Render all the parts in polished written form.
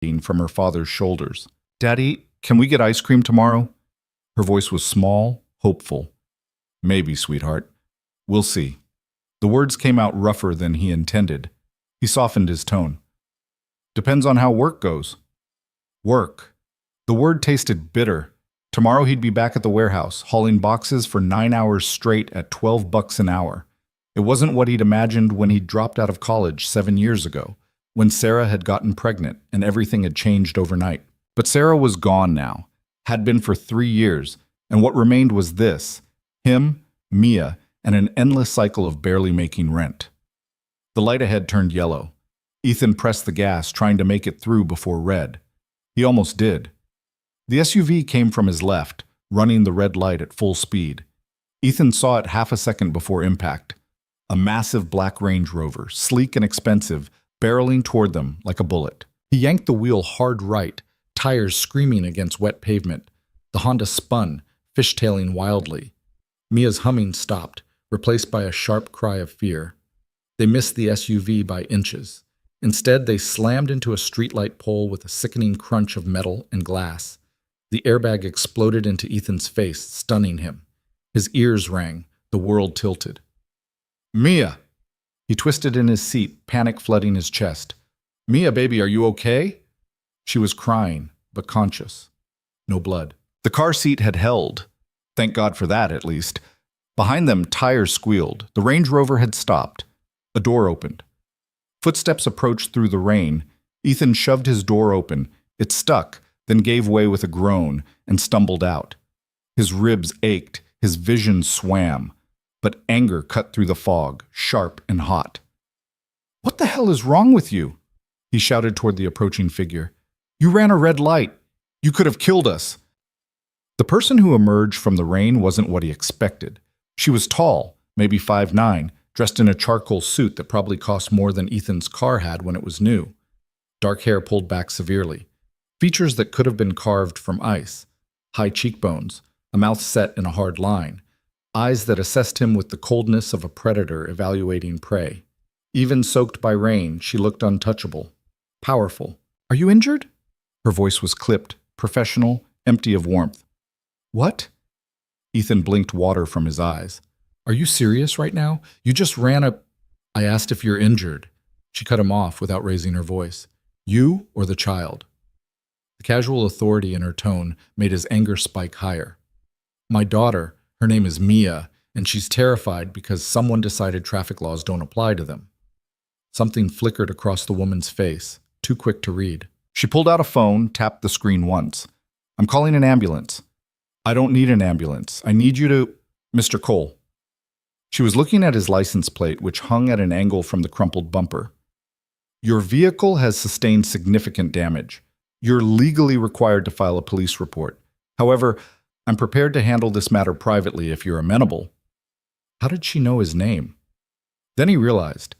from her father's shoulders. "Daddy, can we get ice cream tomorrow?" Her voice was small, hopeful. "Maybe, sweetheart. We'll see." The words came out rougher than he intended. He softened his tone. "Depends on how work goes." Work. The word tasted bitter. Tomorrow he'd be back at the warehouse, hauling boxes for 9 hours straight at $12 an hour. It wasn't what he'd imagined when he'd dropped out of college 7 years ago, when Sarah had gotten pregnant and everything had changed overnight. But Sarah was gone now, had been for 3 years, and what remained was this: him, Mia, and an endless cycle of barely making rent. The light ahead turned yellow. Ethan pressed the gas, trying to make it through before red. He almost did. The SUV came from his left, running the red light at full speed. Ethan saw it half a second before impact. A massive black Range Rover, sleek and expensive, barreling toward them like a bullet. He yanked the wheel hard right, tires screaming against wet pavement. The Honda spun, fishtailing wildly. Mia's humming stopped, replaced by a sharp cry of fear. They missed the SUV by inches. Instead, they slammed into a streetlight pole with a sickening crunch of metal and glass. The airbag exploded into Ethan's face, stunning him. His ears rang, the world tilted. "Mia!" He twisted in his seat, panic flooding his chest. "Mia, baby, are you okay?" She was crying, but conscious. No blood. The car seat had held. Thank God for that, at least. Behind them, tires squealed. The Range Rover had stopped. A door opened. Footsteps approached through the rain. Ethan shoved his door open. It stuck, then gave way with a groan and stumbled out. His ribs ached, his vision swam, but anger cut through the fog, sharp and hot. "What the hell is wrong with you?" he shouted toward the approaching figure. "You ran a red light. You could have killed us." The person who emerged from the rain wasn't what he expected. She was tall, maybe 5'9", dressed in a charcoal suit that probably cost more than Ethan's car had when it was new. Dark hair pulled back severely. Features that could have been carved from ice. High cheekbones, a mouth set in a hard line. Eyes that assessed him with the coldness of a predator evaluating prey. Even soaked by rain, she looked untouchable. Powerful. "Are you injured?" Her voice was clipped, professional, empty of warmth. "What?" Ethan blinked water from his eyes. "Are you serious right now? You just ran a—" "I asked if you're injured." She cut him off without raising her voice. "You or the child?" The casual authority in her tone made his anger spike higher. "My daughter, her name is Mia, and she's terrified because someone decided traffic laws don't apply to them." Something flickered across the woman's face, too quick to read. She pulled out a phone, tapped the screen once. "I'm calling an ambulance." "I don't need an ambulance. I need you to—" "Mr. Cole." She was looking at his license plate, which hung at an angle from the crumpled bumper. "Your vehicle has sustained significant damage. You're legally required to file a police report. However, I'm prepared to handle this matter privately if you're amenable." How did she know his name? Then he realized.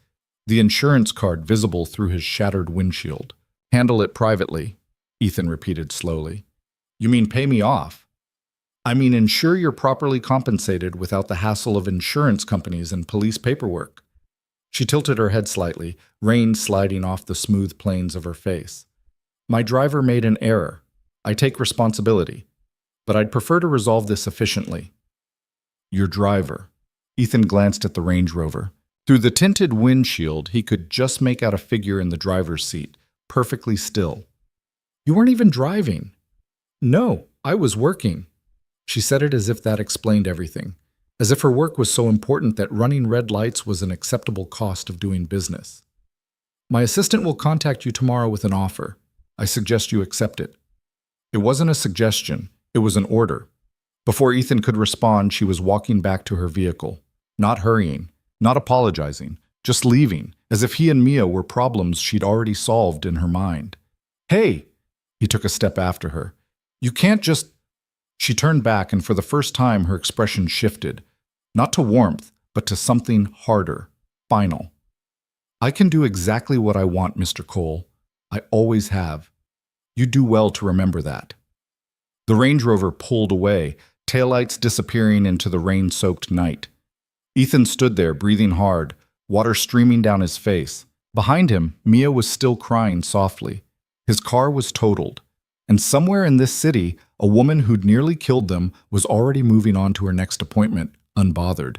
The insurance card visible through his shattered windshield. "Handle it privately," Ethan repeated slowly. "You mean pay me off?" "I mean ensure you're properly compensated without the hassle of insurance companies and police paperwork." She tilted her head slightly, rain sliding off the smooth planes of her face. "My driver made an error. I take responsibility. But I'd prefer to resolve this efficiently." "Your driver." Ethan glanced at the Range Rover. Through the tinted windshield, he could just make out a figure in the driver's seat, perfectly still. "You weren't even driving." "No, I was working." She said it as if that explained everything, as if her work was so important that running red lights was an acceptable cost of doing business. "My assistant will contact you tomorrow with an offer. I suggest you accept it." It wasn't a suggestion, it was an order. Before Ethan could respond, she was walking back to her vehicle, not hurrying, not apologizing, just leaving, as if he and Mia were problems she'd already solved in her mind. "Hey!" He took a step after her. "You can't just—" She turned back, and for the first time her expression shifted, not to warmth, but to something harder, final. "I can do exactly what I want, Mr. Cole. I always have. You do well to remember that." The Range Rover pulled away, taillights disappearing into the rain-soaked night. Ethan stood there, breathing hard, water streaming down his face. Behind him, Mia was still crying softly. His car was totaled, and somewhere in this city, a woman who'd nearly killed them was already moving on to her next appointment, unbothered.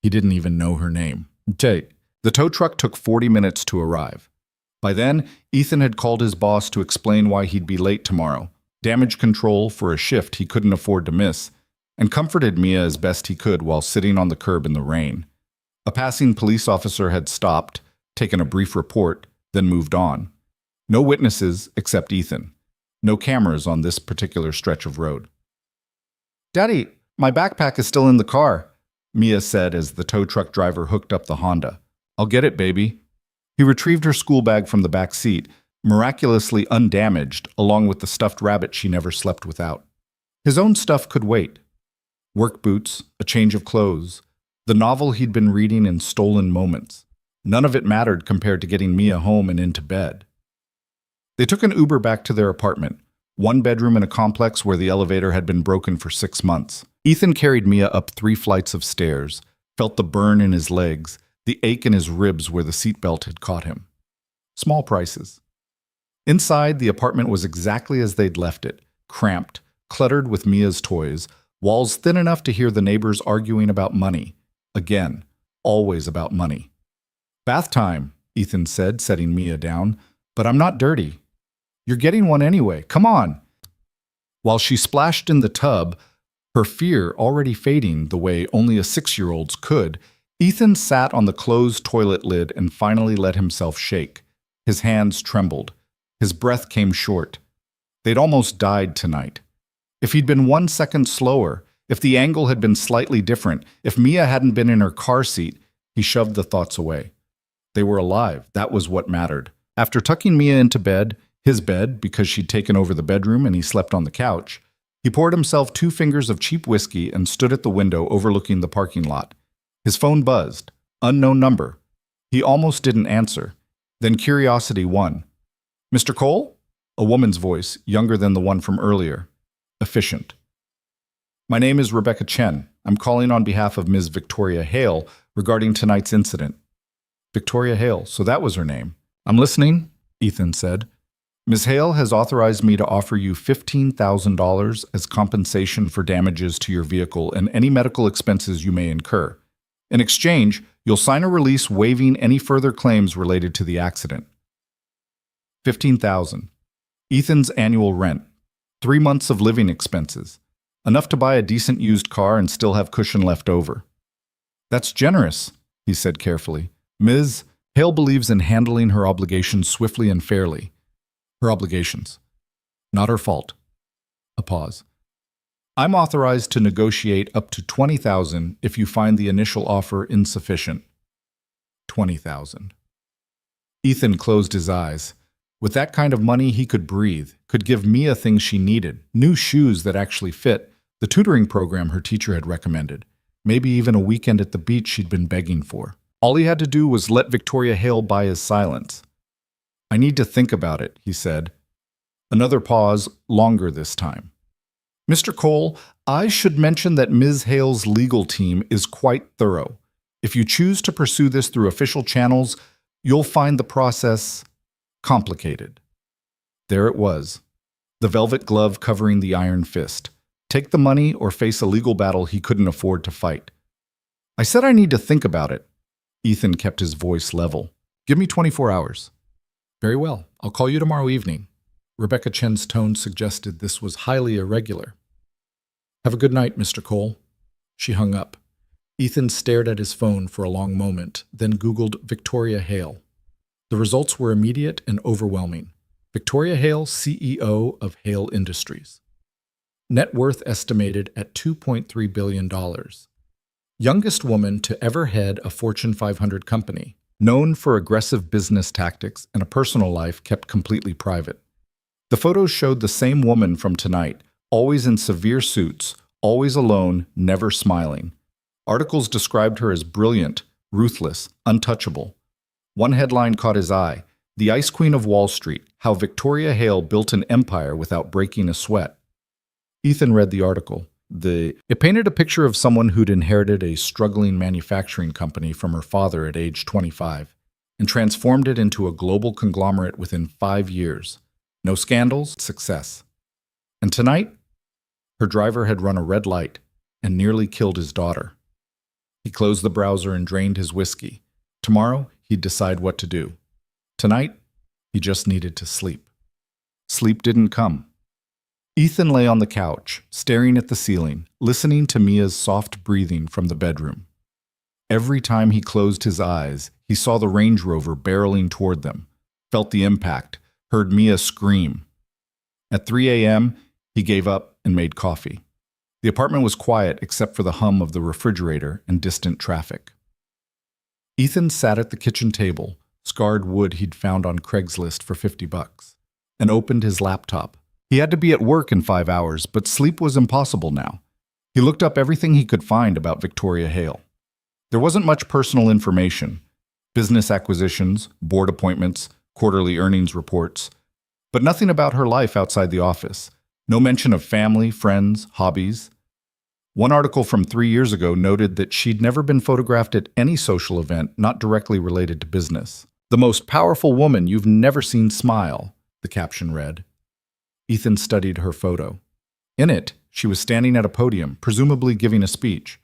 He didn't even know her name. The tow truck took 40 minutes to arrive. By then, Ethan had called his boss to explain why he'd be late tomorrow, damage control for a shift he couldn't afford to miss, and comforted Mia as best he could while sitting on the curb in the rain. A passing police officer had stopped, taken a brief report, then moved on. No witnesses except Ethan. No cameras on this particular stretch of road. "Daddy, my backpack is still in the car," Mia said as the tow truck driver hooked up the Honda. "I'll get it, baby." He retrieved her school bag from the back seat, miraculously undamaged, along with the stuffed rabbit she never slept without. His own stuff could wait. Work boots, a change of clothes, the novel he'd been reading in stolen moments. None of it mattered compared to getting Mia home and into bed. They took an Uber back to their apartment, one bedroom in a complex where the elevator had been broken for 6 months. Ethan carried Mia up 3 flights of stairs, felt the burn in his legs, the ache in his ribs where the seatbelt had caught him. Small prices. Inside, the apartment was exactly as they'd left it, cramped, cluttered with Mia's toys, walls thin enough to hear the neighbors arguing about money. Again, always about money. "Bath time," Ethan said, setting Mia down. "But I'm not dirty." "You're getting one anyway. Come on." While she splashed in the tub, her fear already fading the way only a 6-year-old's could, Ethan sat on the closed toilet lid and finally let himself shake. His hands trembled. His breath came short. They'd almost died tonight. If he'd been 1 second slower, if the angle had been slightly different, if Mia hadn't been in her car seat, he shoved the thoughts away. They were alive. That was what mattered. After tucking Mia into bed, his bed, because she'd taken over the bedroom and he slept on the couch, he poured himself 2 fingers of cheap whiskey and stood at the window overlooking the parking lot. His phone buzzed. Unknown number. He almost didn't answer. Then curiosity won. "Mr. Cole?" A woman's voice, younger than the one from earlier. Efficient. "My name is Rebecca Chen. I'm calling on behalf of Ms. Victoria Hale regarding tonight's incident." Victoria Hale, so that was her name. "I'm listening," Ethan said. "Ms. Hale has authorized me to offer you $15,000 as compensation for damages to your vehicle and any medical expenses you may incur. In exchange, you'll sign a release waiving any further claims related to the accident." $15,000. Ethan's annual rent. 3 months of living expenses. Enough to buy a decent used car and still have cushion left over. "That's generous," he said carefully. "Ms. Hale believes in handling her obligations swiftly and fairly." Her obligations. Not her fault. A pause. "I'm authorized to negotiate up to $20,000 if you find the initial offer insufficient." $20,000. Ethan closed his eyes. With that kind of money, he could breathe, could give Mia things she needed, new shoes that actually fit, the tutoring program her teacher had recommended, maybe even a weekend at the beach she'd been begging for. All he had to do was let Victoria Hale buy his silence. "I need to think about it," he said. Another pause, longer this time. "Mr. Cole, I should mention that Ms. Hale's legal team is quite thorough. If you choose to pursue this through official channels, you'll find the process complicated." There it was, the velvet glove covering the iron fist. Take the money or face a legal battle he couldn't afford to fight. "I said I need to think about it." Ethan kept his voice level. "Give me 24 hours. "Very well. I'll call you tomorrow evening." Rebecca Chen's tone suggested this was highly irregular. "Have a good night, Mr. Cole." She hung up. Ethan stared at his phone for a long moment, then Googled Victoria Hale. The results were immediate and overwhelming. Victoria Hale, CEO of Hale Industries. Net worth estimated at $2.3 billion. Youngest woman to ever head a Fortune 500 company. Known for aggressive business tactics and a personal life kept completely private. The photos showed the same woman from tonight, always in severe suits, always alone, never smiling. Articles described her as brilliant, ruthless, untouchable. One headline caught his eye: "The Ice Queen of Wall Street, How Victoria Hale Built an Empire Without Breaking a Sweat." Ethan read the article. It painted a picture of someone who'd inherited a struggling manufacturing company from her father at age 25 and transformed it into a global conglomerate within 5 years. No scandals, success. And tonight, her driver had run a red light and nearly killed his daughter. He closed the browser and drained his whiskey. Tomorrow, he'd decide what to do. Tonight, he just needed to sleep. Sleep didn't come. Ethan lay on the couch, staring at the ceiling, listening to Mia's soft breathing from the bedroom. Every time he closed his eyes, he saw the Range Rover barreling toward them, felt the impact, heard Mia scream. At 3 a.m., he gave up and made coffee. The apartment was quiet except for the hum of the refrigerator and distant traffic. Ethan sat at the kitchen table, scarred wood he'd found on Craigslist for $50, and opened his laptop. He had to be at work in 5 hours, but sleep was impossible now. He looked up everything he could find about Victoria Hale. There wasn't much personal information: business acquisitions, board appointments, quarterly earnings reports, but nothing about her life outside the office. No mention of family, friends, hobbies. One article from 3 years ago noted that she'd never been photographed at any social event not directly related to business. "The most powerful woman you've never seen smile," the caption read. Ethan studied her photo. In it, she was standing at a podium, presumably giving a speech.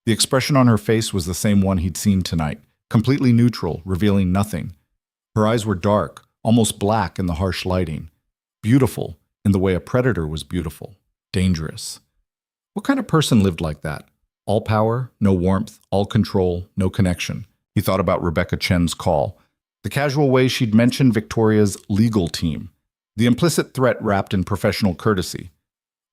The expression on her face was the same one he'd seen tonight, completely neutral, revealing nothing. Her eyes were dark, almost black in the harsh lighting. Beautiful, in the way a predator was beautiful. Dangerous. What kind of person lived like that? All power, no warmth, all control, no connection. He thought about Rebecca Chen's call, the casual way she'd mentioned Victoria's legal team, the implicit threat wrapped in professional courtesy.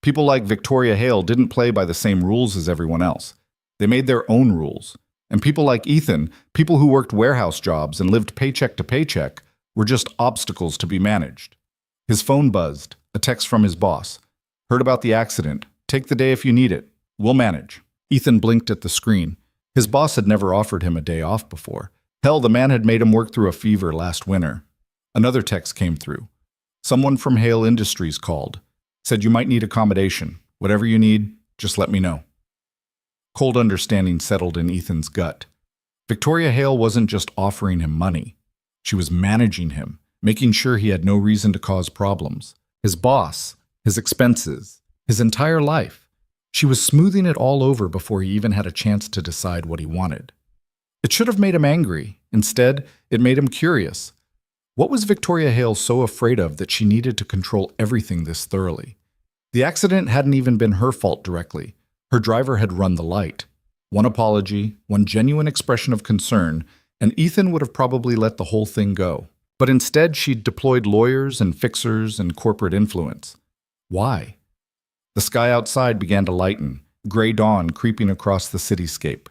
People like Victoria Hale didn't play by the same rules as everyone else. They made their own rules. And people like Ethan, people who worked warehouse jobs and lived paycheck to paycheck, were just obstacles to be managed. His phone buzzed, a text from his boss. "Heard about the accident. Take the day if you need it. We'll manage." Ethan blinked at the screen. His boss had never offered him a day off before. Hell, the man had made him work through a fever last winter. Another text came through. Someone from Hale Industries called. Said you might need accommodation. Whatever you need, just let me know. Cold understanding settled in Ethan's gut. Victoria Hale wasn't just offering him money. She was managing him, making sure he had no reason to cause problems. His boss, his expenses, his entire life. She was smoothing it all over before he even had a chance to decide what he wanted. It should have made him angry. Instead, it made him curious. What was Victoria Hale so afraid of that she needed to control everything this thoroughly? The accident hadn't even been her fault directly. Her driver had run the light. One apology, one genuine expression of concern, and Ethan would have probably let the whole thing go. But instead, she'd deployed lawyers and fixers and corporate influence. Why? The sky outside began to lighten, gray dawn creeping across the cityscape.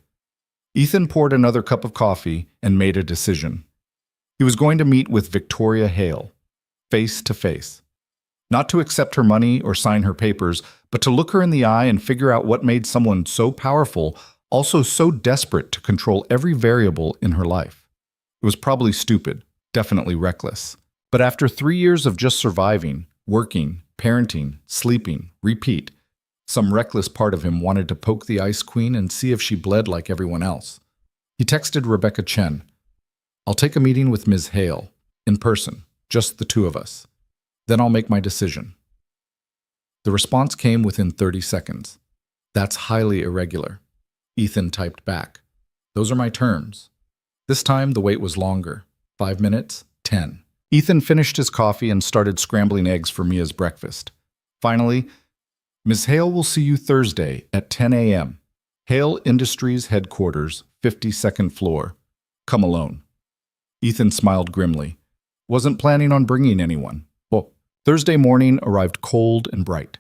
Ethan poured another cup of coffee and made a decision. He was going to meet with Victoria Hale, face to face. Not to accept her money or sign her papers, but to look her in the eye and figure out what made someone so powerful, also so desperate to control every variable in her life. It was probably stupid, definitely reckless. But after 3 years of just surviving, working, parenting, sleeping, repeat, some reckless part of him wanted to poke the Ice Queen and see if she bled like everyone else. He texted Rebecca Chen. "I'll take a meeting with Ms. Hale, in person, just the two of us. Then I'll make my decision." The response came within 30 seconds. "That's highly irregular." Ethan typed back. "Those are my terms." This time the wait was longer. 5 minutes, 10. Ethan finished his coffee and started scrambling eggs for Mia's breakfast. Finally, "Ms. Hale will see you Thursday at 10 a.m. Hale Industries headquarters, 52nd floor. Come alone." Ethan smiled grimly. Wasn't planning on bringing anyone. Well, Thursday morning arrived cold and bright.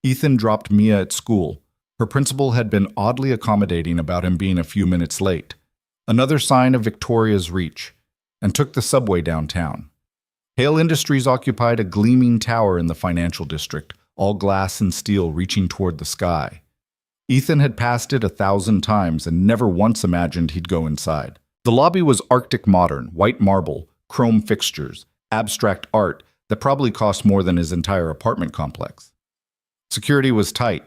Ethan dropped Mia at school. Her principal had been oddly accommodating about him being a few minutes late. Another sign of Victoria's reach. And took the subway downtown. Hale Industries occupied a gleaming tower in the financial district, all glass and steel reaching toward the sky. Ethan had passed it 1,000 times and never once imagined he'd go inside. The lobby was Arctic modern, white marble, chrome fixtures, abstract art that probably cost more than his entire apartment complex. Security was tight.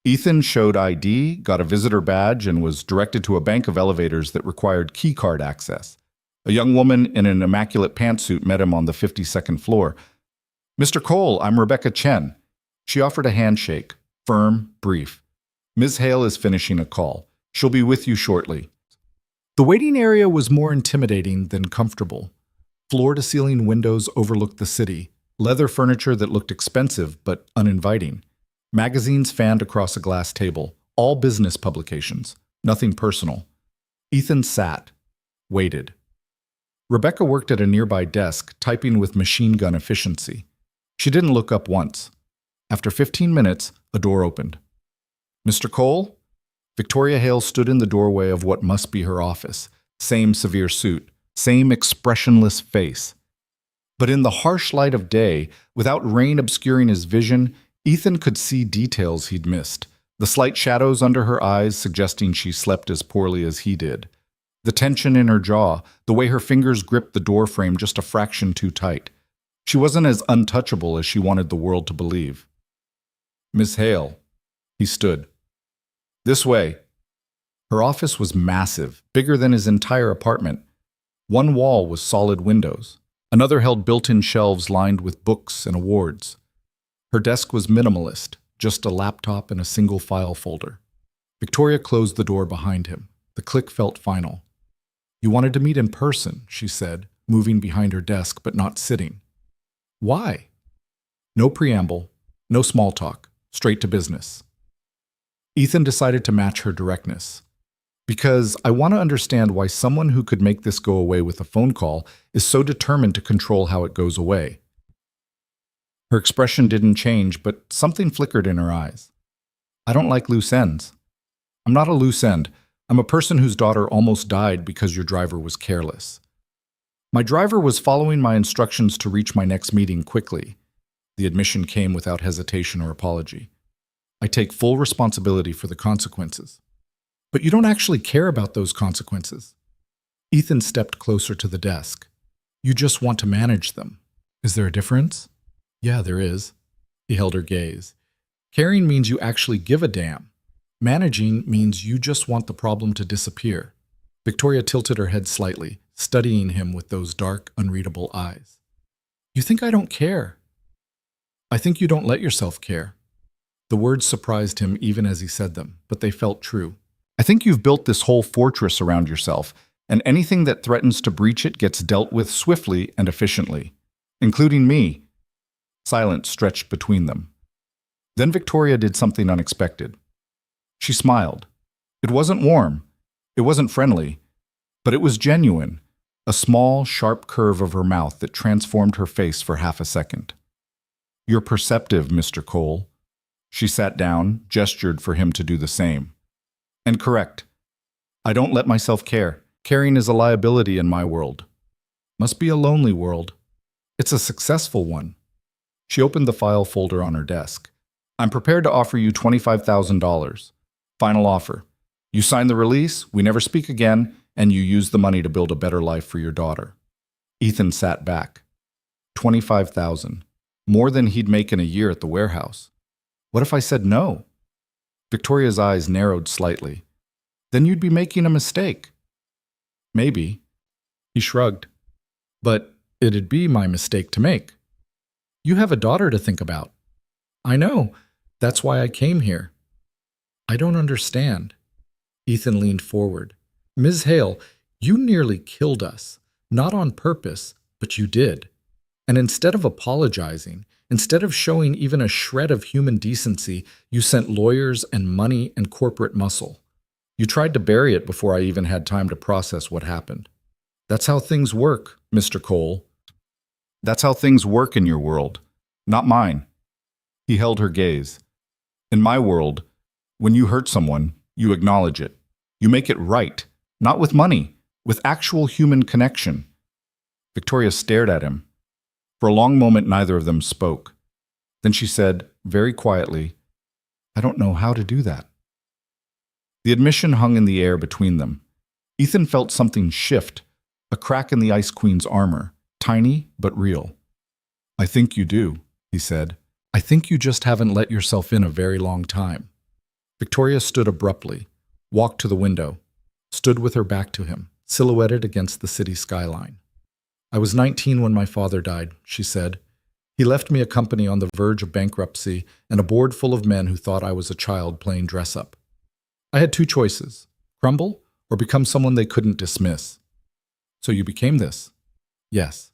Ethan showed ID, got a visitor badge, and was directed to a bank of elevators that required keycard access. A young woman in an immaculate pantsuit met him on the 52nd floor. Mr. Cole, I'm Rebecca Chen. She offered a handshake, firm, brief. Ms. Hale is finishing a call. She'll be with you shortly. The waiting area was more intimidating than comfortable. Floor-to-ceiling windows overlooked the city, leather furniture that looked expensive but uninviting. Magazines fanned across a glass table, all business publications, nothing personal. Ethan sat, waited. Rebecca worked at a nearby desk, typing with machine gun efficiency. She didn't look up once. After 15 minutes, a door opened. Mr. Cole? Victoria Hale stood in the doorway of what must be her office. Same severe suit, same expressionless face. But in the harsh light of day, without rain obscuring his vision, Ethan could see details he'd missed. The slight shadows under her eyes suggesting she slept as poorly as he did. The tension in her jaw, the way her fingers gripped the doorframe just a fraction too tight. She wasn't as untouchable as she wanted the world to believe. Miss Hale. He stood. This way. Her office was massive, bigger than his entire apartment. One wall was solid windows. Another held built-in shelves lined with books and awards. Her desk was minimalist, just a laptop and a single file folder. Victoria closed the door behind him. The click felt final. You wanted to meet in person, she said, moving behind her desk but not sitting. Why? No preamble, no small talk, straight to business. Ethan decided to match her directness. Because I want to understand why someone who could make this go away with a phone call is so determined to control how it goes away. Her expression didn't change, but something flickered in her eyes. I don't like loose ends. I'm not a loose end. I'm a person whose daughter almost died because your driver was careless. My driver was following my instructions to reach my next meeting quickly. The admission came without hesitation or apology. I take full responsibility for the consequences. But you don't actually care about those consequences. Ethan stepped closer to the desk. You just want to manage them. Is there a difference? Yeah, there is. He held her gaze. Caring means you actually give a damn. Managing means you just want the problem to disappear. Victoria tilted her head slightly, studying him with those dark, unreadable eyes. You think I don't care? I think you don't let yourself care. The words surprised him even as he said them, but they felt true. I think you've built this whole fortress around yourself, and anything that threatens to breach it gets dealt with swiftly and efficiently, including me. Silence stretched between them. Then Victoria did something unexpected. She smiled. It wasn't warm. It wasn't friendly. But it was genuine, a small, sharp curve of her mouth that transformed her face for half a second. You're perceptive, Mr. Cole. She sat down, gestured for him to do the same. And correct. I don't let myself care. Caring is a liability in my world. Must be a lonely world. It's a successful one. She opened the file folder on her desk. I'm prepared to offer you $25,000. Final offer. You sign the release, we never speak again, and you use the money to build a better life for your daughter. Ethan sat back. $25,000. More than he'd make in a year at the warehouse. What if I said no? Victoria's eyes narrowed slightly. Then you'd be making a mistake. Maybe. He shrugged. But it'd be my mistake to make. You have a daughter to think about. I know. That's why I came here. I don't understand. Ethan leaned forward. Ms. Hale, you nearly killed us. Not on purpose, but you did. And instead of apologizing, instead of showing even a shred of human decency, you sent lawyers and money and corporate muscle. You tried to bury it before I even had time to process what happened. That's how things work, Mr. Cole. That's how things work in your world, not mine. He held her gaze. In my world, when you hurt someone, you acknowledge it. You make it right, not with money, with actual human connection. Victoria stared at him. For a long moment, neither of them spoke. Then she said, very quietly, I don't know how to do that. The admission hung in the air between them. Ethan felt something shift, a crack in the Ice Queen's armor, tiny but real. I think you do, he said. I think you just haven't let yourself in a very long time. Victoria stood abruptly, walked to the window, stood with her back to him, silhouetted against the city skyline. I was 19 when my father died, she said. He left me a company on the verge of bankruptcy and a board full of men who thought I was a child playing dress-up. I had two choices: crumble or become someone they couldn't dismiss. So you became this? Yes.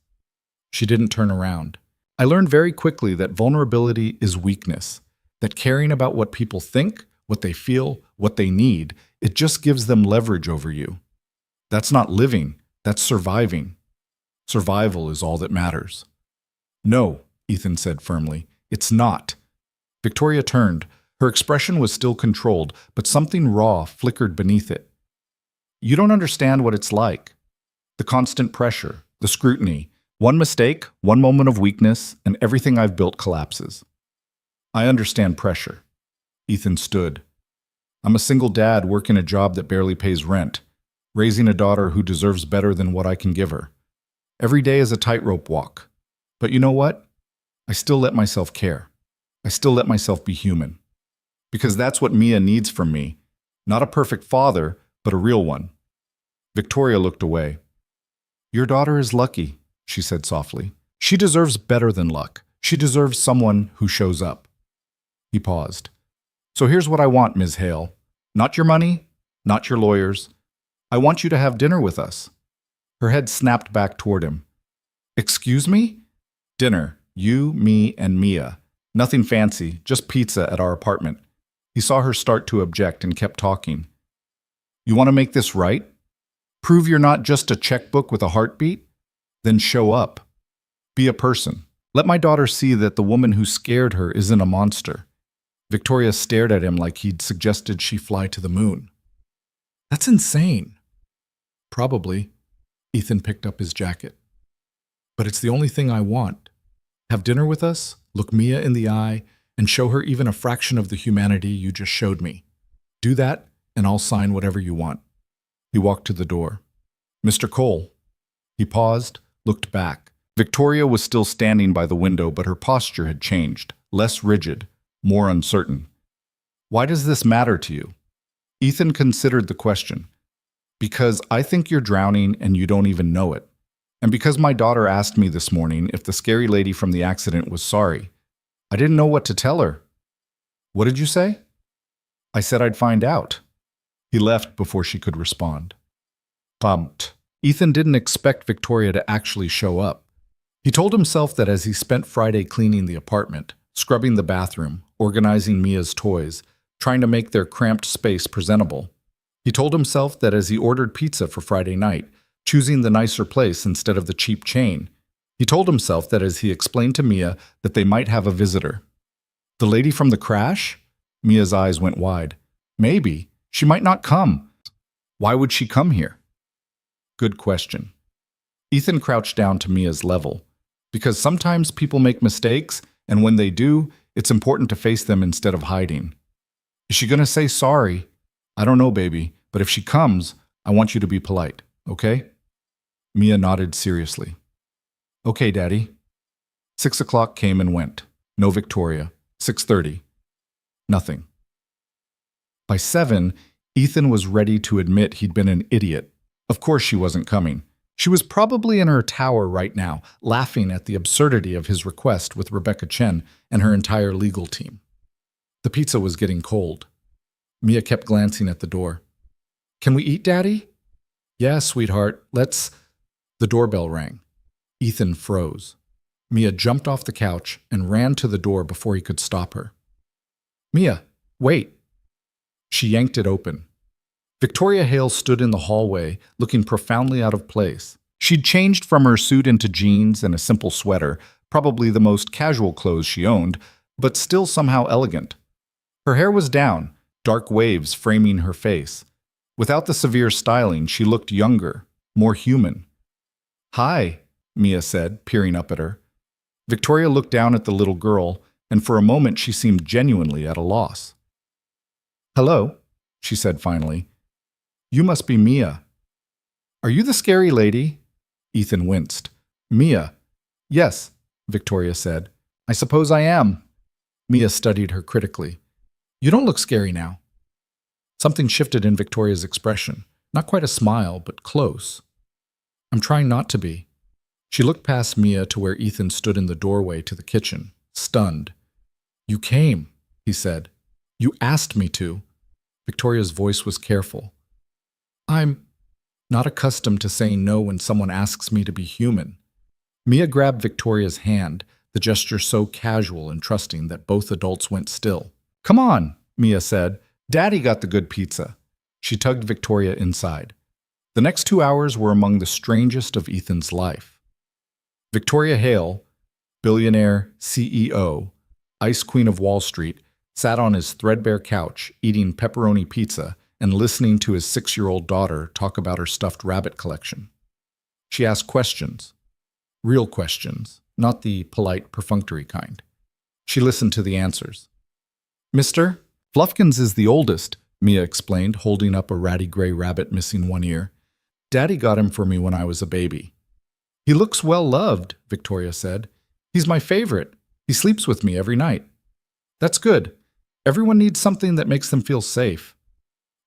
She didn't turn around. I learned very quickly that vulnerability is weakness, that caring about what people think, what they feel, what they need, it just gives them leverage over you. That's not living, that's surviving. Survival is all that matters. No, Ethan said firmly, it's not. Victoria turned. Her expression was still controlled, but something raw flickered beneath it. You don't understand what it's like. The constant pressure, the scrutiny. One mistake, one moment of weakness, and everything I've built collapses. I understand pressure. Ethan stood. I'm a single dad working a job that barely pays rent, raising a daughter who deserves better than what I can give her. Every day is a tightrope walk. But you know what? I still let myself care. I still let myself be human. Because that's what Mia needs from me. Not a perfect father, but a real one. Victoria looked away. Your daughter is lucky, she said softly. She deserves better than luck. She deserves someone who shows up. He paused. So here's what I want, Ms. Hale. Not your money, not your lawyers. I want you to have dinner with us. Her head snapped back toward him. Excuse me? Dinner. You, me, and Mia. Nothing fancy, just pizza at our apartment. He saw her start to object and kept talking. You want to make this right? Prove you're not just a checkbook with a heartbeat? Then show up. Be a person. Let my daughter see that the woman who scared her isn't a monster. Victoria stared at him like he'd suggested she fly to the moon. That's insane. Probably. Ethan picked up his jacket. But it's the only thing I want. Have dinner with us, look Mia in the eye, and show her even a fraction of the humanity you just showed me. Do that, and I'll sign whatever you want. He walked to the door. Mr. Cole. He paused, looked back. Victoria was still standing by the window, but her posture had changed, less rigid, more uncertain. Why does this matter to you? Ethan considered the question. Because I think you're drowning and you don't even know it. And because my daughter asked me this morning if the scary lady from the accident was sorry. I didn't know what to tell her. What did you say? I said I'd find out. He left before she could respond. Bumped. Ethan didn't expect Victoria to actually show up. He told himself that as he spent Friday cleaning the apartment, scrubbing the bathroom, organizing Mia's toys, trying to make their cramped space presentable. He told himself that as he ordered pizza for Friday night, choosing the nicer place instead of the cheap chain. He told himself that as he explained to Mia that they might have a visitor. The lady from the crash? Mia's eyes went wide. Maybe. She might not come. Why would she come here? Good question. Ethan crouched down to Mia's level. Because sometimes people make mistakes, and when they do, it's important to face them instead of hiding. Is she going to say sorry? I don't know, baby, but if she comes, I want you to be polite, okay? Mia nodded seriously. Okay, Daddy. 6 o'clock came and went. No Victoria. 6:30. Nothing. By 7, Ethan was ready to admit he'd been an idiot. Of course she wasn't coming. She was probably in her tower right now, laughing at the absurdity of his request with Rebecca Chen and her entire legal team. The pizza was getting cold. Mia kept glancing at the door. Can we eat, Daddy? Yeah, sweetheart, let's... The doorbell rang. Ethan froze. Mia jumped off the couch and ran to the door before he could stop her. Mia, wait. She yanked it open. Victoria Hale stood in the hallway, looking profoundly out of place. She'd changed from her suit into jeans and a simple sweater, probably the most casual clothes she owned, but still somehow elegant. Her hair was down, dark waves framing her face. Without the severe styling, she looked younger, more human. Hi, Mia said, peering up at her. Victoria looked down at the little girl, and for a moment she seemed genuinely at a loss. Hello, she said finally. You must be Mia. Are you the scary lady? Ethan winced. Mia. Yes, Victoria said. I suppose I am. Mia studied her critically. You don't look scary now. Something shifted in Victoria's expression. Not quite a smile, but close. I'm trying not to be. She looked past Mia to where Ethan stood in the doorway to the kitchen, stunned. "You came," he said. "You asked me to." Victoria's voice was careful. "I'm not accustomed to saying no when someone asks me to be human." Mia grabbed Victoria's hand, the gesture so casual and trusting that both adults went still. "Come on," Mia said. "Daddy got the good pizza." She tugged Victoria inside. The next 2 hours were among the strangest of Ethan's life. Victoria Hale, billionaire CEO, Ice Queen of Wall Street, sat on his threadbare couch eating pepperoni pizza and listening to his 6-year-old daughter talk about her stuffed rabbit collection. She asked questions. Real questions, not the polite, perfunctory kind. She listened to the answers. "Mr. Fluffkins is the oldest," Mia explained, holding up a ratty gray rabbit missing one ear. "Daddy got him for me when I was a baby." "He looks well loved," Victoria said. "He's my favorite. He sleeps with me every night." "That's good. Everyone needs something that makes them feel safe."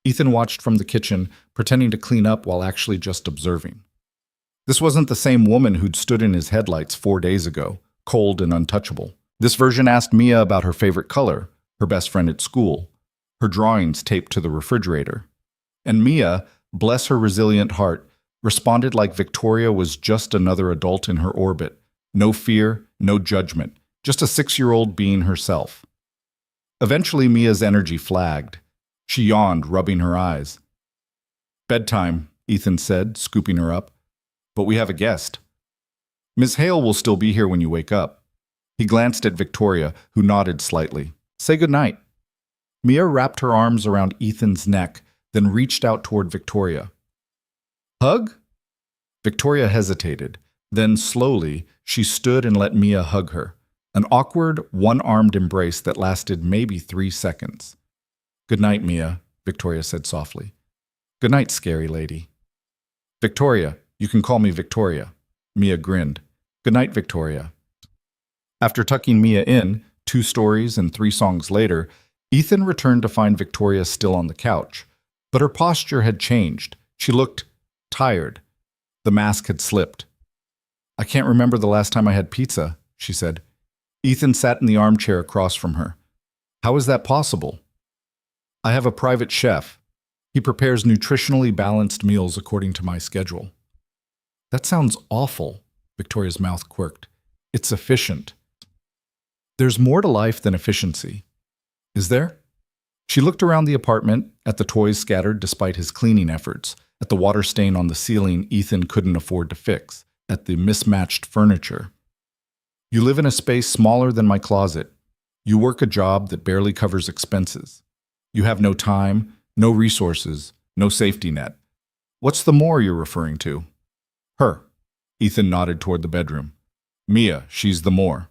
Ethan watched from the kitchen, pretending to clean up while actually just observing. This wasn't the same woman who'd stood in his headlights 4 days ago, cold and untouchable. This version asked Mia about her favorite color, her best friend at school, her drawings taped to the refrigerator. And Mia, bless her resilient heart, responded like Victoria was just another adult in her orbit. No fear, no judgment, just a 6-year-old being herself. Eventually, Mia's energy flagged. She yawned, rubbing her eyes. "Bedtime," Ethan said, scooping her up. "But we have a guest. Miss Hale will still be here when you wake up." He glanced at Victoria, who nodded slightly. "Say goodnight." Mia wrapped her arms around Ethan's neck, then reached out toward Victoria. "Hug?" Victoria hesitated. Then, slowly, she stood and let Mia hug her. An awkward, one-armed embrace that lasted maybe 3 seconds. "Good night, Mia," Victoria said softly. "Good night, scary lady." "Victoria, you can call me Victoria." Mia grinned. "Good night, Victoria." After tucking Mia in, 2 stories and 3 songs later, Ethan returned to find Victoria still on the couch. But her posture had changed. She looked tired. The mask had slipped. "I can't remember the last time I had pizza," she said. Ethan sat in the armchair across from her. "How is that possible?" "I have a private chef. He prepares nutritionally balanced meals according to my schedule." "That sounds awful," Victoria's mouth quirked. "It's efficient." "There's more to life than efficiency." "Is there?" She looked around the apartment, at the toys scattered despite his cleaning efforts, at the water stain on the ceiling Ethan couldn't afford to fix, at the mismatched furniture. "You live in a space smaller than my closet. You work a job that barely covers expenses. You have no time, no resources, no safety net. What's the more you're referring to?" "Her." Ethan nodded toward the bedroom. "Mia, she's the more."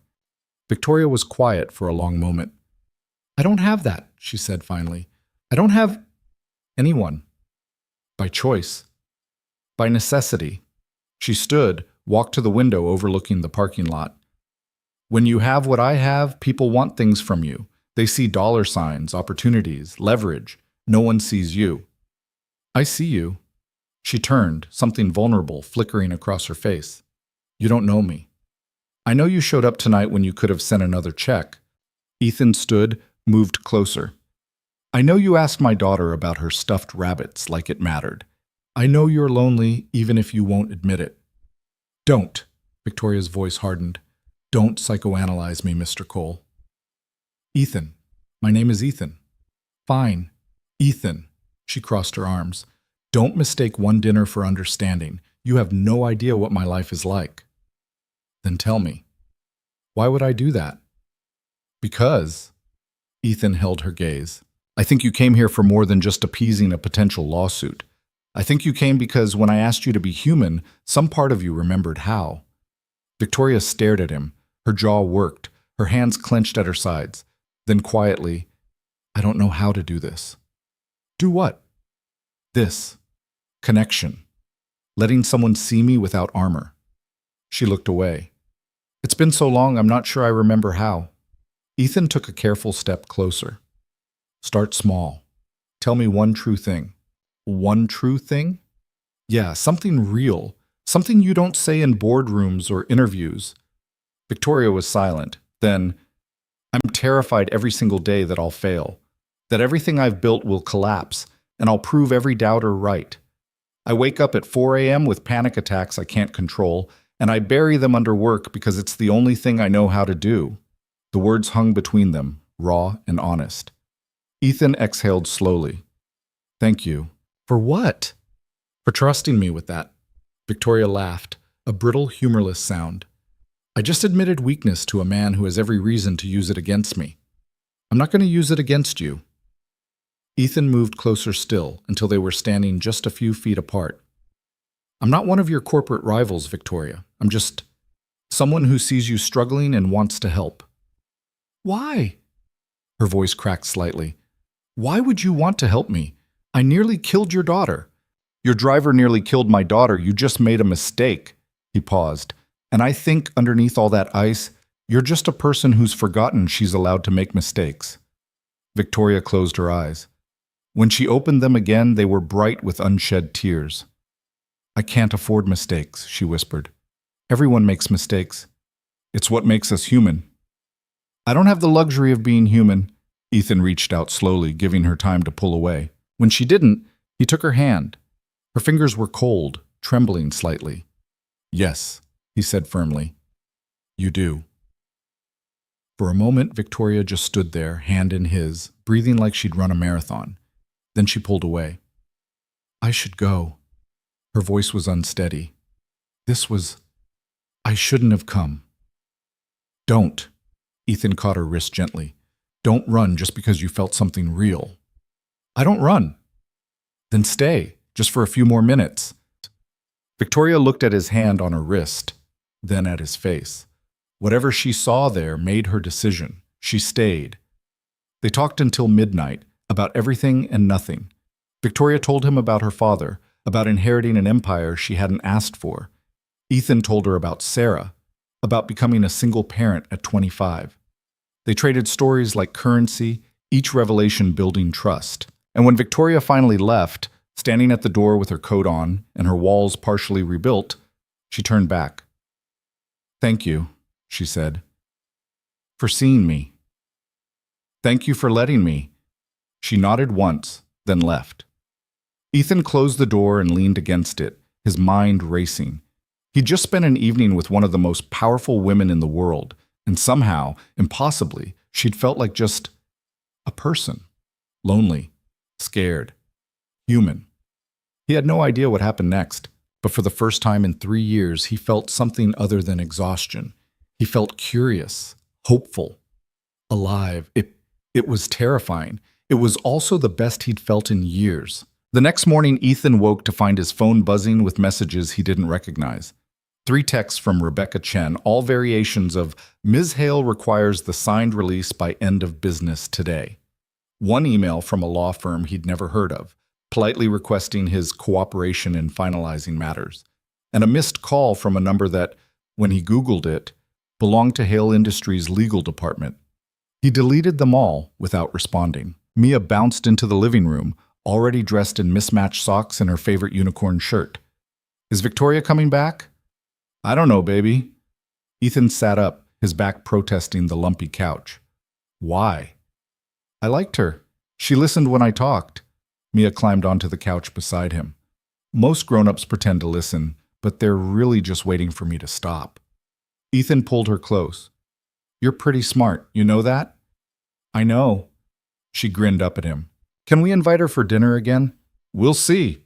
Victoria was quiet for a long moment. "I don't have that," she said finally. "I don't have anyone. By choice. By necessity." She stood, walked to the window overlooking the parking lot. "When you have what I have, people want things from you. They see dollar signs, opportunities, leverage. No one sees you." "I see you." She turned, something vulnerable flickering across her face. "You don't know me. I know you showed up tonight when you could have sent another check." Ethan stood, moved closer. "I know you asked my daughter about her stuffed rabbits like it mattered. I know you're lonely even if you won't admit it." "Don't," Victoria's voice hardened. "Don't psychoanalyze me, Mr. Cole." "Ethan. My name is Ethan." "Fine. Ethan." She crossed her arms. "Don't mistake one dinner for understanding. You have no idea what my life is like." "Then tell me." "Why would I do that?" "Because." Ethan held her gaze. "I think you came here for more than just appeasing a potential lawsuit. I think you came because when I asked you to be human, some part of you remembered how." Victoria stared at him. Her jaw worked, her hands clenched at her sides. Then quietly, "I don't know how to do this." "Do what?" "This. Connection. Letting someone see me without armor." She looked away. "It's been so long, I'm not sure I remember how." Ethan took a careful step closer. "Start small. Tell me one true thing." "One true thing?" "Yeah, something real. Something you don't say in boardrooms or interviews. Victoria was silent. Then, I'm terrified every single day that I'll fail, that everything I've built will collapse, and I'll prove every doubter right. I wake up at 4 a.m. with panic attacks I can't control, and I bury them under work because it's the only thing I know how to do. The words hung between them, raw and honest. Ethan exhaled slowly. Thank you. For what? For trusting me with that. Victoria laughed, a brittle, humorless sound. I just admitted weakness to a man who has every reason to use it against me. I'm not going to use it against you. Ethan moved closer still until they were standing just a few feet apart. I'm not one of your corporate rivals, Victoria. I'm just someone who sees you struggling and wants to help. Why? Her voice cracked slightly. Why would you want to help me? I nearly killed your daughter. Your driver nearly killed my daughter. You just made a mistake. He paused. And I think underneath all that ice, you're just a person who's forgotten she's allowed to make mistakes. Victoria closed her eyes. When she opened them again, they were bright with unshed tears. I can't afford mistakes, she whispered. Everyone makes mistakes. It's what makes us human. I don't have the luxury of being human. Ethan reached out slowly, giving her time to pull away. When she didn't, he took her hand. Her fingers were cold, trembling slightly. Yes, he said firmly. You do. For a moment, Victoria just stood there, hand in his, breathing like she'd run a marathon. Then she pulled away. I should go. Her voice was unsteady. I shouldn't have come. Don't. Ethan caught her wrist gently. Don't run just because you felt something real. I don't run. Then stay, just for a few more minutes. Victoria looked at his hand on her wrist, then at his face. Whatever she saw there made her decision. She stayed. They talked until midnight, about everything and nothing. Victoria told him about her father, about inheriting an empire she hadn't asked for. Ethan told her about Sarah, about becoming a single parent at 25. They traded stories like currency, each revelation building trust. And when Victoria finally left, standing at the door with her coat on and her walls partially rebuilt, she turned back. Thank you, she said, for seeing me. Thank you for letting me. She nodded once, then left. Ethan closed the door and leaned against it, his mind racing. He'd just spent an evening with one of the most powerful women in the world, and somehow, impossibly, she'd felt like just a person. Lonely, scared, human. He had no idea what happened next, but for the first time in 3 years, he felt something other than exhaustion. He felt curious, hopeful, alive. It was terrifying. It was also the best he'd felt in years. The next morning, Ethan woke to find his phone buzzing with messages he didn't recognize. 3 texts from Rebecca Chen, all variations of Ms. Hale requires the signed release by end of business today. 1 email from a law firm he'd never heard of, politely requesting his cooperation in finalizing matters. And a missed call from a number that, when he Googled it, belonged to Hale Industries' legal department. He deleted them all without responding. Mia bounced into the living room, already dressed in mismatched socks and her favorite unicorn shirt. Is Victoria coming back? I don't know, baby. Ethan sat up, his back protesting the lumpy couch. Why? I liked her. She listened when I talked. Mia climbed onto the couch beside him. Most grown-ups pretend to listen, but they're really just waiting for me to stop. Ethan pulled her close. You're pretty smart, you know that? I know. She grinned up at him. Can we invite her for dinner again? We'll see.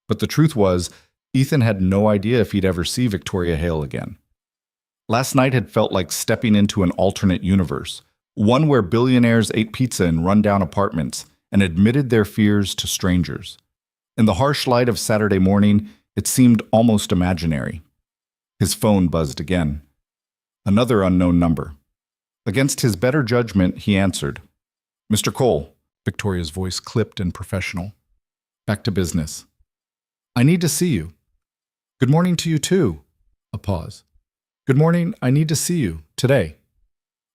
But the truth was, Ethan had no idea if he'd ever see Victoria Hale again. Last night had felt like stepping into an alternate universe, one where billionaires ate pizza in rundown apartments and admitted their fears to strangers. In the harsh light of Saturday morning, it seemed almost imaginary. His phone buzzed again. Another unknown number. Against his better judgment, he answered. Mr. Cole, Victoria's voice clipped and professional. Back to business. I need to see you. Good morning to you too. A pause. Good morning, I need to see you, today.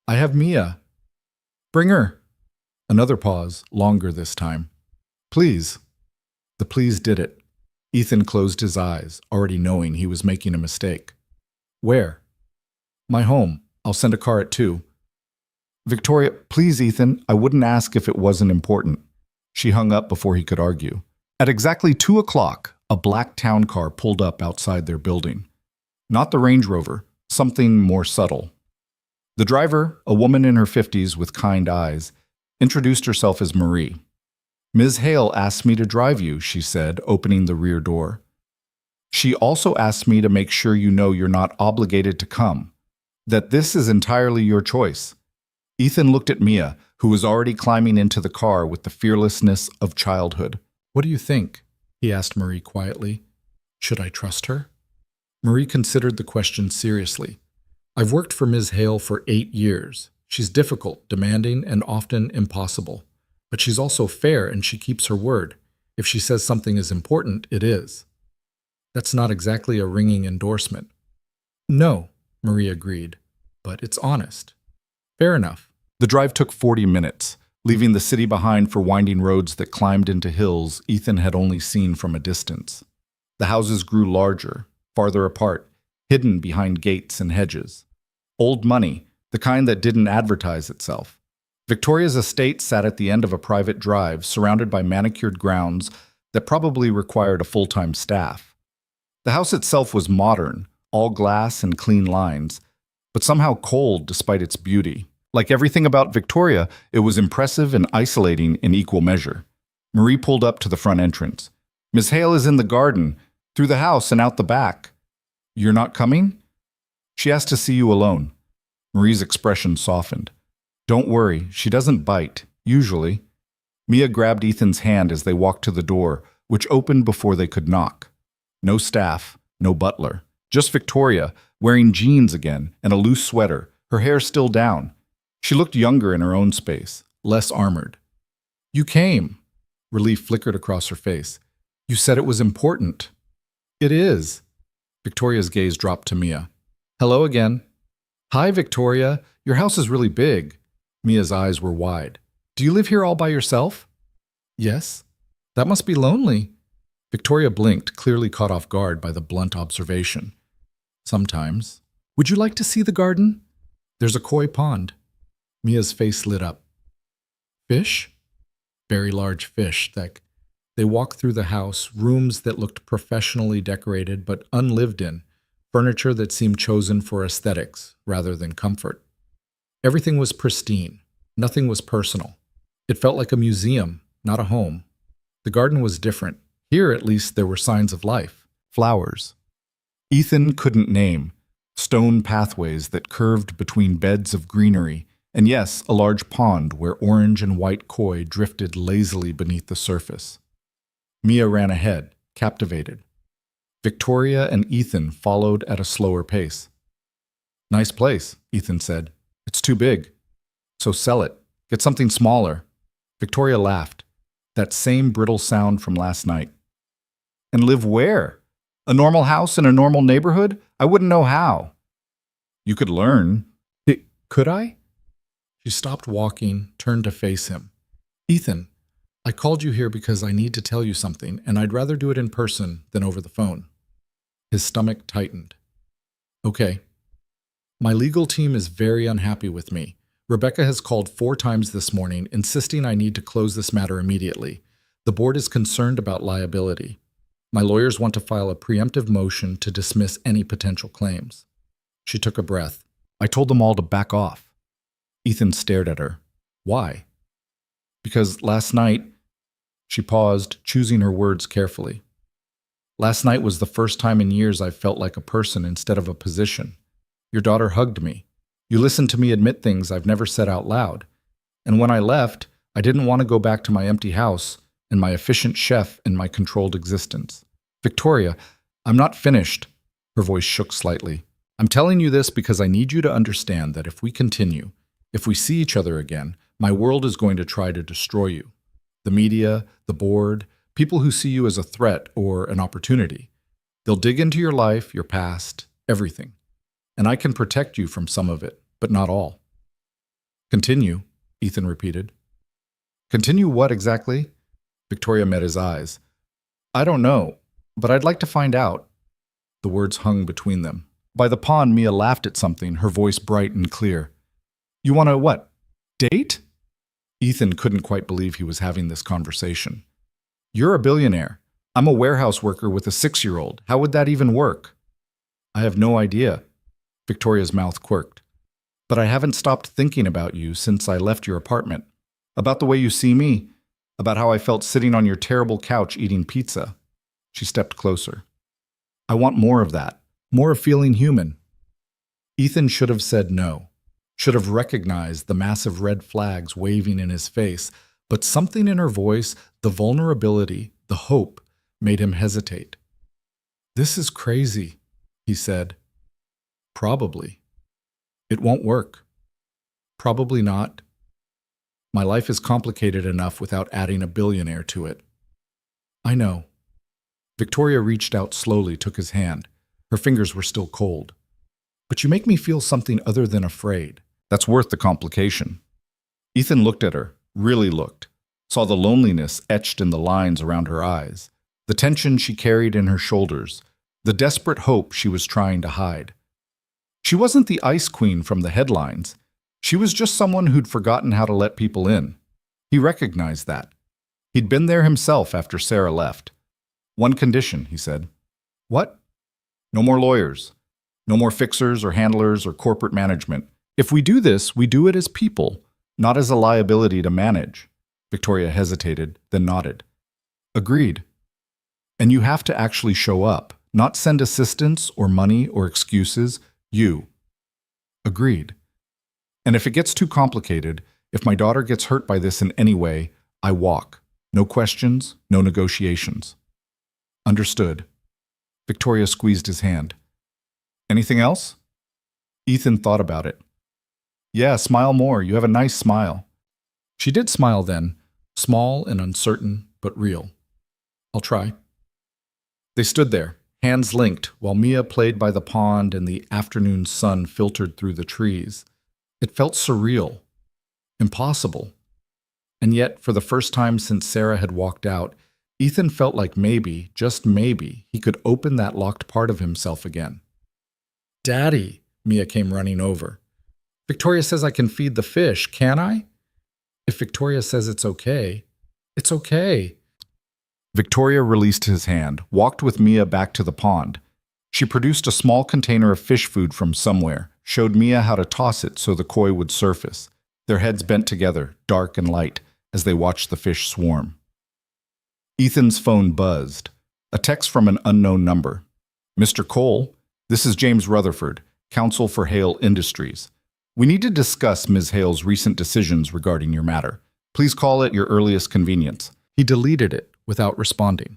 I have Mia. Bring her. Another pause, longer this time. Please. The please did it. Ethan closed his eyes, already knowing he was making a mistake. Where? My home. I'll send a car at 2. Victoria, please, Ethan, I wouldn't ask if it wasn't important. She hung up before he could argue. At exactly 2 o'clock, a black town car pulled up outside their building. Not the Range Rover, something more subtle. The driver, a woman in her 50s with kind eyes, introduced herself as Marie. Ms. Hale asked me to drive you, she said, opening the rear door. She also asked me to make sure you know you're not obligated to come, that this is entirely your choice. Ethan looked at Mia, who was already climbing into the car with the fearlessness of childhood. What do you think? He asked Marie quietly. Should I trust her? Marie considered the question seriously. I've worked for Ms. Hale for 8 years. She's difficult, demanding, and often impossible. But she's also fair and she keeps her word. If she says something is important, it is. That's not exactly a ringing endorsement. No, Marie agreed, but it's honest. Fair enough. The drive took 40 minutes, leaving the city behind for winding roads that climbed into hills Ethan had only seen from a distance. The houses grew larger, farther apart, hidden behind gates and hedges. Old money, the kind that didn't advertise itself. Victoria's estate sat at the end of a private drive surrounded by manicured grounds that probably required a full-time staff. The house itself was modern, all glass and clean lines, but somehow cold despite its beauty. Like everything about Victoria, it was impressive and isolating in equal measure. Marie pulled up to the front entrance. Miss Hale is in the garden, through the house and out the back. You're not coming? She asked to see you alone. Marie's expression softened. Don't worry, she doesn't bite, usually. Mia grabbed Ethan's hand as they walked to the door, which opened before they could knock. No staff, no butler. Just Victoria, wearing jeans again and a loose sweater, her hair still down. She looked younger in her own space, less armored. You came. Relief flickered across her face. You said it was important. It is. Victoria's gaze dropped to Mia. Hello again. Hi, Victoria. Your house is really big. Mia's eyes were wide. Do you live here all by yourself? Yes. That must be lonely. Victoria blinked, clearly caught off guard by the blunt observation. Sometimes. Would you like to see the garden? There's a koi pond. Mia's face lit up. Fish? Very large fish. They walked through the house, rooms that looked professionally decorated but unlived in, furniture that seemed chosen for aesthetics rather than comfort. Everything was pristine. Nothing was personal. It felt like a museum, not a home. The garden was different. Here, at least, there were signs of life. Flowers. Ethan couldn't name. Stone pathways that curved between beds of greenery, and yes, a large pond where orange and white koi drifted lazily beneath the surface. Mia ran ahead, captivated. Victoria and Ethan followed at a slower pace. Nice place, Ethan said. It's too big. So sell it. Get something smaller. Victoria laughed. That same brittle sound from last night. And live where? A normal house in a normal neighborhood? I wouldn't know how. You could learn. Could I? She stopped walking, turned to face him. Ethan, I called you here because I need to tell you something, and I'd rather do it in person than over the phone. His stomach tightened. Okay. My legal team is very unhappy with me. Rebecca has called 4 times this morning, insisting I need to close this matter immediately. The board is concerned about liability. My lawyers want to file a preemptive motion to dismiss any potential claims. She took a breath. I told them all to back off. Ethan stared at her. Why? Because last night, she paused, choosing her words carefully. Last night was the first time in years I felt like a person instead of a position. Your daughter hugged me. You listened to me admit things I've never said out loud. And when I left, I didn't want to go back to my empty house and my efficient chef and my controlled existence. Victoria, I'm not finished. Her voice shook slightly. I'm telling you this because I need you to understand that if we continue, if we see each other again, my world is going to try to destroy you. The media, the board, people who see you as a threat or an opportunity. They'll dig into your life, your past, everything. And I can protect you from some of it, but not all. Continue, Ethan repeated. Continue what exactly? Victoria met his eyes. I don't know. But I'd like to find out. The words hung between them. By the pond, Mia laughed at something, her voice bright and clear. You want to what? Date? Ethan couldn't quite believe he was having this conversation. You're a billionaire. I'm a warehouse worker with a 6-year-old. How would that even work? I have no idea. Victoria's mouth quirked. But I haven't stopped thinking about you since I left your apartment. About the way you see me. About how I felt sitting on your terrible couch eating pizza. She stepped closer. I want more of that. More of feeling human. Ethan should have said no. Should have recognized the massive red flags waving in his face, but something in her voice, the vulnerability, the hope, made him hesitate. This is crazy, he said. Probably. It won't work. Probably not. My life is complicated enough without adding a billionaire to it. I know. Victoria reached out slowly, took his hand. Her fingers were still cold. But you make me feel something other than afraid. That's worth the complication. Ethan looked at her, really looked, saw the loneliness etched in the lines around her eyes, the tension she carried in her shoulders, the desperate hope she was trying to hide. She wasn't the ice queen from the headlines. She was just someone who'd forgotten how to let people in. He recognized that. He'd been there himself after Sarah left. One condition, he said. What? No more lawyers. No more fixers or handlers or corporate management. If we do this, we do it as people, not as a liability to manage. Victoria hesitated, then nodded. Agreed. And you have to actually show up, not send assistance or money or excuses. You. Agreed. And if it gets too complicated, if my daughter gets hurt by this in any way, I walk. No questions, no negotiations. Understood. Victoria squeezed his hand. Anything else? Ethan thought about it. Yeah, smile more. You have a nice smile. She did smile then, small and uncertain, but real. I'll try. They stood there, hands linked, while Mia played by the pond and the afternoon sun filtered through the trees. It felt surreal, impossible. And yet, for the first time since Sarah had walked out, Ethan felt like maybe, just maybe, he could open that locked part of himself again. Daddy, Mia came running over. Victoria says I can feed the fish, can I? If Victoria says it's okay, it's okay. Victoria released his hand, walked with Mia back to the pond. She produced a small container of fish food from somewhere, showed Mia how to toss it so the koi would surface. Their heads bent together, dark and light, as they watched the fish swarm. Ethan's phone buzzed. A text from an unknown number. Mr. Cole, this is James Rutherford, counsel for Hale Industries. We need to discuss Ms. Hale's recent decisions regarding your matter. Please call at your earliest convenience. He deleted it without responding.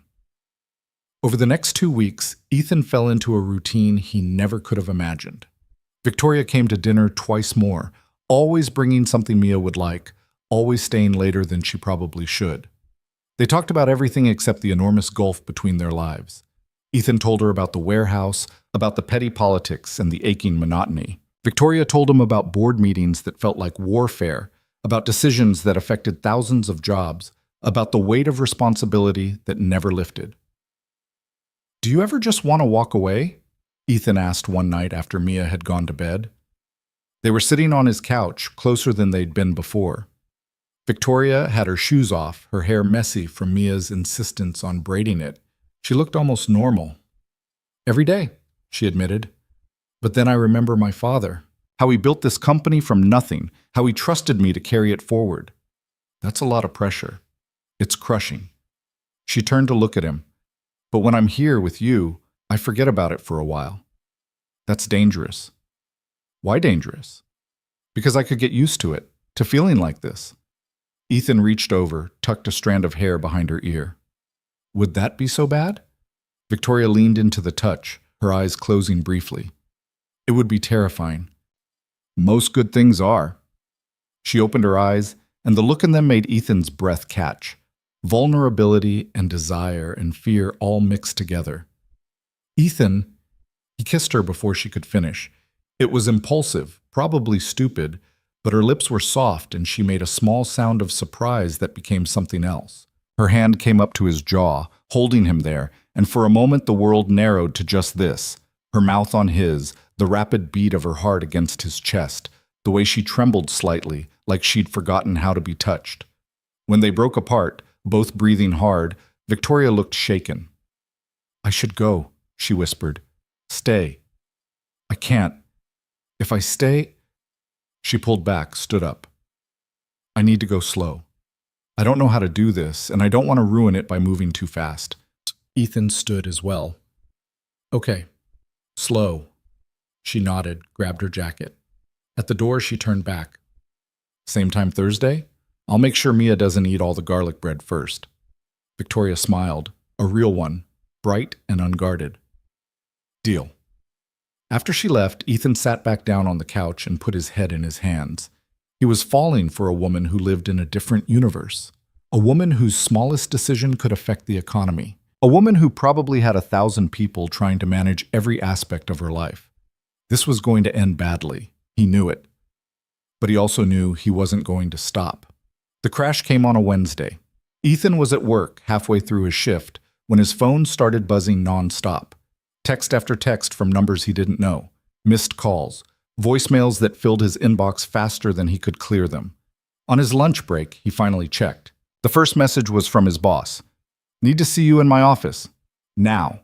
Over the next 2 weeks, Ethan fell into a routine he never could have imagined. Victoria came to dinner twice more, always bringing something Mia would like, always staying later than she probably should. They talked about everything except the enormous gulf between their lives. Ethan told her about the warehouse, about the petty politics and the aching monotony. Victoria told him about board meetings that felt like warfare, about decisions that affected thousands of jobs, about the weight of responsibility that never lifted. Do you ever just want to walk away? Ethan asked one night after Mia had gone to bed. They were sitting on his couch, closer than they'd been before. Victoria had her shoes off, her hair messy from Mia's insistence on braiding it. She looked almost normal. Every day, she admitted. But then I remember my father, how he built this company from nothing, how he trusted me to carry it forward. That's a lot of pressure. It's crushing. She turned to look at him. But when I'm here with you, I forget about it for a while. That's dangerous. Why dangerous? Because I could get used to it, to feeling like this. Ethan reached over, tucked a strand of hair behind her ear. Would that be so bad? Victoria leaned into the touch, her eyes closing briefly. It would be terrifying. Most good things are. She opened her eyes, and the look in them made Ethan's breath catch. Vulnerability and desire and fear all mixed together. Ethan, he kissed her before she could finish. It was impulsive, probably stupid, but her lips were soft and she made a small sound of surprise that became something else. Her hand came up to his jaw, holding him there, and for a moment the world narrowed to just this, her mouth on his, the rapid beat of her heart against his chest, the way she trembled slightly, like she'd forgotten how to be touched. When they broke apart, both breathing hard, Victoria looked shaken. "I should go," she whispered. "Stay. I can't. If I stay—" She pulled back, stood up. "I need to go slow. I don't know how to do this, and I don't want to ruin it by moving too fast." Ethan stood as well. "Okay. Slow." She nodded, grabbed her jacket. At the door, she turned back. "Same time Thursday? I'll make sure Mia doesn't eat all the garlic bread first." Victoria smiled, a real one, bright and unguarded. "Deal." After she left, Ethan sat back down on the couch and put his head in his hands. He was falling for a woman who lived in a different universe. A woman whose smallest decision could affect the economy. A woman who probably had 1,000 people trying to manage every aspect of her life. This was going to end badly. He knew it. But he also knew he wasn't going to stop. The crash came on a Wednesday. Ethan was at work halfway through his shift when his phone started buzzing nonstop. Text after text from numbers he didn't know. Missed calls. Voicemails that filled his inbox faster than he could clear them. On his lunch break, he finally checked. The first message was from his boss. "Need to see you in my office. Now."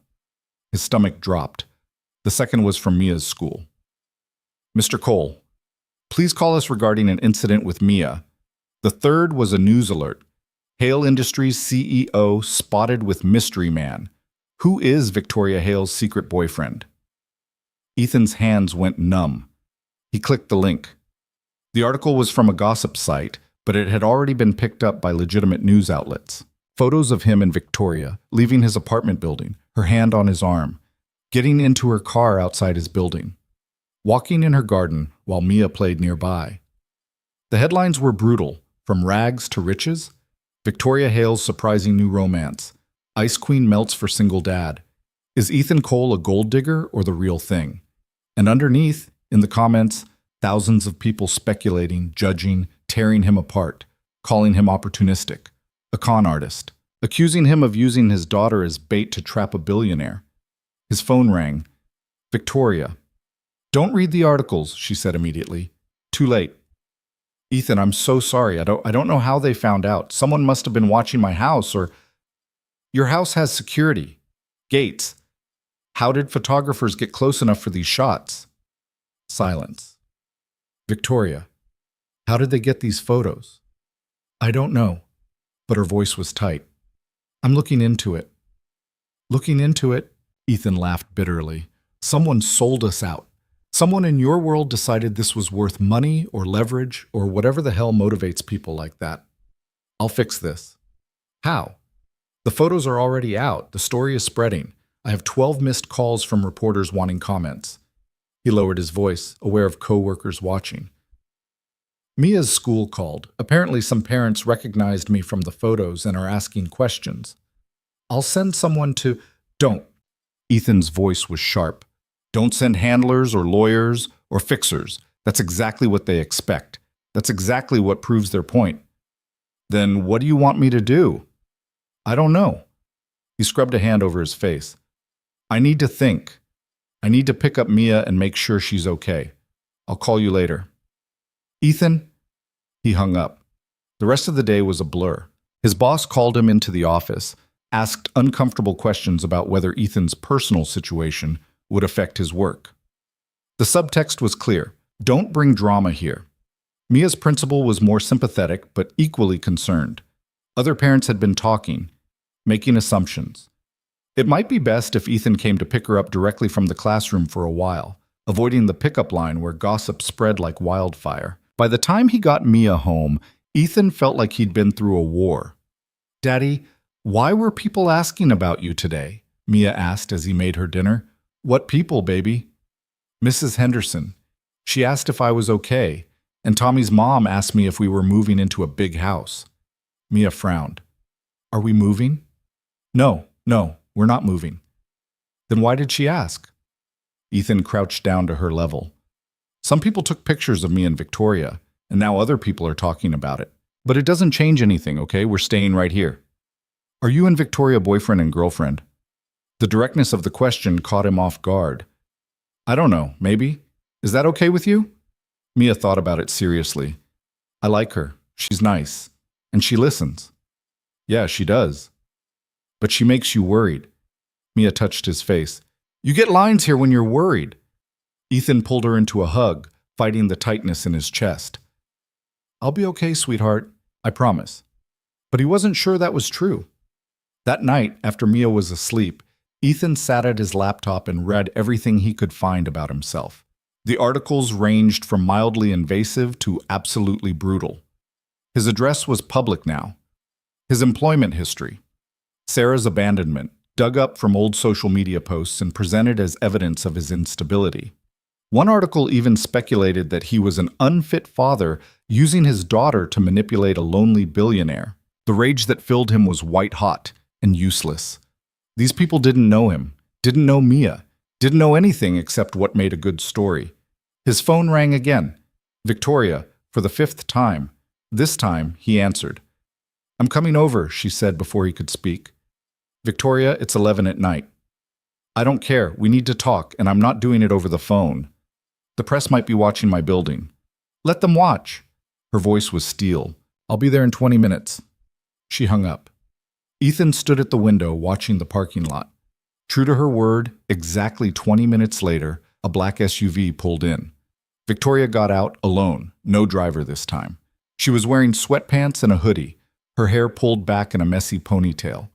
His stomach dropped. The second was from Mia's school. "Mr. Cole, please call us regarding an incident with Mia." The third was a news alert. Hale Industries CEO spotted with mystery man. Who is Victoria Hale's secret boyfriend? Ethan's hands went numb. He clicked the link. The article was from a gossip site, but it had already been picked up by legitimate news outlets. Photos of him and Victoria, leaving his apartment building, her hand on his arm, getting into her car outside his building, walking in her garden while Mia played nearby. The headlines were brutal, from rags to riches. Victoria Hale's surprising new romance. Ice Queen melts for single dad. Is Ethan Cole a gold digger or the real thing? And underneath, in the comments, thousands of people speculating, judging, tearing him apart, calling him opportunistic, a con artist, accusing him of using his daughter as bait to trap a billionaire. His phone rang. "Victoria." "Don't read the articles," she said immediately. "Too late." "Ethan, I'm so sorry. I don't know how they found out. Someone must have been watching my house or—" "Your house has security. Gates. How did photographers get close enough for these shots?" Silence. "Victoria, how did they get these photos?" "I don't know." But her voice was tight. "I'm looking into it." "Looking into it?" Ethan laughed bitterly. "Someone sold us out. Someone in your world decided this was worth money or leverage or whatever the hell motivates people like that. I'll fix this." "How?" "The photos are already out. The story is spreading. I have 12 missed calls from reporters wanting comments." He lowered his voice, aware of co-workers watching. "Mia's school called. Apparently some parents recognized me from the photos and are asking questions. I'll send someone to—" "Don't." Ethan's voice was sharp. "Don't send handlers or lawyers or fixers. That's exactly what they expect. That's exactly what proves their point." "Then what do you want me to do?" "I don't know." He scrubbed a hand over his face. "I need to think. I need to pick up Mia and make sure she's okay. I'll call you later." "Ethan?" He hung up. The rest of the day was a blur. His boss called him into the office, asked uncomfortable questions about whether Ethan's personal situation would affect his work. The subtext was clear. Don't bring drama here. Mia's principal was more sympathetic but equally concerned. Other parents had been talking, making assumptions. It might be best if Ethan came to pick her up directly from the classroom for a while, avoiding the pickup line where gossip spread like wildfire. By the time he got Mia home, Ethan felt like he'd been through a war. "Daddy, why were people asking about you today?" Mia asked as he made her dinner. "What people, baby?" "Mrs. Henderson. She asked if I was okay, and Tommy's mom asked me if we were moving into a big house." Mia frowned. "Are we moving?" No, we're not moving." "Then why did she ask?" Ethan crouched down to her level. "Some people took pictures of me and Victoria, and now other people are talking about it. But it doesn't change anything, okay? We're staying right here." "Are you and Victoria boyfriend and girlfriend?" The directness of the question caught him off guard. I don't know, maybe. Is that okay with you? Mia thought about it seriously. I like her. She's nice. And she listens. Yeah, she does. But she makes you worried. Mia touched his face. You get lines here when you're worried. Ethan pulled her into a hug, fighting the tightness in his chest. I'll be okay, sweetheart. I promise. But he wasn't sure that was true. That night, after Mia was asleep, Ethan sat at his laptop and read everything he could find about himself. The articles ranged from mildly invasive to absolutely brutal. His address was public now. His employment history. Sarah's abandonment, dug up from old social media posts and presented as evidence of his instability. One article even speculated that he was an unfit father using his daughter to manipulate a lonely billionaire. The rage that filled him was white-hot and useless. These people didn't know him, didn't know Mia, didn't know anything except what made a good story. His phone rang again. Victoria, for the 5th time. This time, he answered. I'm coming over, she said before he could speak. Victoria, it's 11 at night. I don't care, we need to talk, and I'm not doing it over the phone. The press might be watching my building. Let them watch. Her voice was steel. I'll be there in 20 minutes. She hung up. Ethan stood at the window watching the parking lot. True to her word, exactly 20 minutes later, a black SUV pulled in. Victoria got out alone, no driver this time. She was wearing sweatpants and a hoodie, her hair pulled back in a messy ponytail.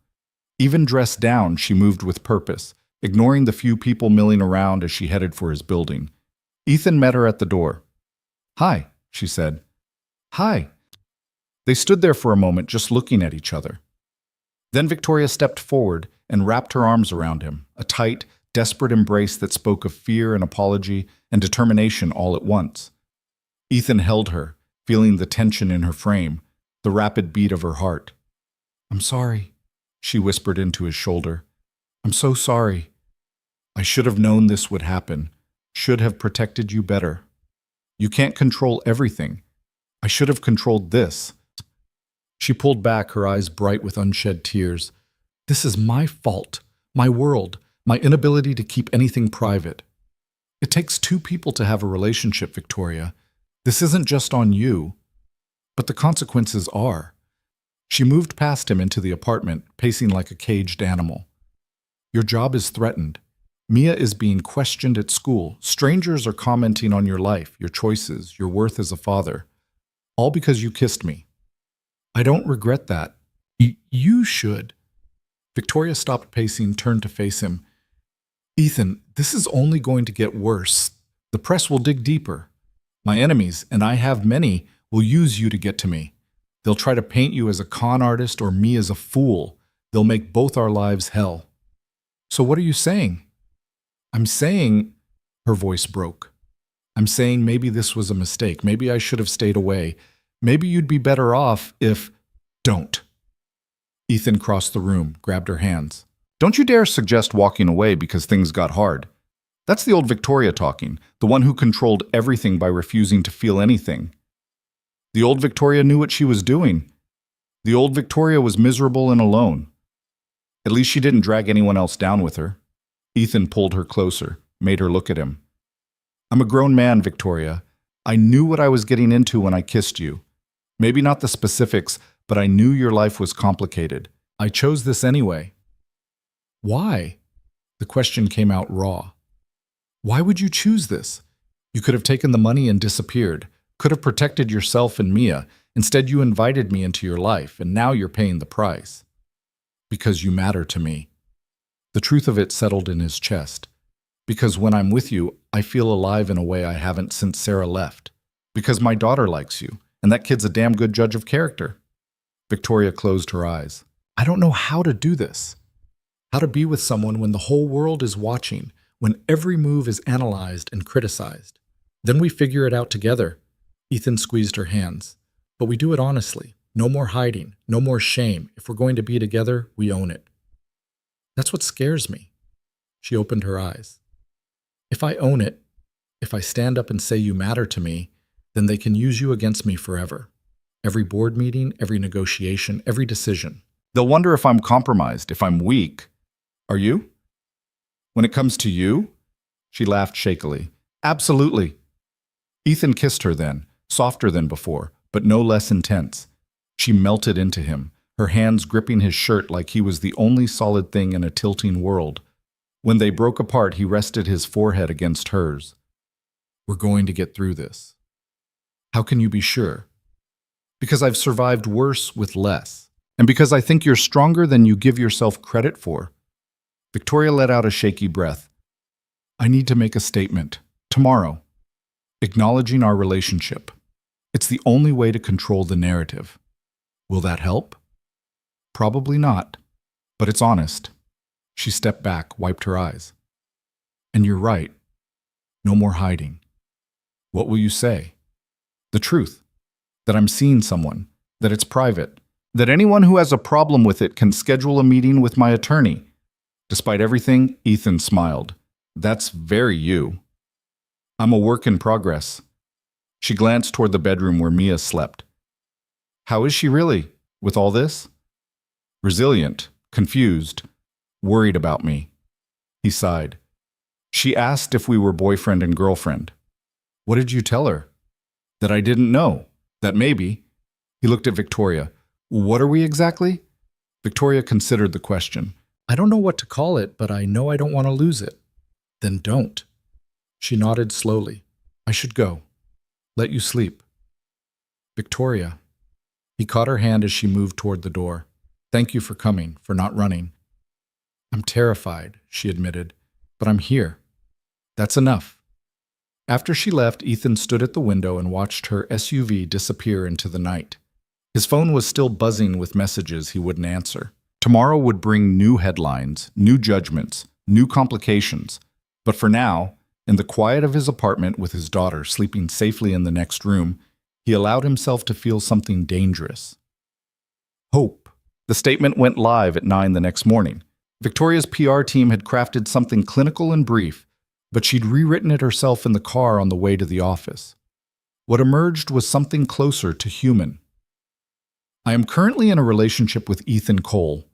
Even dressed down, she moved with purpose, ignoring the few people milling around as she headed for his building. Ethan met her at the door. Hi, she said. Hi. They stood there for a moment just looking at each other. Then Victoria stepped forward and wrapped her arms around him, a tight, desperate embrace that spoke of fear and apology and determination all at once. Ethan held her, feeling the tension in her frame, the rapid beat of her heart. I'm sorry, she whispered into his shoulder. I'm so sorry. I should have known this would happen, should have protected you better. You can't control everything. I should have controlled this. She pulled back, her eyes bright with unshed tears. This is my fault, my world, my inability to keep anything private. It takes 2 people to have a relationship, Victoria. This isn't just on you. But the consequences are. She moved past him into the apartment, pacing like a caged animal. Your job is threatened. Mia is being questioned at school. Strangers are commenting on your life, your choices, your worth as a father. All because you kissed me. I don't regret that. You should. Victoria stopped pacing, turned to face him. Ethan, this is only going to get worse. The press will dig deeper. My enemies, and I have many, will use you to get to me. They'll try to paint you as a con artist or me as a fool. They'll make both our lives hell. So what are you saying? I'm saying, her voice broke. I'm saying maybe this was a mistake. Maybe I should have stayed away. Maybe you'd be better off if... Don't. Ethan crossed the room, grabbed her hands. Don't you dare suggest walking away because things got hard. That's the old Victoria talking, the one who controlled everything by refusing to feel anything. The old Victoria knew what she was doing. The old Victoria was miserable and alone. At least she didn't drag anyone else down with her. Ethan pulled her closer, made her look at him. I'm a grown man, Victoria. I knew what I was getting into when I kissed you. Maybe not the specifics, but I knew your life was complicated. I chose this anyway. Why? The question came out raw. Why would you choose this? You could have taken the money and disappeared, could have protected yourself and Mia. Instead, you invited me into your life, and now you're paying the price. Because you matter to me. The truth of it settled in his chest. Because when I'm with you, I feel alive in a way I haven't since Sarah left. Because my daughter likes you, and that kid's a damn good judge of character. Victoria closed her eyes. I don't know how to do this. How to be with someone when the whole world is watching, when every move is analyzed and criticized. Then we figure it out together. Ethan squeezed her hands. But we do it honestly. No more hiding, no more shame. If we're going to be together, we own it. That's what scares me. She opened her eyes. If I own it, if I stand up and say you matter to me, then they can use you against me forever. Every board meeting, every negotiation, every decision. They'll wonder if I'm compromised, if I'm weak. Are you? When it comes to you? She laughed shakily. Absolutely. Ethan kissed her then, softer than before, but no less intense. She melted into him, her hands gripping his shirt like he was the only solid thing in a tilting world. When they broke apart, he rested his forehead against hers. We're going to get through this. How can you be sure? Because I've survived worse with less, and because I think you're stronger than you give yourself credit for. Victoria let out a shaky breath. I need to make a statement. Tomorrow. Acknowledging our relationship. It's the only way to control the narrative. Will that help? Probably not, but it's honest. She stepped back, wiped her eyes. And you're right. No more hiding. What will you say? The truth. That I'm seeing someone. That it's private. That anyone who has a problem with it can schedule a meeting with my attorney. Despite everything, Ethan smiled. That's very you. I'm a work in progress. She glanced toward the bedroom where Mia slept. How is she really, with all this? Resilient, confused, worried about me. He sighed. She asked if we were boyfriend and girlfriend. What did you tell her? That I didn't know. That maybe. He looked at Victoria. What are we exactly? Victoria considered the question. I don't know what to call it, but I know I don't want to lose it. Then don't. She nodded slowly. I should go. Let you sleep. Victoria. He caught her hand as she moved toward the door. Thank you for coming, for not running. I'm terrified, she admitted, but I'm here. That's enough. After she left, Ethan stood at the window and watched her SUV disappear into the night. His phone was still buzzing with messages he wouldn't answer. Tomorrow would bring new headlines, new judgments, new complications. But for now, in the quiet of his apartment with his daughter sleeping safely in the next room, he allowed himself to feel something dangerous. Hope. The statement went live at 9 the next morning. Victoria's PR team had crafted something clinical and brief, but she'd rewritten it herself in the car on the way to the office. What emerged was something closer to human. I am currently in a relationship with Ethan Cole.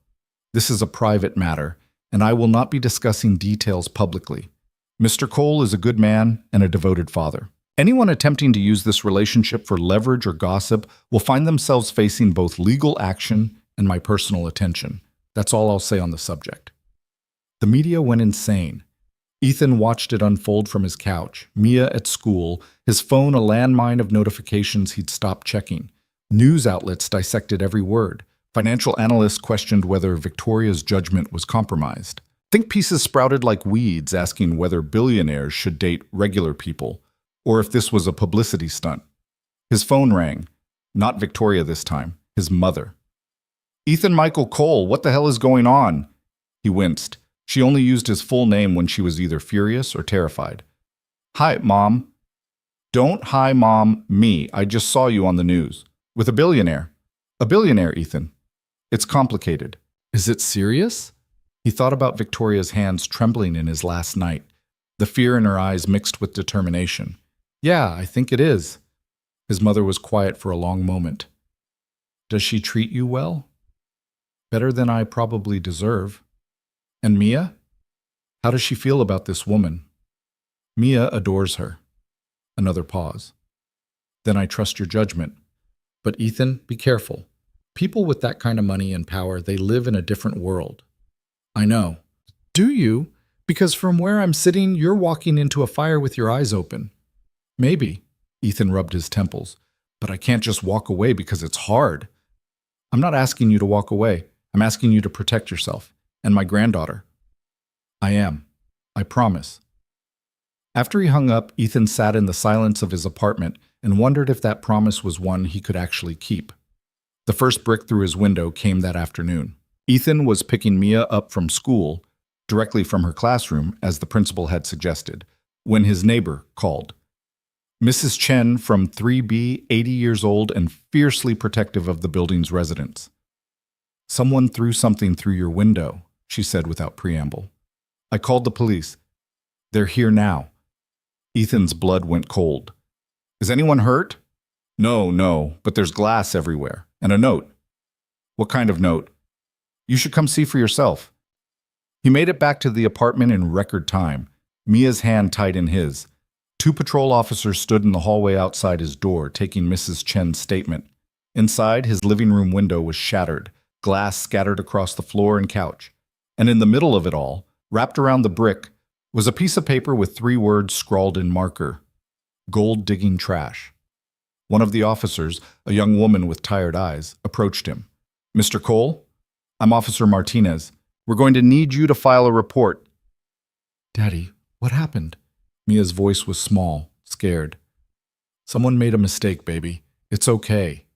This is a private matter, and I will not be discussing details publicly. Mr. Cole is a good man and a devoted father. Anyone attempting to use this relationship for leverage or gossip will find themselves facing both legal action and my personal attention. That's all I'll say on the subject. The media went insane. Ethan watched it unfold from his couch, Mia at school, his phone a landmine of notifications he'd stopped checking. News outlets dissected every word. Financial analysts questioned whether Victoria's judgment was compromised. Think pieces sprouted like weeds asking whether billionaires should date regular people, or if this was a publicity stunt. His phone rang. Not Victoria this time, his mother. Ethan Michael Cole, what the hell is going on? He winced. She only used his full name when she was either furious or terrified. Hi, Mom. Don't hi, Mom, me. I just saw you on the news. With a billionaire. A billionaire, Ethan. It's complicated. Is it serious? He thought about Victoria's hands trembling in his last night, the fear in her eyes mixed with determination. Yeah, I think it is. His mother was quiet for a long moment. Does she treat you well? Better than I probably deserve. And Mia? How does she feel about this woman? Mia adores her. Another pause. Then I trust your judgment. But Ethan, be careful. People with that kind of money and power, they live in a different world. I know. Do you? Because from where I'm sitting, you're walking into a fire with your eyes open. Maybe. Ethan rubbed his temples. But I can't just walk away because it's hard. I'm not asking you to walk away. I'm asking you to protect yourself. And my granddaughter. I am. I promise. After he hung up, Ethan sat in the silence of his apartment and wondered if that promise was one he could actually keep. The first brick through his window came that afternoon. Ethan was picking Mia up from school, directly from her classroom, as the principal had suggested, when his neighbor called. Mrs. Chen from 3B, 80 years old and fiercely protective of the building's residents. Someone threw something through your window, she said without preamble. I called the police. They're here now. Ethan's blood went cold. Is anyone hurt? No, but there's glass everywhere. And a note. What kind of note? You should come see for yourself. He made it back to the apartment in record time, Mia's hand tight in his. Two patrol officers stood in the hallway outside his door, taking Mrs. Chen's statement. Inside, his living room window was shattered, glass scattered across the floor and couch. And in the middle of it all, wrapped around the brick, was a piece of paper with 3 words scrawled in marker: gold-digging trash. One of the officers, a young woman with tired eyes, approached him. "Mr. Cole, I'm Officer Martinez. We're going to need you to file a report." "Daddy, what happened?" Mia's voice was small, scared. "Someone made a mistake, baby. It's okay."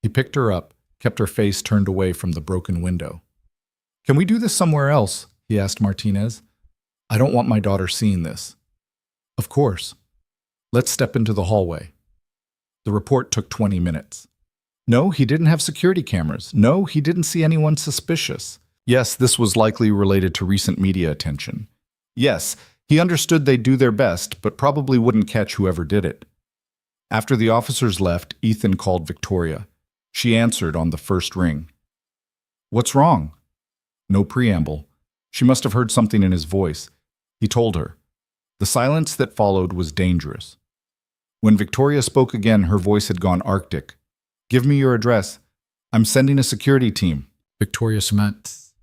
He picked her up, kept her face turned away from the broken window. "Can we do this somewhere else?" he asked Martinez. "I don't want my daughter seeing this." "Of course. Let's step into the hallway." The report took 20 minutes. No, he didn't have security cameras. No, he didn't see anyone suspicious. Yes, this was likely related to recent media attention. Yes, he understood they'd do their best, but probably wouldn't catch whoever did it. After the officers left, Ethan called Victoria. She answered on the first ring. "What's wrong?" No preamble. She must have heard something in his voice. He told her. The silence that followed was dangerous. When Victoria spoke again, her voice had gone arctic. "Give me your address. I'm sending a security team." Victoria Suspense.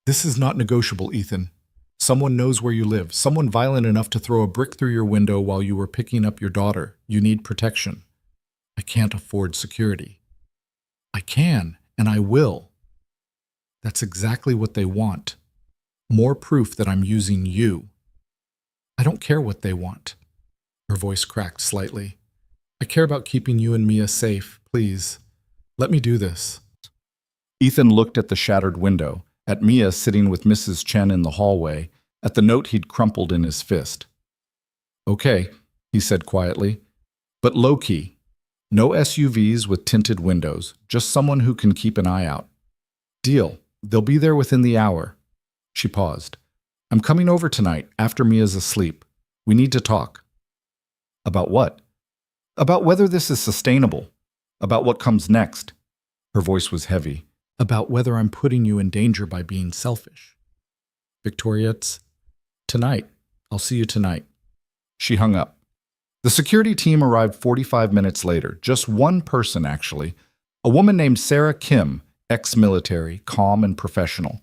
"This is not negotiable, Ethan. Someone knows where you live. Someone violent enough to throw a brick through your window while you were picking up your daughter. You need protection." "I can't afford security." "I can, and I will." "That's exactly what they want. More proof that I'm using you." "I don't care what they want." Her voice cracked slightly. "I care about keeping you and Mia safe. Please, let me do this." Ethan looked at the shattered window, at Mia sitting with Mrs. Chen in the hallway, at the note he'd crumpled in his fist. "Okay," he said quietly, "but low-key. No SUVs with tinted windows, just someone who can keep an eye out." "Deal. They'll be there within the hour." She paused. "I'm coming over tonight, after Mia's asleep. We need to talk." "About what?" "About whether this is sustainable. About what comes next." Her voice was heavy. "About whether I'm putting you in danger by being selfish." "Victoria, it's tonight. I'll see you tonight." She hung up. The security team arrived 45 minutes later. Just one person, actually. A woman named Sarah Kim, ex-military, calm and professional.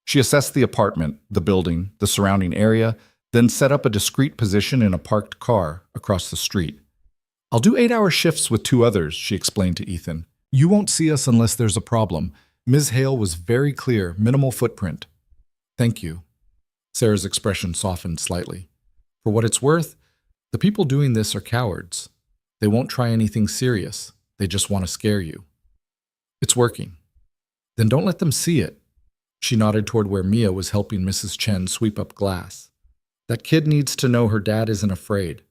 She assessed the apartment, the building, the surrounding area, then set up a discreet position in a parked car across the street. "I'll do 8-hour shifts with 2 others," she explained to Ethan. "You won't see us unless there's a problem." Ms. Hale was very clear, minimal footprint. "Thank you." Sarah's expression softened slightly. "For what it's worth, the people doing this are cowards. They won't try anything serious. They just want to scare you." "It's working." "Then don't let them see it." She nodded toward where Mia was helping Mrs. Chen sweep up glass. "That kid needs to know her dad isn't afraid."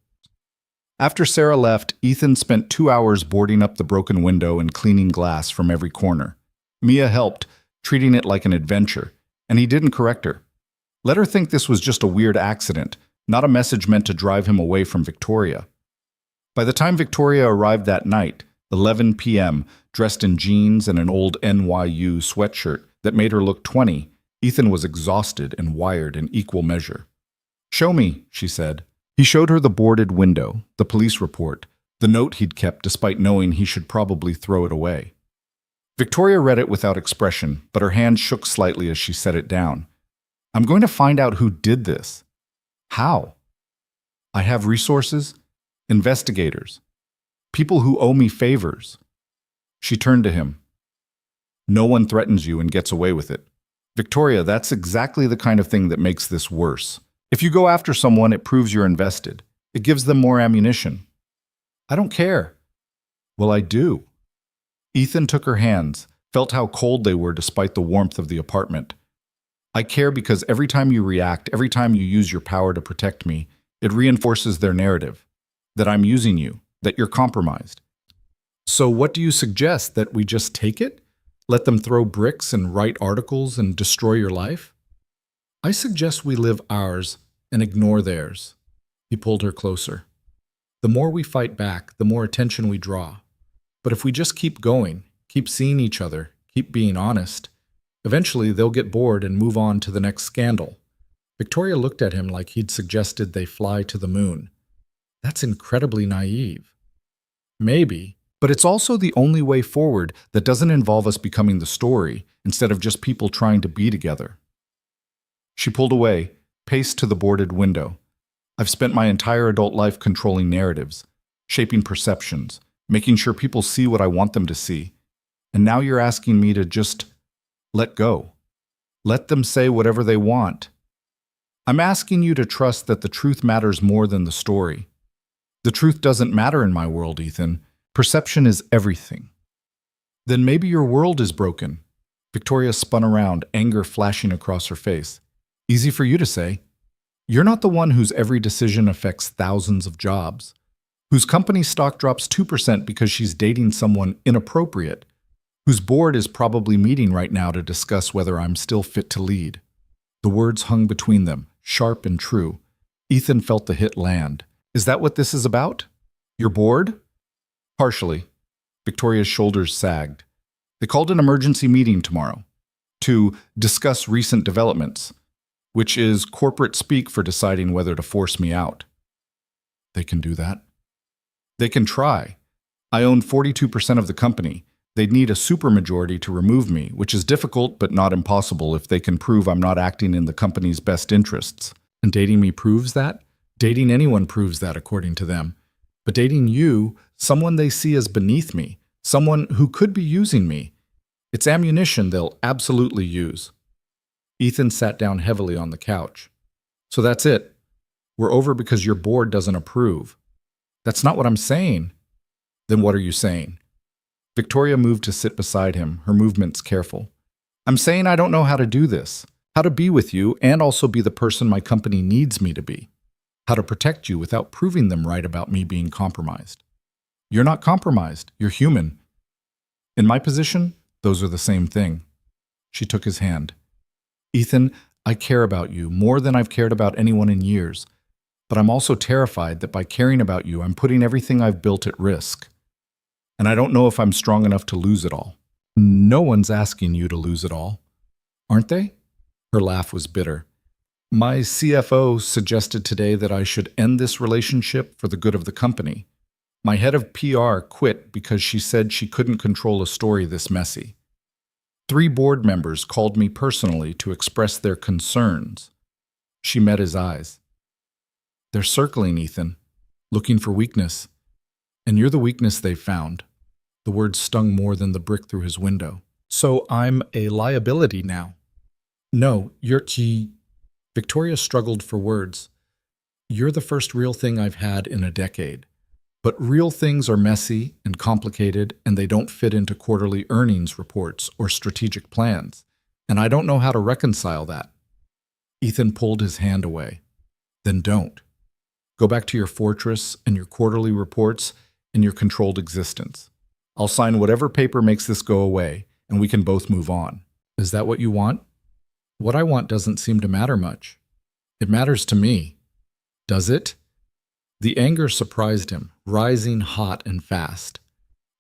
After Sarah left, Ethan spent 2 hours boarding up the broken window and cleaning glass from every corner. Mia helped, treating it like an adventure, and he didn't correct her. Let her think this was just a weird accident, not a message meant to drive him away from Victoria. By the time Victoria arrived that night, 11 p.m., dressed in jeans and an old NYU sweatshirt that made her look 20, Ethan was exhausted and wired in equal measure. "Show me," she said. He showed her the boarded window, the police report, the note he'd kept despite knowing he should probably throw it away. Victoria read it without expression, but her hand shook slightly as she set it down. "I'm going to find out who did this." "How?" "I have resources, investigators, people who owe me favors." She turned to him. "No one threatens you and gets away with it. Victoria, that's exactly the kind of thing that makes this worse. If you go after someone, it proves you're invested. It gives them more ammunition." "I don't care." "Well, I do." Ethan took her hands, felt how cold they were despite the warmth of the apartment. "I care because every time you react, every time you use your power to protect me, it reinforces their narrative. That I'm using you, that you're compromised." "So what do you suggest, that we just take it? Let them throw bricks and write articles and destroy your life?" "I suggest we live ours and ignore theirs." He pulled her closer. "The more we fight back, the more attention we draw. But if we just keep going, keep seeing each other, keep being honest, Eventually, they'll get bored and move on to the next scandal. Victoria looked at him like he'd suggested they fly to the moon. That's incredibly naive. Maybe, But it's also the only way forward that doesn't involve us becoming the story instead of just people trying to be together. She pulled away, paced to the boarded window. I've spent my entire adult life controlling narratives, shaping perceptions, making sure people see what I want them to see. And now you're asking me to just let go. Let them say whatever they want. I'm asking you to trust that the truth matters more than the story. The truth doesn't matter in my world, Ethan. Perception is everything. Then maybe your world is broken. Victoria spun around, anger flashing across her face. Easy for you to say. You're not the one whose every decision affects thousands of jobs, whose company stock drops 2% because she's dating someone inappropriate, whose board is probably meeting right now to discuss whether I'm still fit to lead. The words hung between them, sharp and true. Ethan felt the hit land. Is that what this is about? You're bored? Partially. Victoria's shoulders sagged. They called an emergency meeting tomorrow to discuss recent developments, which is corporate speak for deciding whether to force me out. They can do that. They can try. I own 42% of the company. They'd need a supermajority to remove me, which is difficult but not impossible if they can prove I'm not acting in the company's best interests. And dating me proves that? Dating anyone proves that, according to them. But dating you, someone they see as beneath me, someone who could be using me, it's ammunition they'll absolutely use. Ethan sat down heavily on the couch. So that's it. We're over because your board doesn't approve. That's not what I'm saying. Then what are you saying? Victoria moved to sit beside him, her movements careful. I'm saying I don't know how to do this, how to be with you and also be the person my company needs me to be, how to protect you without proving them right about me being compromised. You're not compromised, you're human. In my position, those are the same thing. She took his hand. Ethan, I care about you more than I've cared about anyone in years, but I'm also terrified that by caring about you, I'm putting everything I've built at risk. And I don't know if I'm strong enough to lose it all. No one's asking you to lose it all, aren't they? Her laugh was bitter. My CFO suggested today that I should end this relationship for the good of the company. My head of PR quit because she said she couldn't control a story this messy. 3 board members called me personally to express their concerns. She met his eyes. They're circling, Ethan, looking for weakness. And you're the weakness they've found. The words stung more than the brick through his window. So I'm a liability now. No, you're... Victoria struggled for words. You're the first real thing I've had in a decade. But real things are messy and complicated, and they don't fit into quarterly earnings reports or strategic plans. And I don't know how to reconcile that. Ethan pulled his hand away. Then don't. Go back to your fortress and your quarterly reports and your controlled existence. I'll sign whatever paper makes this go away, and we can both move on. Is that what you want? What I want doesn't seem to matter much. It matters to me. Does it? The anger surprised him, rising hot and fast.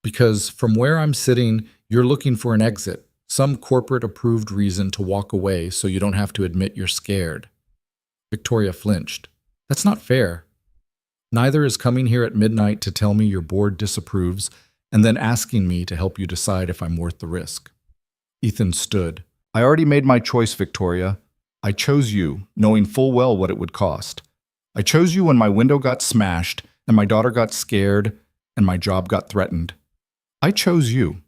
Because from where I'm sitting, you're looking for an exit, some corporate-approved reason to walk away so you don't have to admit you're scared. Victoria flinched. That's not fair. Neither is coming here at midnight to tell me your board disapproves and then asking me to help you decide if I'm worth the risk. Ethan stood. I already made my choice, Victoria. I chose you, knowing full well what it would cost. I chose you when my window got smashed and my daughter got scared and my job got threatened. I chose you.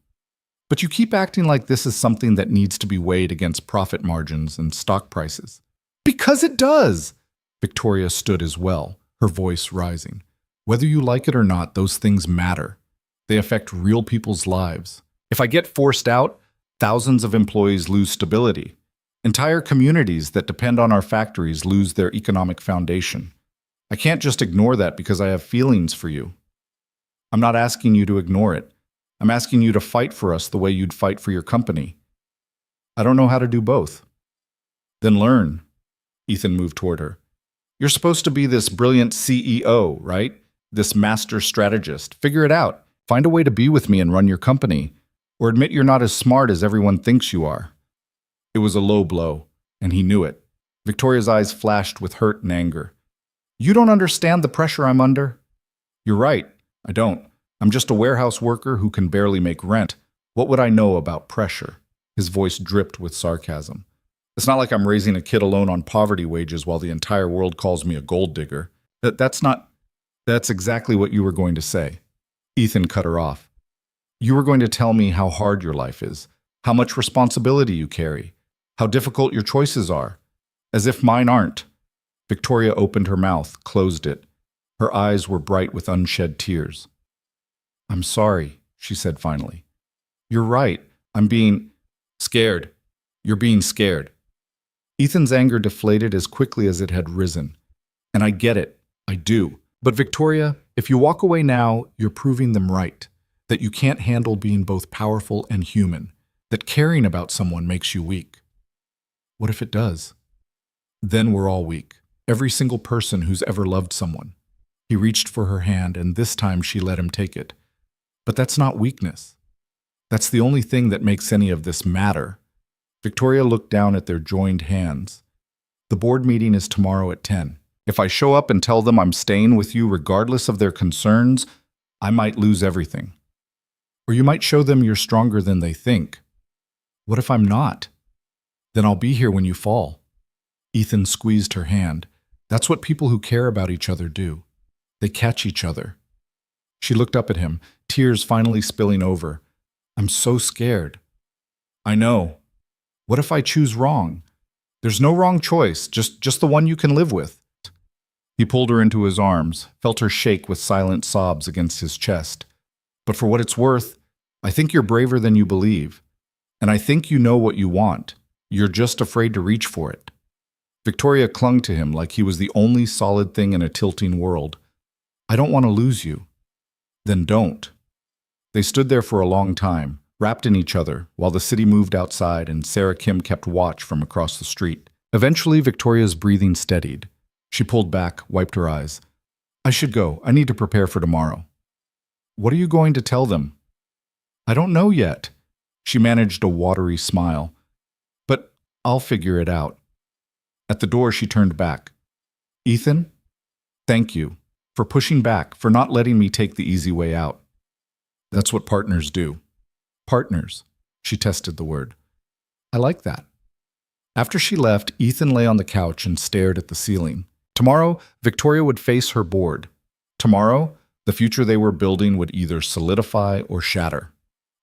But you keep acting like this is something that needs to be weighed against profit margins and stock prices. Because it does! Victoria stood as well, her voice rising. Whether you like it or not, those things matter. They affect real people's lives. If I get forced out, thousands of employees lose stability. Entire communities that depend on our factories lose their economic foundation. I can't just ignore that because I have feelings for you. I'm not asking you to ignore it. I'm asking you to fight for us the way you'd fight for your company. I don't know how to do both. Then learn. Ethan moved toward her. You're supposed to be this brilliant CEO, right? This master strategist. Figure it out. Find a way to be with me and run your company. Or admit you're not as smart as everyone thinks you are. It was a low blow, and he knew it. Victoria's eyes flashed with hurt and anger. You don't understand the pressure I'm under? You're right, I don't. I'm just a warehouse worker who can barely make rent. What would I know about pressure? His voice dripped with sarcasm. It's not like I'm raising a kid alone on poverty wages while the entire world calls me a gold digger. That's exactly what you were going to say. Ethan cut her off. You were going to tell me how hard your life is, how much responsibility you carry, how difficult your choices are. As if mine aren't. Victoria opened her mouth, closed it. Her eyes were bright with unshed tears. I'm sorry, she said finally. You're right. I'm being scared. You're being scared. Ethan's anger deflated as quickly as it had risen. And I get it. I do. But Victoria, if you walk away now, you're proving them right. That you can't handle being both powerful and human. That caring about someone makes you weak. What if it does? Then we're all weak. Every single person who's ever loved someone. He reached for her hand, and this time she let him take it. But that's not weakness. That's the only thing that makes any of this matter. Victoria looked down at their joined hands. The board meeting is tomorrow at 10. If I show up and tell them I'm staying with you regardless of their concerns, I might lose everything. Or you might show them you're stronger than they think. What if I'm not? Then I'll be here when you fall. Ethan squeezed her hand. That's what people who care about each other do. They catch each other. She looked up at him, tears finally spilling over. I'm so scared. I know. What if I choose wrong? There's no wrong choice, just the one you can live with. He pulled her into his arms, felt her shake with silent sobs against his chest. But for what it's worth, I think you're braver than you believe. And I think you know what you want. You're just afraid to reach for it. Victoria clung to him like he was the only solid thing in a tilting world. I don't want to lose you. Then don't. They stood there for a long time, wrapped in each other, while the city moved outside and Sarah Kim kept watch from across the street. Eventually, Victoria's breathing steadied. She pulled back, wiped her eyes. I should go. I need to prepare for tomorrow. What are you going to tell them? I don't know yet. She managed a watery smile. But I'll figure it out. At the door, she turned back. Ethan, thank you for pushing back, for not letting me take the easy way out. That's what partners do. Partners. She tested the word. I like that. After she left, Ethan lay on the couch and stared at the ceiling. Tomorrow, Victoria would face her board. Tomorrow, the future they were building would either solidify or shatter.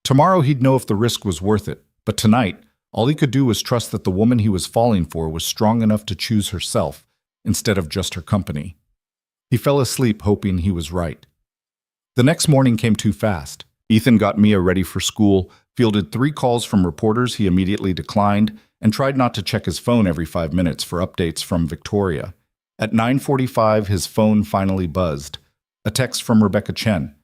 Tomorrow, he'd know if the risk was worth it. But tonight, all he could do was trust that the woman he was falling for was strong enough to choose herself instead of just her company. He fell asleep hoping he was right. The next morning came too fast. Ethan got Mia ready for school, fielded 3 calls from reporters he immediately declined, and tried not to check his phone every 5 minutes for updates from Victoria. At 9:45, his phone finally buzzed. A text from Rebecca Chen.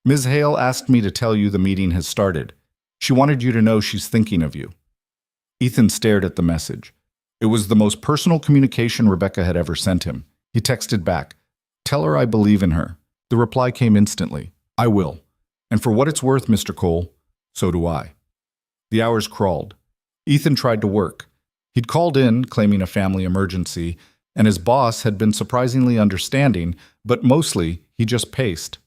Ms. Hale asked me to tell you the meeting has started. She wanted you to know she's thinking of you. Ethan stared at the message. It was the most personal communication Rebecca had ever sent him. He texted back, "Tell her I believe in her." The reply came instantly. "I will. And for what it's worth, Mr. Cole, so do I." The hours crawled. Ethan tried to work. He'd called in, claiming a family emergency, and his boss had been surprisingly understanding, but mostly he just paced.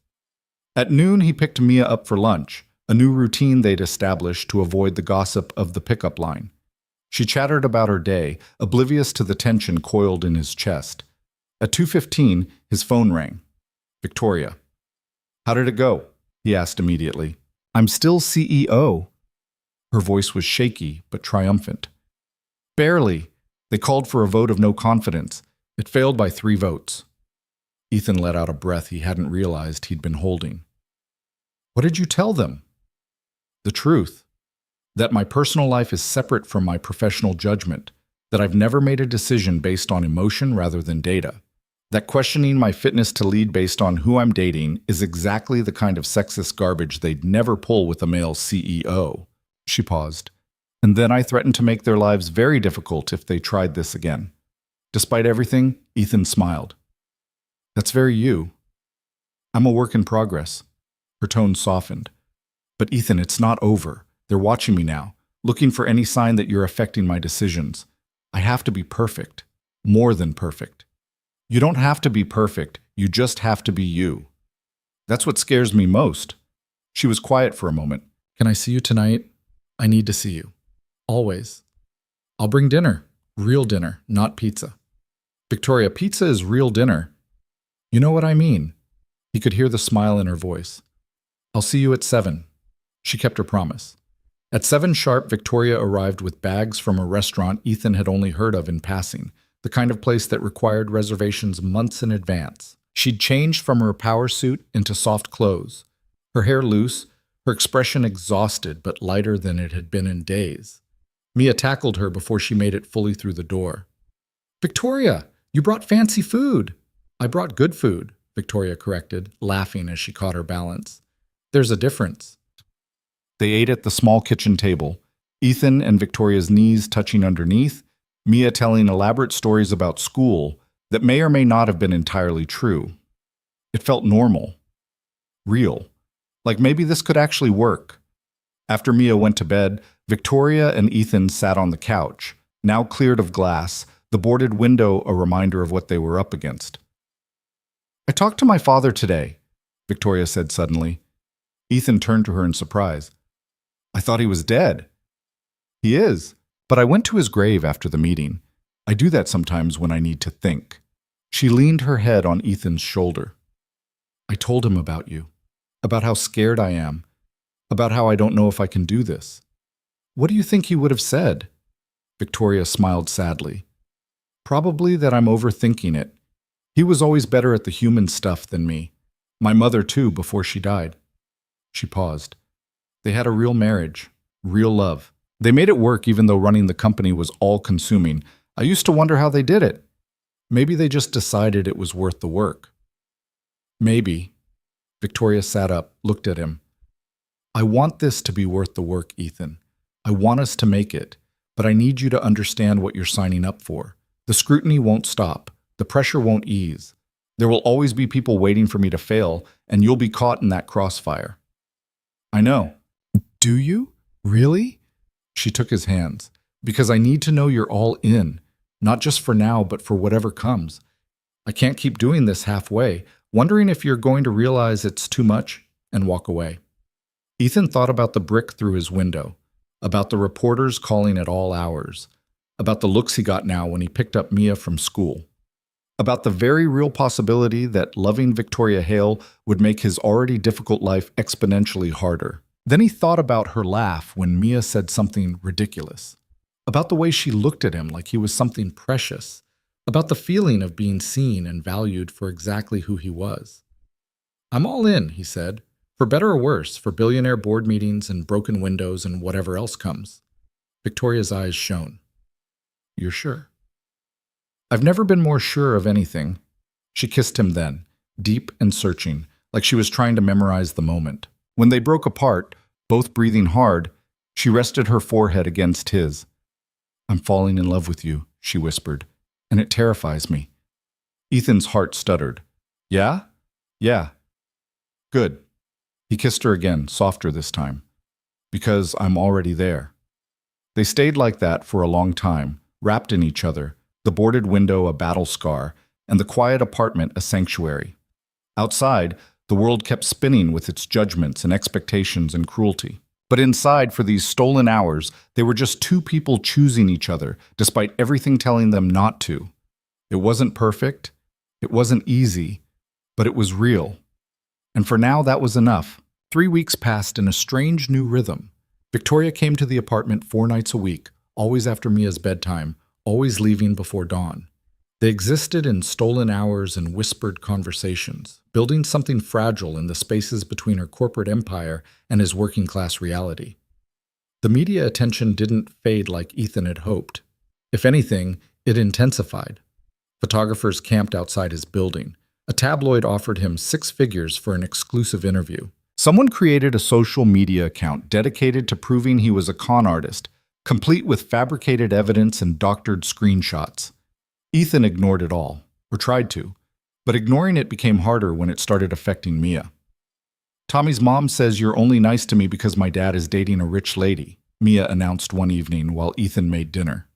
At noon, he picked Mia up for lunch, a new routine they'd established to avoid the gossip of the pickup line. She chattered about her day, oblivious to the tension coiled in his chest. At 2:15, his phone rang. Victoria. "How did it go?" he asked immediately. "I'm still CEO." Her voice was shaky but triumphant. "Barely. They called for a vote of no confidence. It failed by 3 votes. Ethan let out a breath he hadn't realized he'd been holding. "What did you tell them?" "The truth. That my personal life is separate from my professional judgment. That I've never made a decision based on emotion rather than data. That questioning my fitness to lead based on who I'm dating is exactly the kind of sexist garbage they'd never pull with a male CEO." She paused. "And then I threatened to make their lives very difficult if they tried this again." Despite everything, Ethan smiled. "That's very you. I'm a work in progress." Her tone softened. "But Ethan, it's not over. They're watching me now. looking for any sign that you're affecting my decisions. I have to be perfect, more than perfect. You don't have to be perfect, you just have to be you. That's what scares me most. She was quiet for a moment. Can I see you tonight? I need to see you. Always. I'll bring dinner. Real dinner, not pizza. Victoria, pizza is real dinner. You know what I mean. He could hear the smile in her voice. I'll see you at 7. She kept her promise. At 7 sharp, Victoria arrived with bags from a restaurant Ethan had only heard of in passing, the kind of place that required reservations months in advance. She'd changed from her power suit into soft clothes, her hair loose, her expression exhausted but lighter than it had been in days. Mia tackled her before she made it fully through the door. Victoria, you brought fancy food. I brought good food, Victoria corrected, laughing as she caught her balance. There's a difference. They ate at the small kitchen table, Ethan and Victoria's knees touching underneath, Mia telling elaborate stories about school that may or may not have been entirely true. It felt normal, real, like maybe this could actually work. After Mia went to bed, Victoria and Ethan sat on the couch, now cleared of glass, the boarded window a reminder of what they were up against. I talked to my father today, Victoria said suddenly. Ethan turned to her in surprise. I thought he was dead. He is, but I went to his grave after the meeting. I do that sometimes when I need to think. She leaned her head on Ethan's shoulder. I told him about you, about how scared I am, about how I don't know if I can do this. What do you think he would have said? Victoria smiled sadly. Probably that I'm overthinking it. He was always better at the human stuff than me. My mother, too, before she died. She paused. They had a real marriage, real love. They made it work even though running the company was all-consuming. I used to wonder how they did it. Maybe they just decided it was worth the work. Maybe. Victoria sat up, looked at him. I want this to be worth the work, Ethan. I want us to make it, but I need you to understand what you're signing up for. The scrutiny won't stop. The pressure won't ease. There will always be people waiting for me to fail, and you'll be caught in that crossfire. I know. Do you? Really? She took his hands. Because I need to know you're all in, not just for now, but for whatever comes. I can't keep doing this halfway, wondering if you're going to realize it's too much and walk away. Ethan thought about the brick through his window, about the reporters calling at all hours, about the looks he got now when he picked up Mia from school, about the very real possibility that loving Victoria Hale would make his already difficult life exponentially harder. Then he thought about her laugh when Mia said something ridiculous, about the way she looked at him like he was something precious, about the feeling of being seen and valued for exactly who he was. I'm all in, he said, for better or worse, for billionaire board meetings and broken windows and whatever else comes. Victoria's eyes shone. You're sure? I've never been more sure of anything. She kissed him then, deep and searching, like she was trying to memorize the moment. When they broke apart, both breathing hard, she rested her forehead against his. I'm falling in love with you, she whispered, and it terrifies me. Ethan's heart stuttered. Yeah? Yeah. Good. He kissed her again, softer this time. Because I'm already there. They stayed like that for a long time, wrapped in each other, the boarded window a battle scar, and the quiet apartment a sanctuary. Outside, the world kept spinning with its judgments and expectations and cruelty. But inside, for these stolen hours, they were just two people choosing each other, despite everything telling them not to. It wasn't perfect, it wasn't easy, but it was real. And for now, that was enough. 3 weeks passed in a strange new rhythm. Victoria came to the apartment 4 nights a week, always after Mia's bedtime, always leaving before dawn. They existed in stolen hours and whispered conversations, building something fragile in the spaces between her corporate empire and his working-class reality. The media attention didn't fade like Ethan had hoped. If anything, it intensified. Photographers camped outside his building. A tabloid offered him 6 figures for an exclusive interview. Someone created a social media account dedicated to proving he was a con artist, complete with fabricated evidence and doctored screenshots. Ethan ignored it all, or tried to, but ignoring it became harder when it started affecting Mia. Tommy's mom says you're only nice to me because my dad is dating a rich lady, Mia announced one evening while Ethan made dinner,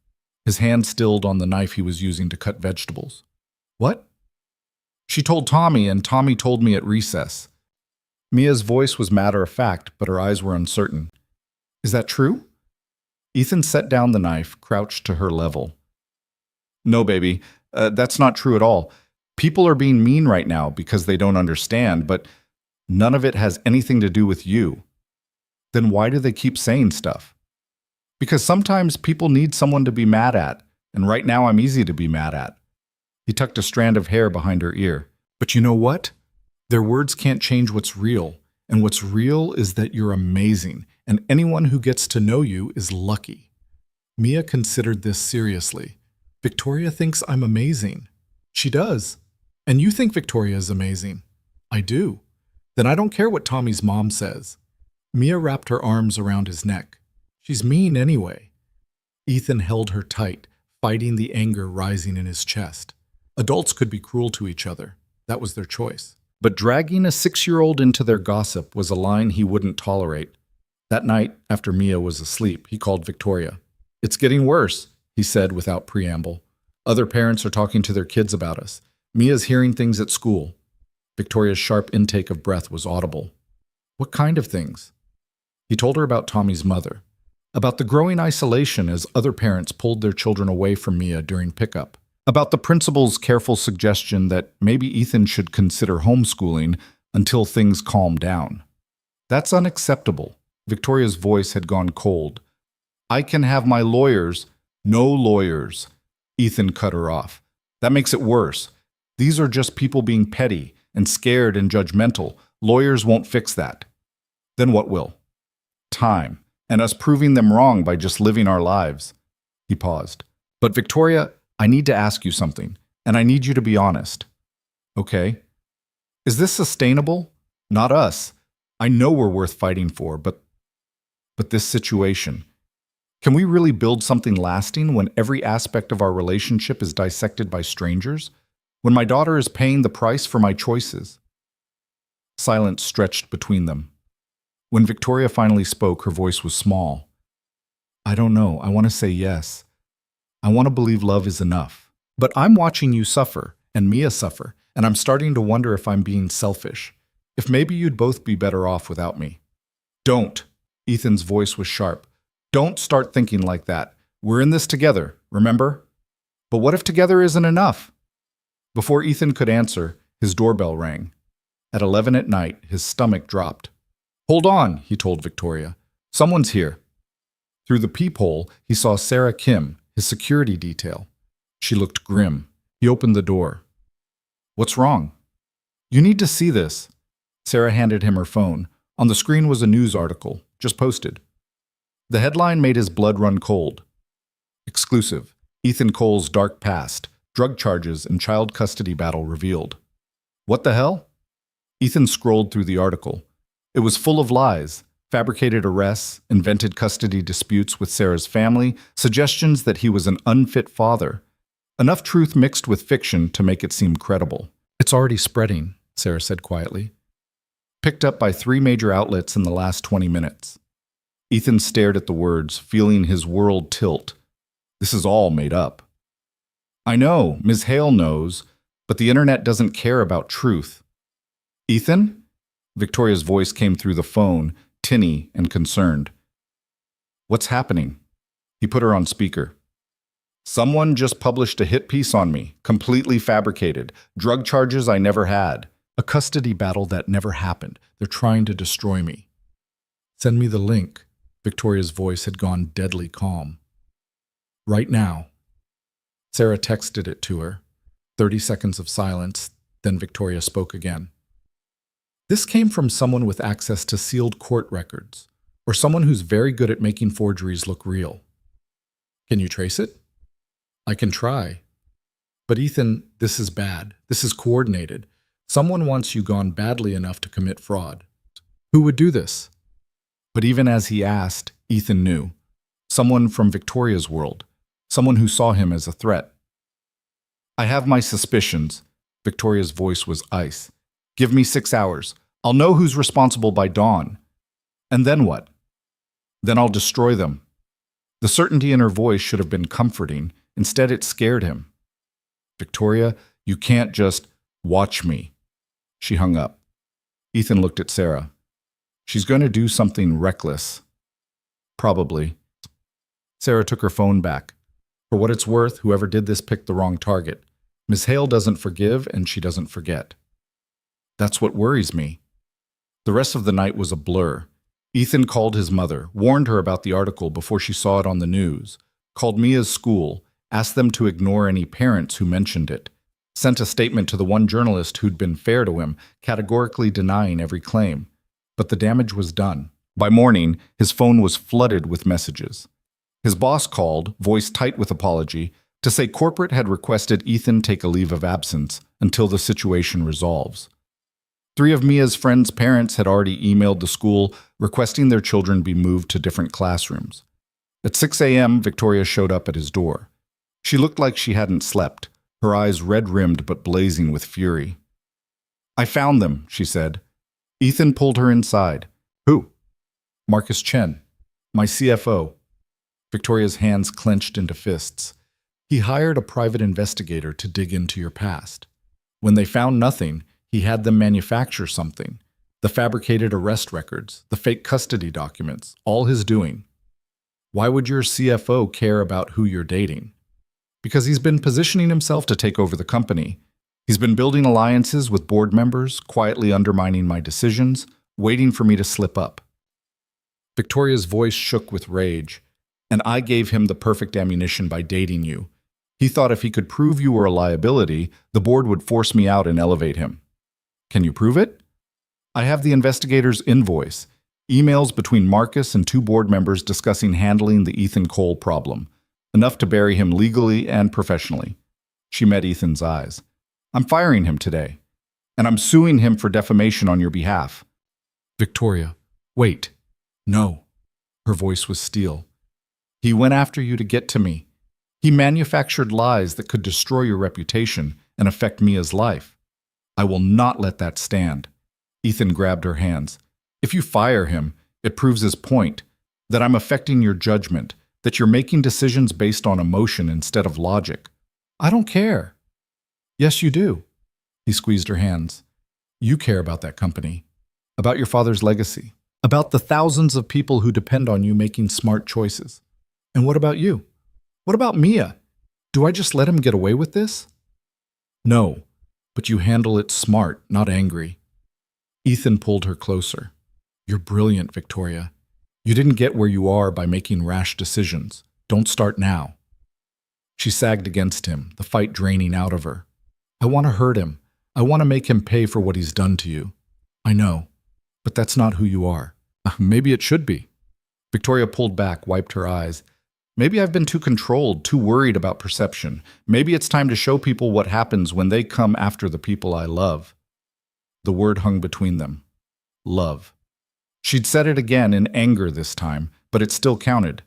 his hand stilled on the knife he was using to cut vegetables. What? She told Tommy, and Tommy told me at recess. Mia's voice was matter-of-fact, but her eyes were uncertain. Is that true? Ethan set down the knife, crouched to her level. No, baby, that's not true at all. People are being mean right now because they don't understand, but none of it has anything to do with you. Then why do they keep saying stuff? Because sometimes people need someone to be mad at, and right now I'm easy to be mad at. He tucked a strand of hair behind her ear. But you know what? Their words can't change what's real, and what's real is that you're amazing, and anyone who gets to know you is lucky. Mia considered this seriously. Victoria thinks I'm amazing. She does. And you think Victoria is amazing. I do. Then I don't care what Tommy's mom says. Mia wrapped her arms around his neck. She's mean anyway. Ethan held her tight, fighting the anger rising in his chest. Adults could be cruel to each other. That was their choice. But dragging a 6-year-old into their gossip was a line he wouldn't tolerate. That night, after Mia was asleep, he called Victoria. It's getting worse, he said without preamble. Other parents are talking to their kids about us. Mia's hearing things at school. Victoria's sharp intake of breath was audible. What kind of things? He told her about Tommy's mother, about the growing isolation as other parents pulled their children away from Mia during pickup, about the principal's careful suggestion that maybe Ethan should consider homeschooling until things calm down. That's unacceptable. Victoria's voice had gone cold. I can have my lawyers. No lawyers. Ethan cut her off. That makes it worse. These are just people being petty and scared and judgmental. Lawyers won't fix that. Then what will? Time, and us proving them wrong by just living our lives. He paused. But Victoria, I need to ask you something, and I need you to be honest. Okay. Is this sustainable? Not us. I know we're worth fighting for, but this situation. Can we really build something lasting when every aspect of our relationship is dissected by strangers? When my daughter is paying the price for my choices? Silence stretched between them. When Victoria finally spoke, her voice was small. I don't know. I want to say yes. I want to believe love is enough. But I'm watching you suffer, and Mia suffer, and I'm starting to wonder if I'm being selfish. If maybe you'd both be better off without me. Don't. Ethan's voice was sharp. Don't start thinking like that. We're in this together, remember? But what if together isn't enough? Before Ethan could answer, his doorbell rang. At 11 at night, his stomach dropped. Hold on, he told Victoria. Someone's here. Through the peephole, he saw Sarah Kim, his security detail. She looked grim. He opened the door. What's wrong? You need to see this. Sarah handed him her phone. On the screen was a news article, just posted. The headline made his blood run cold. Exclusive. Ethan Cole's dark past, drug charges, and child custody battle revealed. What the hell? Ethan scrolled through the article. It was full of lies, fabricated arrests, invented custody disputes with Sarah's family, suggestions that he was an unfit father. Enough truth mixed with fiction to make it seem credible. It's already spreading, Sarah said quietly. Picked up by 3 major outlets in the last 20 minutes. Ethan stared at the words, feeling his world tilt. This is all made up. I know, Ms. Hale knows, but the internet doesn't care about truth. Ethan? Victoria's voice came through the phone, tinny and concerned. What's happening? He put her on speaker. Someone just published a hit piece on me, completely fabricated. Drug charges I never had. A custody battle that never happened. They're trying to destroy me. Send me the link. Victoria's voice had gone deadly calm. Right now. Sarah texted it to her. 30 seconds of silence, then Victoria spoke again. This came from someone with access to sealed court records, or someone who's very good at making forgeries look real. Can you trace it? I can try. But Ethan, this is bad. This is coordinated. Someone wants you gone badly enough to commit fraud. Who would do this? But even as he asked, Ethan knew. Someone from Victoria's world. Someone who saw him as a threat. I have my suspicions. Victoria's voice was ice. Give me 6 hours. I'll know who's responsible by dawn. And then what? Then I'll destroy them. The certainty in her voice should have been comforting. Instead, it scared him. Victoria, you can't just watch me. She hung up. Ethan looked at Sarah. She's going to do something reckless. Probably. Sarah took her phone back. For what it's worth, whoever did this picked the wrong target. Miss Hale doesn't forgive, and she doesn't forget. That's what worries me. The rest of the night was a blur. Ethan called his mother, warned her about the article before she saw it on the news, called Mia's school, asked them to ignore any parents who mentioned it, sent a statement to the one journalist who'd been fair to him, categorically denying every claim. But the damage was done. By morning, his phone was flooded with messages. His boss called, voice tight with apology, to say corporate had requested Ethan take a leave of absence until the situation resolves. 3 of Mia's friends' parents had already emailed the school requesting their children be moved to different classrooms. At 6 a.m., Victoria showed up at his door. She looked like she hadn't slept, her eyes red-rimmed but blazing with fury. I found them, she said. Ethan pulled her inside. Who? Marcus Chen, my CFO. Victoria's hands clenched into fists. He hired a private investigator to dig into your past. When they found nothing, he had them manufacture something. The fabricated arrest records, the fake custody documents, all his doing. Why would your CFO care about who you're dating? Because he's been positioning himself to take over the company. He's been building alliances with board members, quietly undermining my decisions, waiting for me to slip up. Victoria's voice shook with rage. And I gave him the perfect ammunition by dating you. He thought if he could prove you were a liability, the board would force me out and elevate him. Can you prove it? I have the investigator's invoice, emails between Marcus and 2 board members discussing handling the Ethan Cole problem, enough to bury him legally and professionally. She met Ethan's eyes. I'm firing him today, and I'm suing him for defamation on your behalf. Victoria, wait. No. Her voice was steel. He went after you to get to me. He manufactured lies that could destroy your reputation and affect Mia's life. I will not let that stand. Ethan grabbed her hands. If you fire him, it proves his point, that I'm affecting your judgment, that you're making decisions based on emotion instead of logic. I don't care. Yes, you do. He squeezed her hands. You care about that company, about your father's legacy, about the thousands of people who depend on you making smart choices. And what about you? What about Mia? Do I just let him get away with this? No, but you handle it smart, not angry. Ethan pulled her closer. You're brilliant, Victoria. You didn't get where you are by making rash decisions. Don't start now. She sagged against him, the fight draining out of her. I want to hurt him. I want to make him pay for what he's done to you. I know, but that's not who you are. Maybe it should be. Victoria pulled back, wiped her eyes. Maybe I've been too controlled, too worried about perception. Maybe it's time to show people what happens when they come after the people I love. The word hung between them. Love. She'd said it again in anger this time, but it still counted.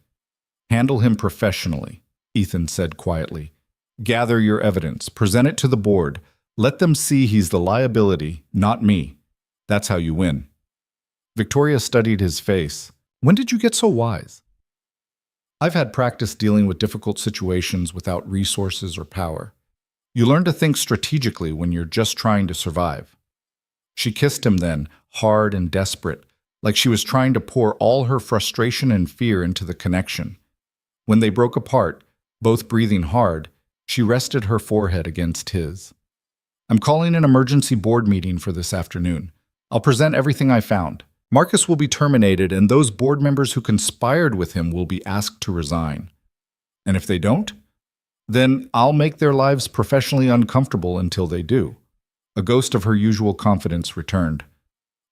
Handle him professionally, Ethan said quietly. Gather your evidence, present it to the board. Let them see he's the liability, not me. That's how you win. Victoria studied his face. When did you get so wise? I've had practice dealing with difficult situations without resources or power. You learn to think strategically when you're just trying to survive. She kissed him then, hard and desperate, like she was trying to pour all her frustration and fear into the connection. When they broke apart, both breathing hard, she rested her forehead against his. I'm calling an emergency board meeting for this afternoon. I'll present everything I found. Marcus will be terminated, and those board members who conspired with him will be asked to resign. And if they don't, then I'll make their lives professionally uncomfortable until they do. A ghost of her usual confidence returned.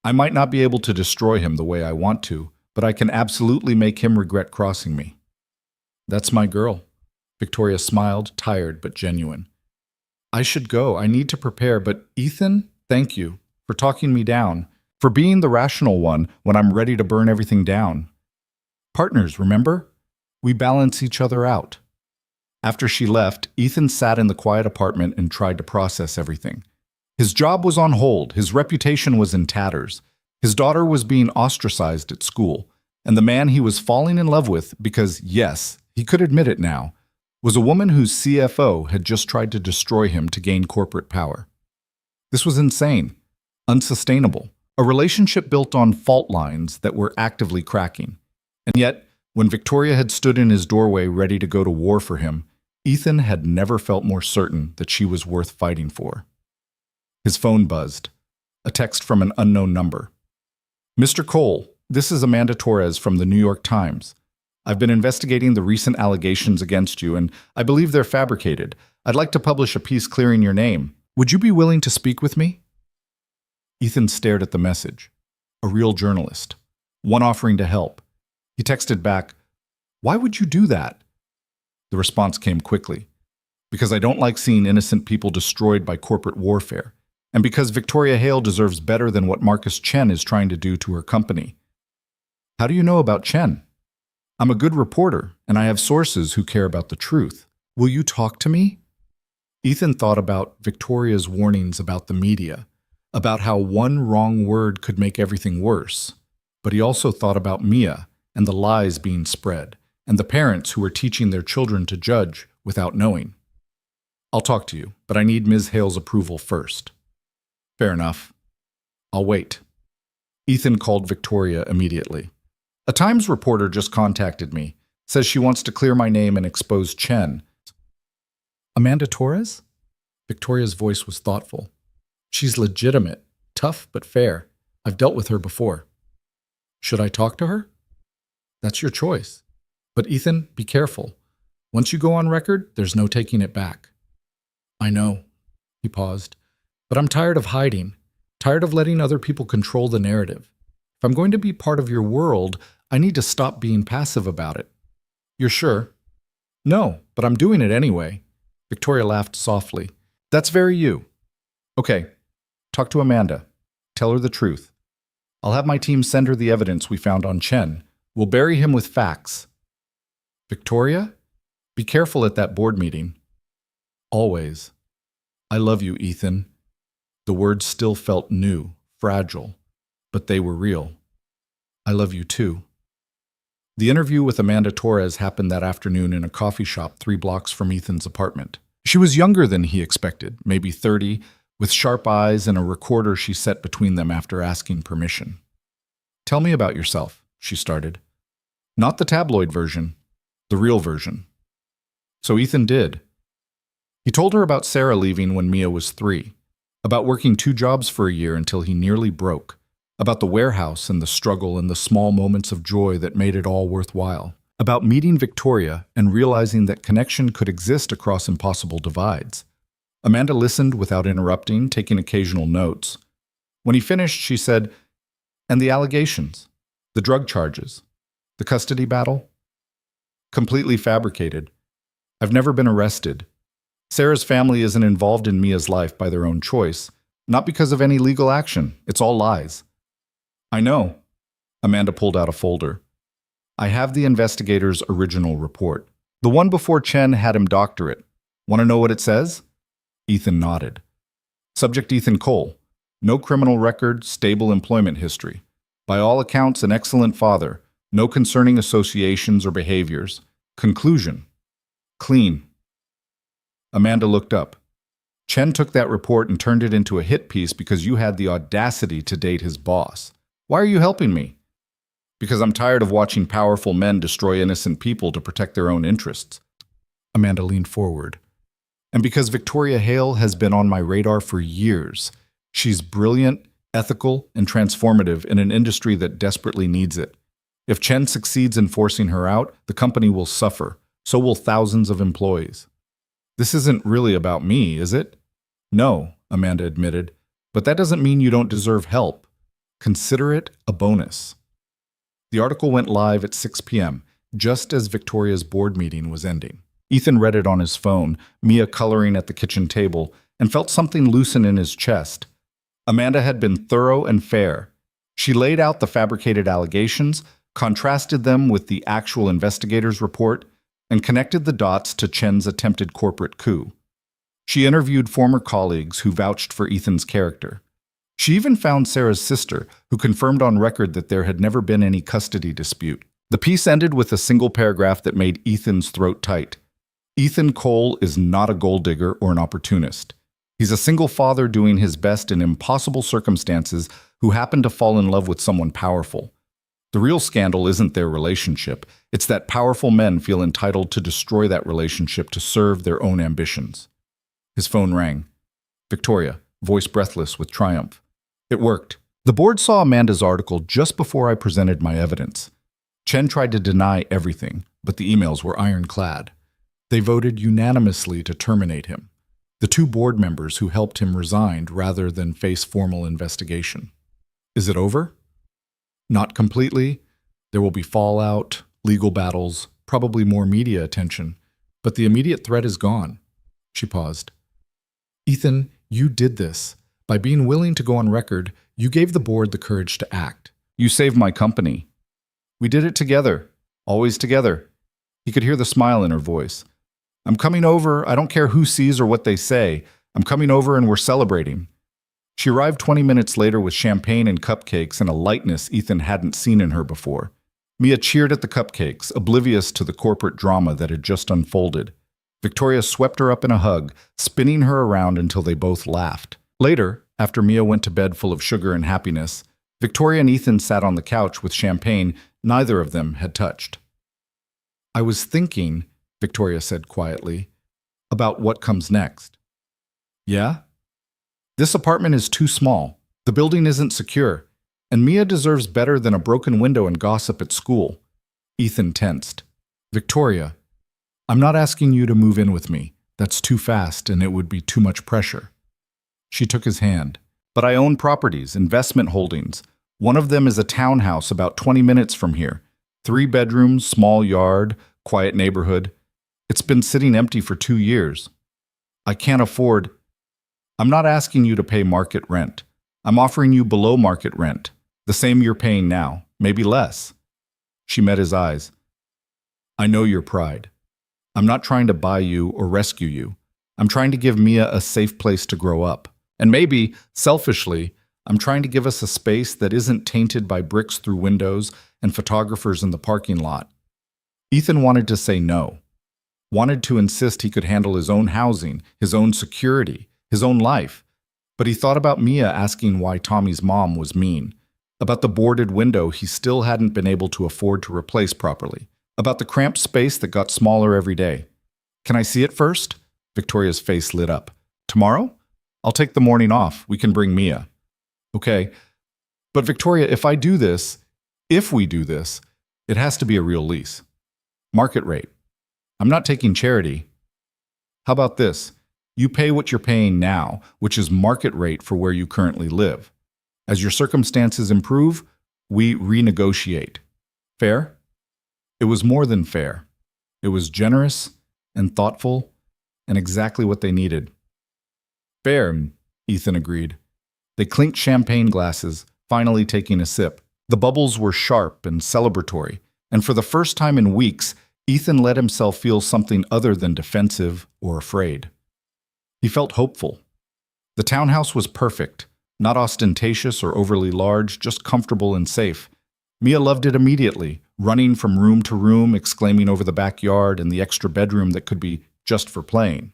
I might not be able to destroy him the way I want to, but I can absolutely make him regret crossing me. That's my girl. Victoria smiled, tired but genuine. I should go. I need to prepare, but Ethan, thank you for talking me down. For being the rational one when I'm ready to burn everything down. Partners, remember? We balance each other out. After she left, Ethan sat in the quiet apartment and tried to process everything. His job was on hold, his reputation was in tatters, his daughter was being ostracized at school, And the man he was falling in love with, because yes, he could admit it now, was a woman whose CFO had just tried to destroy him to gain corporate power. This was insane, unsustainable, a relationship built on fault lines that were actively cracking. And yet, when Victoria had stood in his doorway ready to go to war for him, Ethan had never felt more certain that she was worth fighting for. His phone buzzed. A text from an unknown number. Mr. Cole, this is Amanda Torres from the New York Times. I've been investigating the recent allegations against you, and I believe they're fabricated. I'd like to publish a piece clearing your name. Would you be willing to speak with me? Ethan stared at the message. A real journalist. One offering to help. He texted back, "Why would you do that?" The response came quickly. "Because I don't like seeing innocent people destroyed by corporate warfare. And because Victoria Hale deserves better than what Marcus Chen is trying to do to her company." "How do you know about Chen?" "I'm a good reporter, and I have sources who care about the truth. Will you talk to me?" Ethan thought about Victoria's warnings about the media, about how one wrong word could make everything worse. But he also thought about Mia and the lies being spread, and the parents who were teaching their children to judge without knowing. "I'll talk to you, but I need Ms. Hale's approval first." "Fair enough. I'll wait." Ethan called Victoria immediately. "A Times reporter just contacted me, says she wants to clear my name and expose Chen." "Amanda Torres?" Victoria's voice was thoughtful. "She's legitimate, tough but fair. I've dealt with her before." "Should I talk to her?" "That's your choice. But Ethan, be careful. Once you go on record, there's no taking it back." "I know." He paused. "But I'm tired of hiding, tired of letting other people control the narrative. If I'm going to be part of your world, I need to stop being passive about it." "You're sure?" "No, but I'm doing it anyway." Victoria laughed softly. "That's very you." "Okay, talk to Amanda. Tell her the truth. I'll have my team send her the evidence we found on Chen. We'll bury him with facts." "Victoria? Be careful at that board meeting." "Always. I love you, Ethan." The words still felt new, fragile, but they were real. "I love you too." The interview with Amanda Torres happened that afternoon in a coffee shop 3 blocks from Ethan's apartment. She was younger than he expected, maybe 30, with sharp eyes and a recorder she set between them after asking permission. "Tell me about yourself," she started. "Not the tabloid version, the real version." So Ethan did. He told her about Sarah leaving when Mia was 3, about working 2 jobs for a year until he nearly broke, about the warehouse and the struggle and the small moments of joy that made it all worthwhile, about meeting Victoria and realizing that connection could exist across impossible divides. Amanda listened without interrupting, taking occasional notes. When he finished, she said, "And the allegations, the drug charges, the custody battle?" "Completely fabricated. I've never been arrested. Sarah's family isn't involved in Mia's life by their own choice, not because of any legal action. It's all lies." "I know." Amanda pulled out a folder. "I have the investigator's original report. The one before Chen had him doctor it. Want to know what it says?" Ethan nodded. "Subject Ethan Cole. No criminal record, stable employment history. By all accounts, an excellent father. No concerning associations or behaviors. Conclusion. Clean." Amanda looked up. "Chen took that report and turned it into a hit piece because you had the audacity to date his boss. Why are you helping me?" "Because I'm tired of watching powerful men destroy innocent people to protect their own interests." Amanda leaned forward. "And because Victoria Hale has been on my radar for years. She's brilliant, ethical, and transformative in an industry that desperately needs it. If Chen succeeds in forcing her out, the company will suffer. So will thousands of employees." "This isn't really about me, is it?" "No," Amanda admitted, "but that doesn't mean you don't deserve help. Consider it a bonus." The article went live at 6 p.m., just as Victoria's board meeting was ending. Ethan read it on his phone, Mia coloring at the kitchen table, and felt something loosen in his chest. Amanda had been thorough and fair. She laid out the fabricated allegations, contrasted them with the actual investigator's report, and connected the dots to Chen's attempted corporate coup. She interviewed former colleagues who vouched for Ethan's character. She even found Sarah's sister, who confirmed on record that there had never been any custody dispute. The piece ended with a single paragraph that made Ethan's throat tight. Ethan Cole is not a gold digger or an opportunist. He's a single father doing his best in impossible circumstances who happened to fall in love with someone powerful. The real scandal isn't their relationship. It's that powerful men feel entitled to destroy that relationship to serve their own ambitions. His phone rang. Victoria, voice breathless with triumph. It worked. The board saw Amanda's article just before I presented my evidence. Chen tried to deny everything, but the emails were ironclad. They voted unanimously to terminate him. The 2 board members who helped him resigned rather than face formal investigation. Is it over? Not completely. There will be fallout, legal battles, probably more media attention, but the immediate threat is gone. She paused. Ethan, you did this. By being willing to go on record, you gave the board the courage to act. You saved my company. We did it together, always together. He could hear the smile in her voice. I'm coming over. I don't care who sees or what they say. I'm coming over and we're celebrating. She arrived 20 minutes later with champagne and cupcakes and a lightness Ethan hadn't seen in her before. Mia cheered at the cupcakes, oblivious to the corporate drama that had just unfolded. Victoria swept her up in a hug, spinning her around until they both laughed. Later, after Mia went to bed full of sugar and happiness, Victoria and Ethan sat on the couch with champagne neither of them had touched. I was thinking, Victoria said quietly, about what comes next. Yeah? This apartment is too small. The building isn't secure. And Mia deserves better than a broken window and gossip at school. Ethan tensed. Victoria, I'm not asking you to move in with me. That's too fast and it would be too much pressure. She took his hand. But I own properties, investment holdings. One of them is a townhouse about 20 minutes from here. 3 bedrooms, small yard, quiet neighborhood. It's been sitting empty for 2 years. I can't afford. I'm not asking you to pay market rent. I'm offering you below market rent, the same you're paying now, maybe less. She met his eyes. I know your pride. I'm not trying to buy you or rescue you. I'm trying to give Mia a safe place to grow up. And maybe, selfishly, I'm trying to give us a space that isn't tainted by bricks through windows and photographers in the parking lot. Ethan wanted to say no. Wanted to insist he could handle his own housing, his own security, his own life. But he thought about Mia asking why Tommy's mom was mean, about the boarded window he still hadn't been able to afford to replace properly, about the cramped space that got smaller every day. Can I see it first? Victoria's face lit up. Tomorrow? I'll take the morning off. We can bring Mia. Okay. But Victoria, if we do this, it has to be a real lease. Market rate. I'm not taking charity. How about this? You pay what you're paying now, which is market rate for where you currently live. As your circumstances improve, we renegotiate. Fair? It was more than fair. It was generous and thoughtful and exactly what they needed. Fair, Ethan agreed. They clinked champagne glasses, finally taking a sip. The bubbles were sharp and celebratory, and for the first time in weeks, Ethan let himself feel something other than defensive or afraid. He felt hopeful. The townhouse was perfect, not ostentatious or overly large, just comfortable and safe. Mia loved it immediately, running from room to room, exclaiming over the backyard and the extra bedroom that could be just for playing.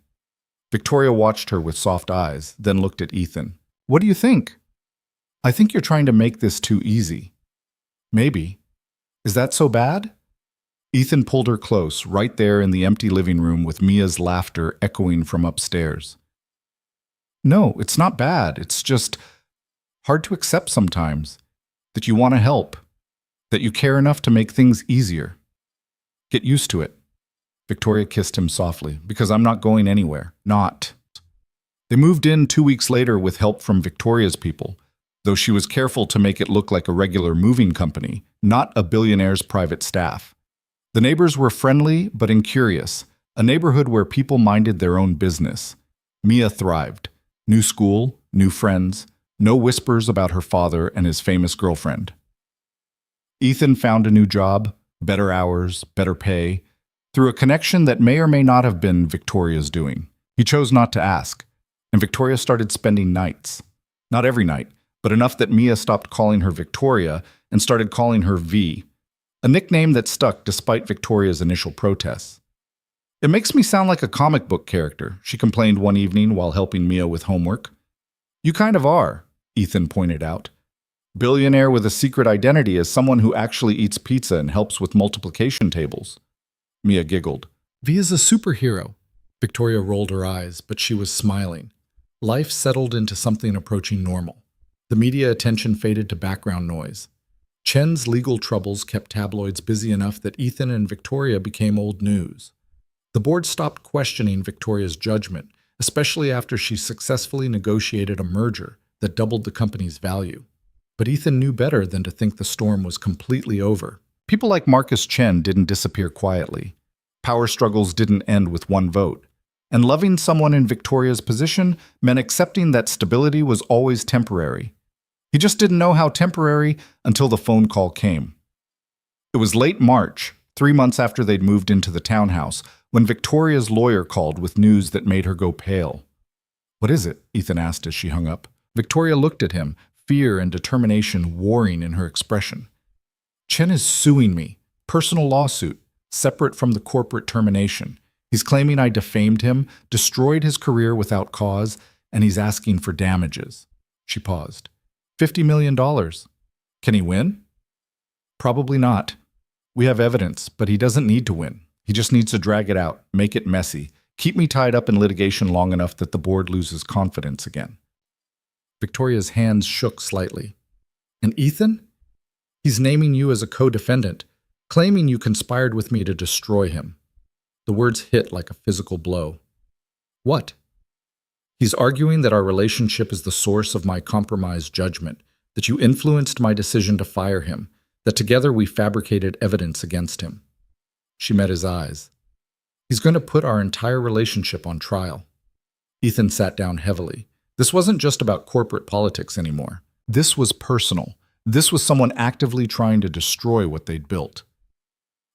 Victoria watched her with soft eyes, then looked at Ethan. What do you think? I think you're trying to make this too easy. Maybe. Is that so bad? Ethan pulled her close, right there in the empty living room with Mia's laughter echoing from upstairs. No, it's not bad. It's just hard to accept sometimes that you want to help, that you care enough to make things easier. Get used to it. Victoria kissed him softly, because I'm not going anywhere. Not. They moved in 2 weeks later with help from Victoria's people, though she was careful to make it look like a regular moving company, not a billionaire's private staff. The neighbors were friendly but incurious, a neighborhood where people minded their own business. Mia thrived. New school, new friends, no whispers about her father and his famous girlfriend. Ethan found a new job, better hours, better pay, through a connection that may or may not have been Victoria's doing. He chose not to ask, and Victoria started spending nights. Not every night, but enough that Mia stopped calling her Victoria and started calling her V, a nickname that stuck despite Victoria's initial protests. "It makes me sound like a comic book character," she complained one evening while helping Mia with homework. "You kind of are," Ethan pointed out. "Billionaire with a secret identity is someone who actually eats pizza and helps with multiplication tables." Mia giggled. V is a superhero. Victoria rolled her eyes, but she was smiling. Life settled into something approaching normal. The media attention faded to background noise. Chen's legal troubles kept tabloids busy enough that Ethan and Victoria became old news. The board stopped questioning Victoria's judgment, especially after she successfully negotiated a merger that doubled the company's value. But Ethan knew better than to think the storm was completely over. People like Marcus Chen didn't disappear quietly. Power struggles didn't end with one vote. And loving someone in Victoria's position meant accepting that stability was always temporary. He just didn't know how temporary until the phone call came. It was late March, 3 months after they'd moved into the townhouse, when Victoria's lawyer called with news that made her go pale. "What is it?" Ethan asked as she hung up. Victoria looked at him, fear and determination warring in her expression. "Chen is suing me. Personal lawsuit, separate from the corporate termination. He's claiming I defamed him, destroyed his career without cause, and he's asking for damages." She paused. $50 million. Can he win? Probably not. We have evidence, but he doesn't need to win. He just needs to drag it out, make it messy, keep me tied up in litigation long enough that the board loses confidence again. Victoria's hands shook slightly. "And Ethan? He's naming you as a co-defendant, claiming you conspired with me to destroy him." The words hit like a physical blow. "What?" "He's arguing that our relationship is the source of my compromised judgment, that you influenced my decision to fire him, that together we fabricated evidence against him." She met his eyes. "He's going to put our entire relationship on trial." Ethan sat down heavily. This wasn't just about corporate politics anymore. This was personal. This was someone actively trying to destroy what they'd built.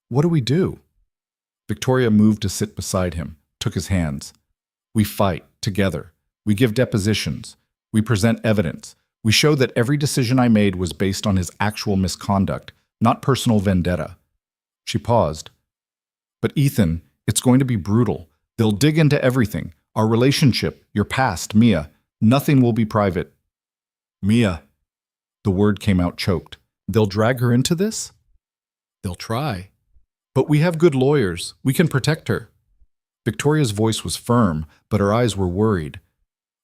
"What do we do?" Victoria moved to sit beside him, took his hands. "We fight together. We give depositions. We present evidence. We show that every decision I made was based on his actual misconduct, not personal vendetta." She paused. "But Ethan, it's going to be brutal. They'll dig into everything. Our relationship, your past, Mia. Nothing will be private." "Mia." The word came out choked. "They'll drag her into this?" "They'll try. But we have good lawyers. We can protect her." Victoria's voice was firm, but her eyes were worried.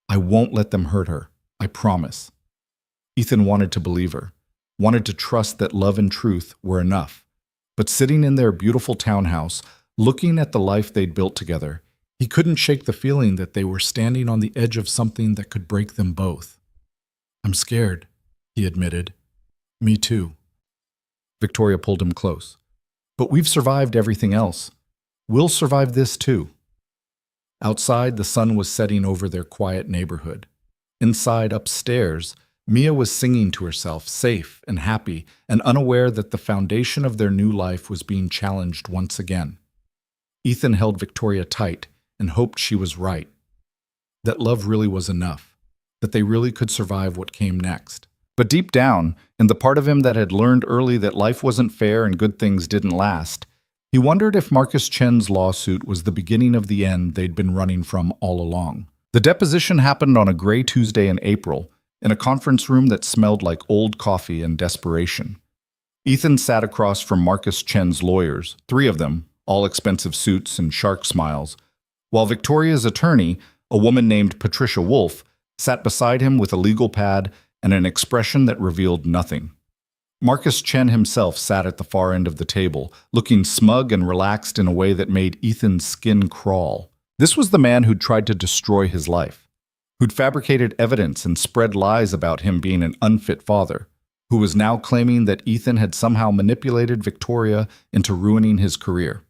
"I won't let them hurt her. I promise." Ethan wanted to believe her, wanted to trust that love and truth were enough. But sitting in their beautiful townhouse, looking at the life they'd built together, he couldn't shake the feeling that they were standing on the edge of something that could break them both. "I'm scared," he admitted. "Me too." Victoria pulled him close. "But we've survived everything else. We'll survive this too." Outside, the sun was setting over their quiet neighborhood. Inside, upstairs, Mia was singing to herself, safe and happy, and unaware that the foundation of their new life was being challenged once again. Ethan held Victoria tight and hoped she was right. That love really was enough, that they really could survive what came next. But deep down, in the part of him that had learned early that life wasn't fair and good things didn't last, he wondered if Marcus Chen's lawsuit was the beginning of the end they'd been running from all along. The deposition happened on a gray Tuesday in April, in a conference room that smelled like old coffee and desperation. Ethan sat across from Marcus Chen's lawyers, 3 of them, all expensive suits and shark smiles, while Victoria's attorney, a woman named Patricia Wolfe, sat beside him with a legal pad and an expression that revealed nothing. Marcus Chen himself sat at the far end of the table, looking smug and relaxed in a way that made Ethan's skin crawl. This was the man who'd tried to destroy his life, who'd fabricated evidence and spread lies about him being an unfit father, who was now claiming that Ethan had somehow manipulated Victoria into ruining his career.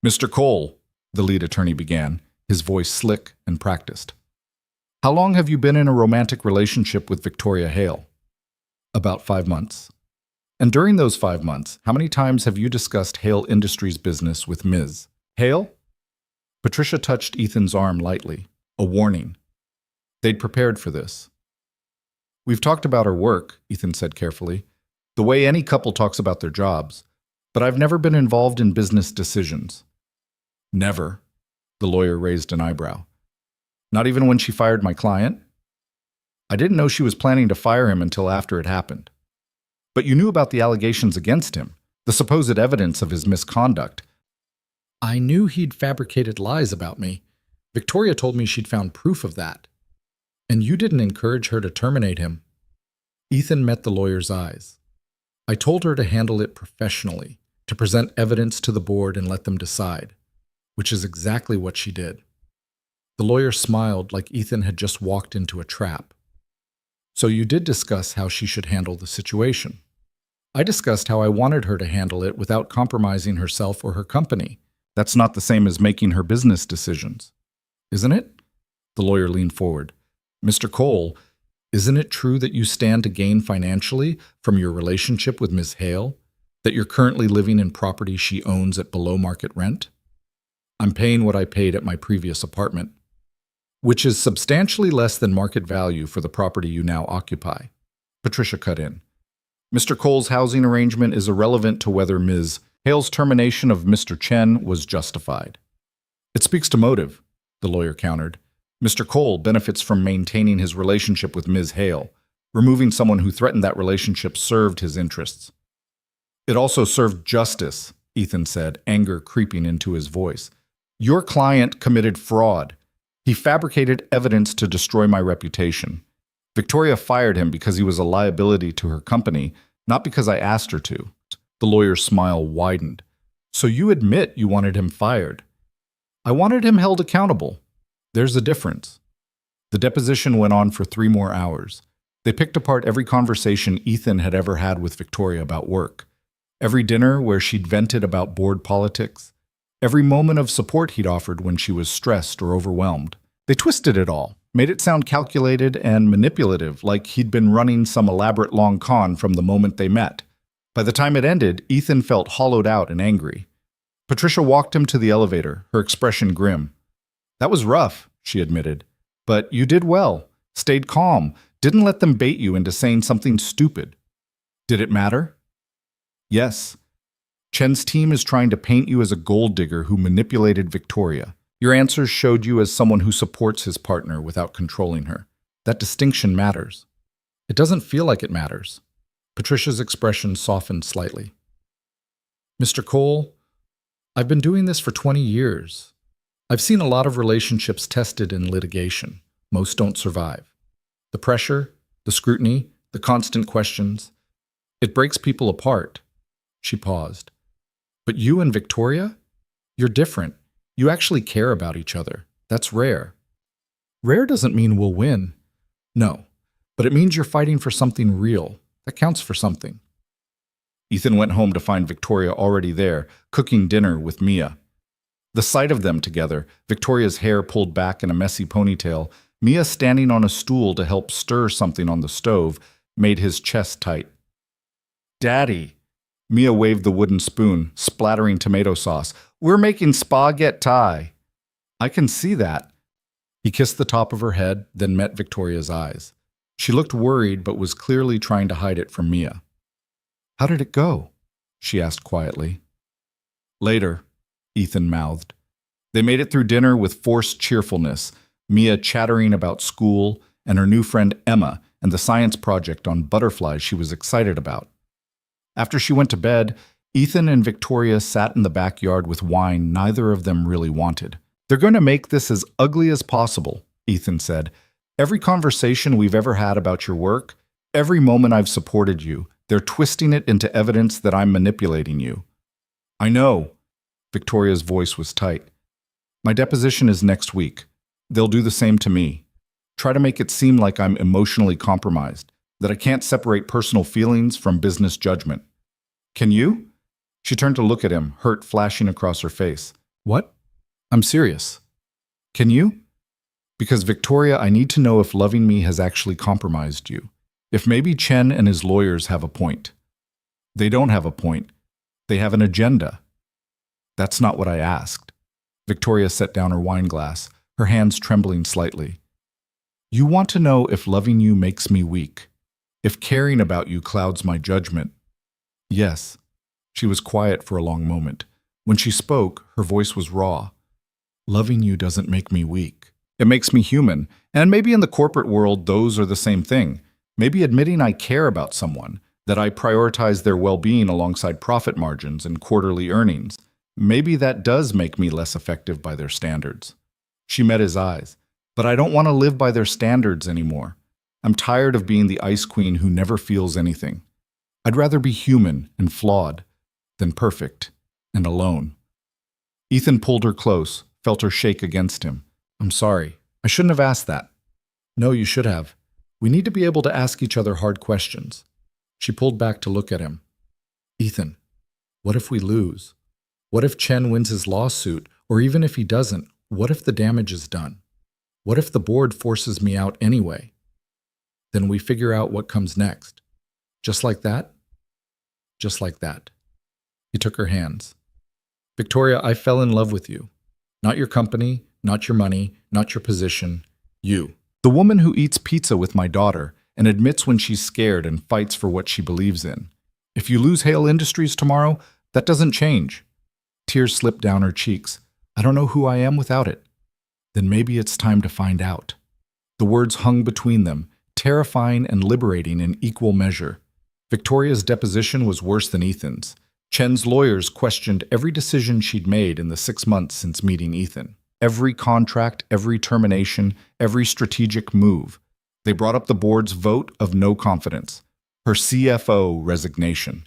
"Mr. Cole," the lead attorney began, his voice slick and practiced. "How long have you been in a romantic relationship with Victoria Hale?" "About 5 months." "And during those 5 months, how many times have you discussed Hale Industries business with Ms. Hale?" Patricia touched Ethan's arm lightly, a warning. They'd prepared for this. We've talked about our work, Ethan said carefully, the way any couple talks about their jobs, but I've never been involved in business decisions. Never. The lawyer raised an eyebrow. Not even when she fired my client? I didn't know she was planning to fire him until after it happened. But you knew about the allegations against him, the supposed evidence of his misconduct. I knew he'd fabricated lies about me. Victoria told me she'd found proof of that. And you didn't encourage her to terminate him. Ethan met the lawyer's eyes. I told her to handle it professionally, to present evidence to the board and let them decide, which is exactly what she did. The lawyer smiled like Ethan had just walked into a trap. So you did discuss how she should handle the situation. I discussed how I wanted her to handle it without compromising herself or her company. That's not the same as making her business decisions. Isn't it? The lawyer leaned forward. Mr. Cole, isn't it true that you stand to gain financially from your relationship with Ms. Hale? That you're currently living in property she owns at below market rent? I'm paying what I paid at my previous apartment, which is substantially less than market value for the property you now occupy. Patricia cut in. Mr. Cole's housing arrangement is irrelevant to whether Ms. Hale's termination of Mr. Chen was justified. It speaks to motive, the lawyer countered. Mr. Cole benefits from maintaining his relationship with Ms. Hale. Removing someone who threatened that relationship served his interests. It also served justice, Ethan said, anger creeping into his voice. Your client committed fraud. He fabricated evidence to destroy my reputation. Victoria fired him because he was a liability to her company, not because I asked her to. The lawyer's smile widened. So you admit you wanted him fired. I wanted him held accountable. There's a difference. The deposition went on for 3 more hours. They picked apart every conversation Ethan had ever had with Victoria about work. Every dinner where she'd vented about board politics. Every moment of support he'd offered when she was stressed or overwhelmed. They twisted it all, made it sound calculated and manipulative, like he'd been running some elaborate long con from the moment they met. By the time it ended, Ethan felt hollowed out and angry. Patricia walked him to the elevator, her expression grim. That was rough, she admitted. But you did well, stayed calm, didn't let them bait you into saying something stupid. Did it matter? Yes. Chen's team is trying to paint you as a gold digger who manipulated Victoria. Your answers showed you as someone who supports his partner without controlling her. That distinction matters. It doesn't feel like it matters. Patricia's expression softened slightly. Mr. Cole, I've been doing this for 20 years. I've seen a lot of relationships tested in litigation. Most don't survive. The pressure, the scrutiny, the constant questions, it breaks people apart. She paused. But you and Victoria? You're different. You actually care about each other. That's rare. Rare doesn't mean we'll win. No, but it means you're fighting for something real. That counts for something. Ethan went home to find Victoria already there, cooking dinner with Mia. The sight of them together, Victoria's hair pulled back in a messy ponytail, Mia standing on a stool to help stir something on the stove, made his chest tight. Daddy! Mia waved the wooden spoon, splattering tomato sauce. We're making spaghetti. I can see that. He kissed the top of her head, then met Victoria's eyes. She looked worried, but was clearly trying to hide it from Mia. How did it go? She asked quietly. Later, Ethan mouthed. They made it through dinner with forced cheerfulness, Mia chattering about school and her new friend Emma and the science project on butterflies she was excited about. After she went to bed, Ethan and Victoria sat in the backyard with wine neither of them really wanted. They're going to make this as ugly as possible, Ethan said. Every conversation we've ever had about your work, every moment I've supported you, they're twisting it into evidence that I'm manipulating you. I know. Victoria's voice was tight. My deposition is next week. They'll do the same to me. Try to make it seem like I'm emotionally compromised, that I can't separate personal feelings from business judgment. Can you? She turned to look at him, hurt flashing across her face. What? I'm serious. Can you? Because Victoria, I need to know if loving me has actually compromised you. If maybe Chen and his lawyers have a point. They don't have a point. They have an agenda. That's not what I asked. Victoria set down her wine glass, her hands trembling slightly. You want to know if loving you makes me weak. If caring about you clouds my judgment. Yes. She was quiet for a long moment. When she spoke, her voice was raw. Loving you doesn't make me weak. It makes me human. And maybe in the corporate world, those are the same thing. Maybe admitting I care about someone, that I prioritize their well-being alongside profit margins and quarterly earnings. Maybe that does make me less effective by their standards. She met his eyes. But I don't want to live by their standards anymore. I'm tired of being the ice queen who never feels anything. I'd rather be human and flawed than perfect and alone. Ethan pulled her close, felt her shake against him. I'm sorry. I shouldn't have asked that. No, you should have. We need to be able to ask each other hard questions. She pulled back to look at him. Ethan, what if we lose? What if Chen wins his lawsuit? Or even if he doesn't, what if the damage is done? What if the board forces me out anyway? Then we figure out what comes next. Just like that? Just like that. He took her hands. Victoria, I fell in love with you. Not your company, not your money, not your position. You. The woman who eats pizza with my daughter and admits when she's scared and fights for what she believes in. If you lose Hale Industries tomorrow, that doesn't change. Tears slipped down her cheeks. I don't know who I am without it. Then maybe it's time to find out. The words hung between them, terrifying and liberating in equal measure. Victoria's deposition was worse than Ethan's. Chen's lawyers questioned every decision she'd made in the 6 months since meeting Ethan. Every contract, every termination, every strategic move. They brought up the board's vote of no confidence, her CFO resignation,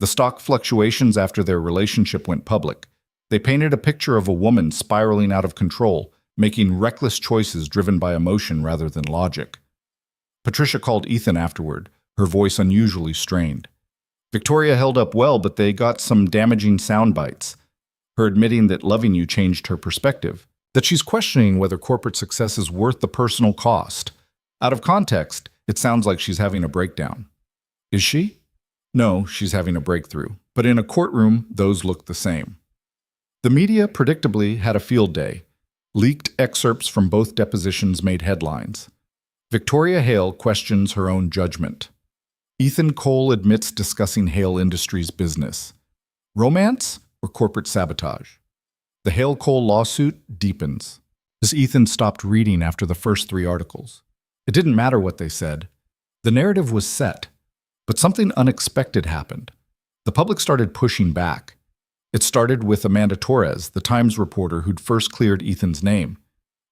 the stock fluctuations after their relationship went public. They painted a picture of a woman spiraling out of control, making reckless choices driven by emotion rather than logic. Patricia called Ethan afterward, her voice unusually strained. Victoria held up well, but they got some damaging sound bites. Her admitting that loving you changed her perspective, that she's questioning whether corporate success is worth the personal cost. Out of context, it sounds like she's having a breakdown. Is she? No, she's having a breakthrough. But in a courtroom, those look the same. The media, predictably, had a field day. Leaked excerpts from both depositions made headlines. Victoria Hale questions her own judgment. Ethan Cole admits discussing Hale Industries' business. Romance or corporate sabotage? The Hale-Cole lawsuit deepens. As Ethan stopped reading after the first 3 articles. It didn't matter what they said. The narrative was set. But something unexpected happened. The public started pushing back. It started with Amanda Torres, the Times reporter who'd first cleared Ethan's name.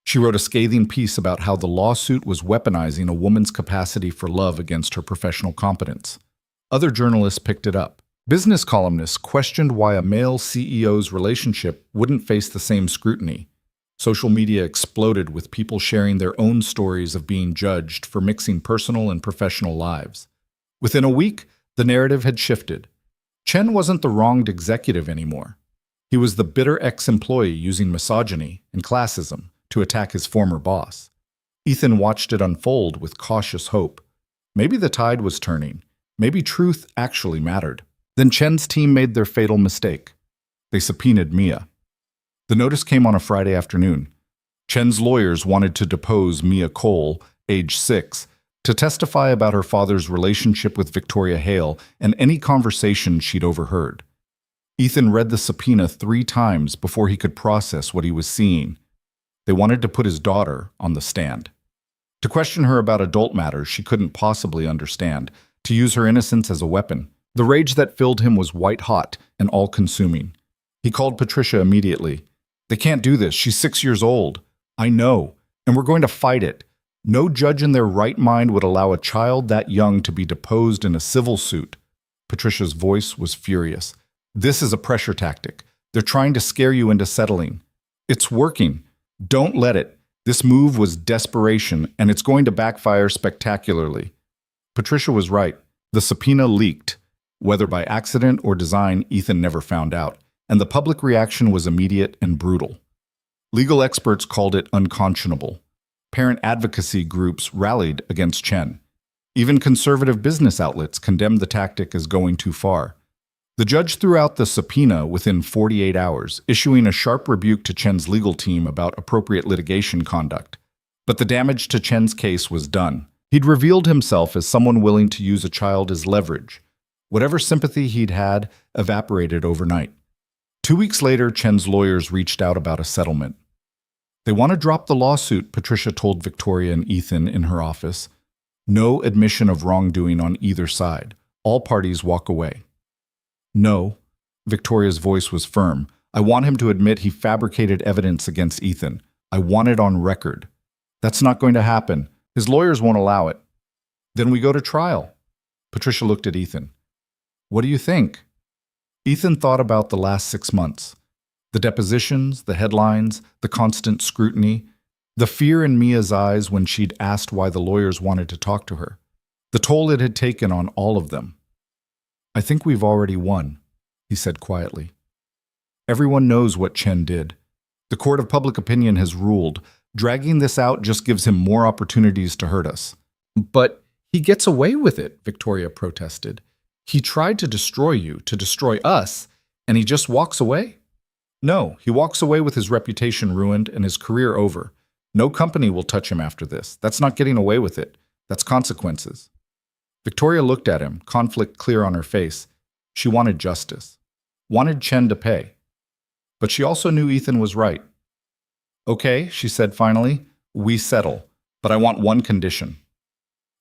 She wrote a scathing piece about how the lawsuit was weaponizing a woman's capacity for love against her professional competence. Other journalists picked it up. Business columnists questioned why a male CEO's relationship wouldn't face the same scrutiny. Social media exploded with people sharing their own stories of being judged for mixing personal and professional lives. Within a week, the narrative had shifted. Chen wasn't the wronged executive anymore. He was the bitter ex-employee using misogyny and classism to attack his former boss. Ethan watched it unfold with cautious hope. Maybe the tide was turning. Maybe truth actually mattered. Then Chen's team made their fatal mistake. They subpoenaed Mia. The notice came on a Friday afternoon. Chen's lawyers wanted to depose Mia Cole, age 6, to testify about her father's relationship with Victoria Hale and any conversation she'd overheard. Ethan read the subpoena 3 times before he could process what he was seeing. They wanted to put his daughter on the stand. To question her about adult matters she couldn't possibly understand, to use her innocence as a weapon. The rage that filled him was white-hot and all-consuming. He called Patricia immediately. They can't do this. She's 6 years old. I know. And we're going to fight it. No judge in their right mind would allow a child that young to be deposed in a civil suit. Patricia's voice was furious. This is a pressure tactic. They're trying to scare you into settling. It's working. Don't let it. This move was desperation, and it's going to backfire spectacularly. Patricia was right. The subpoena leaked. Whether by accident or design, Ethan never found out, and the public reaction was immediate and brutal. Legal experts called it unconscionable. Parent advocacy groups rallied against Chen. Even conservative business outlets condemned the tactic as going too far. The judge threw out the subpoena within 48 hours, issuing a sharp rebuke to Chen's legal team about appropriate litigation conduct. But the damage to Chen's case was done. He'd revealed himself as someone willing to use a child as leverage. Whatever sympathy he'd had evaporated overnight. 2 weeks later, Chen's lawyers reached out about a settlement. They want to drop the lawsuit, Patricia told Victoria and Ethan in her office. No admission of wrongdoing on either side. All parties walk away. No, Victoria's voice was firm. I want him to admit he fabricated evidence against Ethan. I want it on record. That's not going to happen. His lawyers won't allow it. Then we go to trial. Patricia looked at Ethan. What do you think? Ethan thought about the last 6 months. The depositions, the headlines, the constant scrutiny, the fear in Mia's eyes when she'd asked why the lawyers wanted to talk to her, the toll it had taken on all of them. I think we've already won, he said quietly. Everyone knows what Chen did. The court of public opinion has ruled. Dragging this out just gives him more opportunities to hurt us. But he gets away with it, Victoria protested. He tried to destroy you, to destroy us, and he just walks away? No, he walks away with his reputation ruined and his career over. No company will touch him after this. That's not getting away with it. That's consequences. Victoria looked at him, conflict clear on her face. She wanted justice. Wanted Chen to pay. But she also knew Ethan was right. Okay, she said finally, we settle, but I want one condition.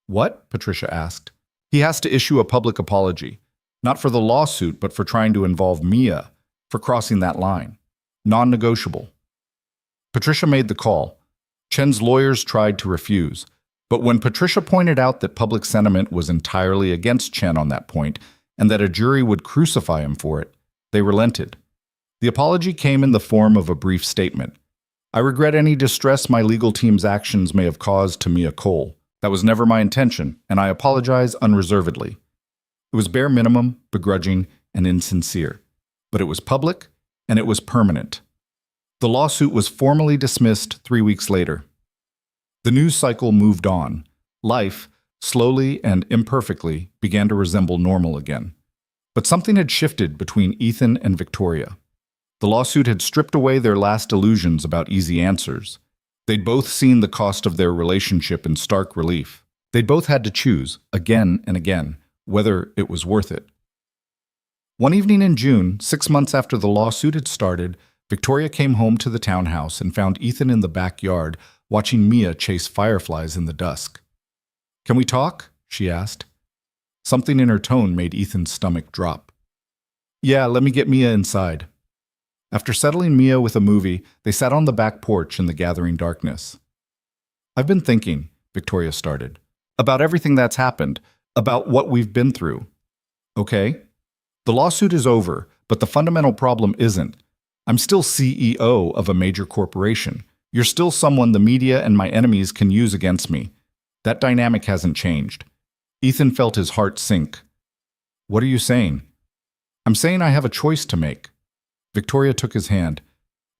What? Patricia asked. He has to issue a public apology, not for the lawsuit, but for trying to involve Mia, for crossing that line. Non-negotiable. Patricia made the call. Chen's lawyers tried to refuse, but when Patricia pointed out that public sentiment was entirely against Chen on that point, and that a jury would crucify him for it, they relented. The apology came in the form of a brief statement. I regret any distress my legal team's actions may have caused to Mia Cole. That was never my intention, and I apologize unreservedly. It was bare minimum, begrudging, and insincere. But it was public, and it was permanent. The lawsuit was formally dismissed 3 weeks later. The news cycle moved on. Life, slowly and imperfectly, began to resemble normal again. But something had shifted between Ethan and Victoria. The lawsuit had stripped away their last illusions about easy answers. They'd both seen the cost of their relationship in stark relief. They'd both had to choose, again and again, whether it was worth it. One evening in June, 6 months after the lawsuit had started, Victoria came home to the townhouse and found Ethan in the backyard, watching Mia chase fireflies in the dusk. Can we talk? She asked. Something in her tone made Ethan's stomach drop. Yeah, let me get Mia inside. After settling Mia with a movie, they sat on the back porch in the gathering darkness. I've been thinking, Victoria started, about everything that's happened, about what we've been through. Okay? The lawsuit is over, but the fundamental problem isn't. I'm still CEO of a major corporation. You're still someone the media and my enemies can use against me. That dynamic hasn't changed. Ethan felt his heart sink. What are you saying? I'm saying I have a choice to make. Victoria took his hand.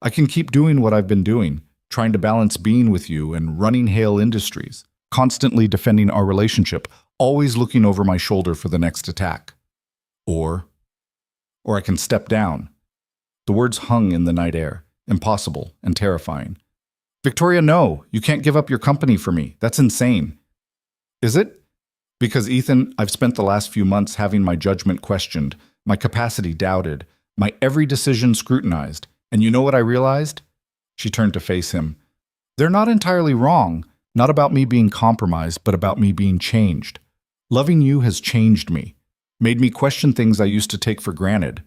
I can keep doing what I've been doing, trying to balance being with you and running Hale Industries, constantly defending our relationship, always looking over my shoulder for the next attack. Or I can step down. The words hung in the night air, impossible and terrifying. Victoria, no, you can't give up your company for me. That's insane. Is it? Because, Ethan, I've spent the last few months having my judgment questioned, my capacity doubted, my every decision scrutinized. And you know what I realized? She turned to face him. They're not entirely wrong, not about me being compromised, but about me being changed. Loving you has changed me, made me question things I used to take for granted,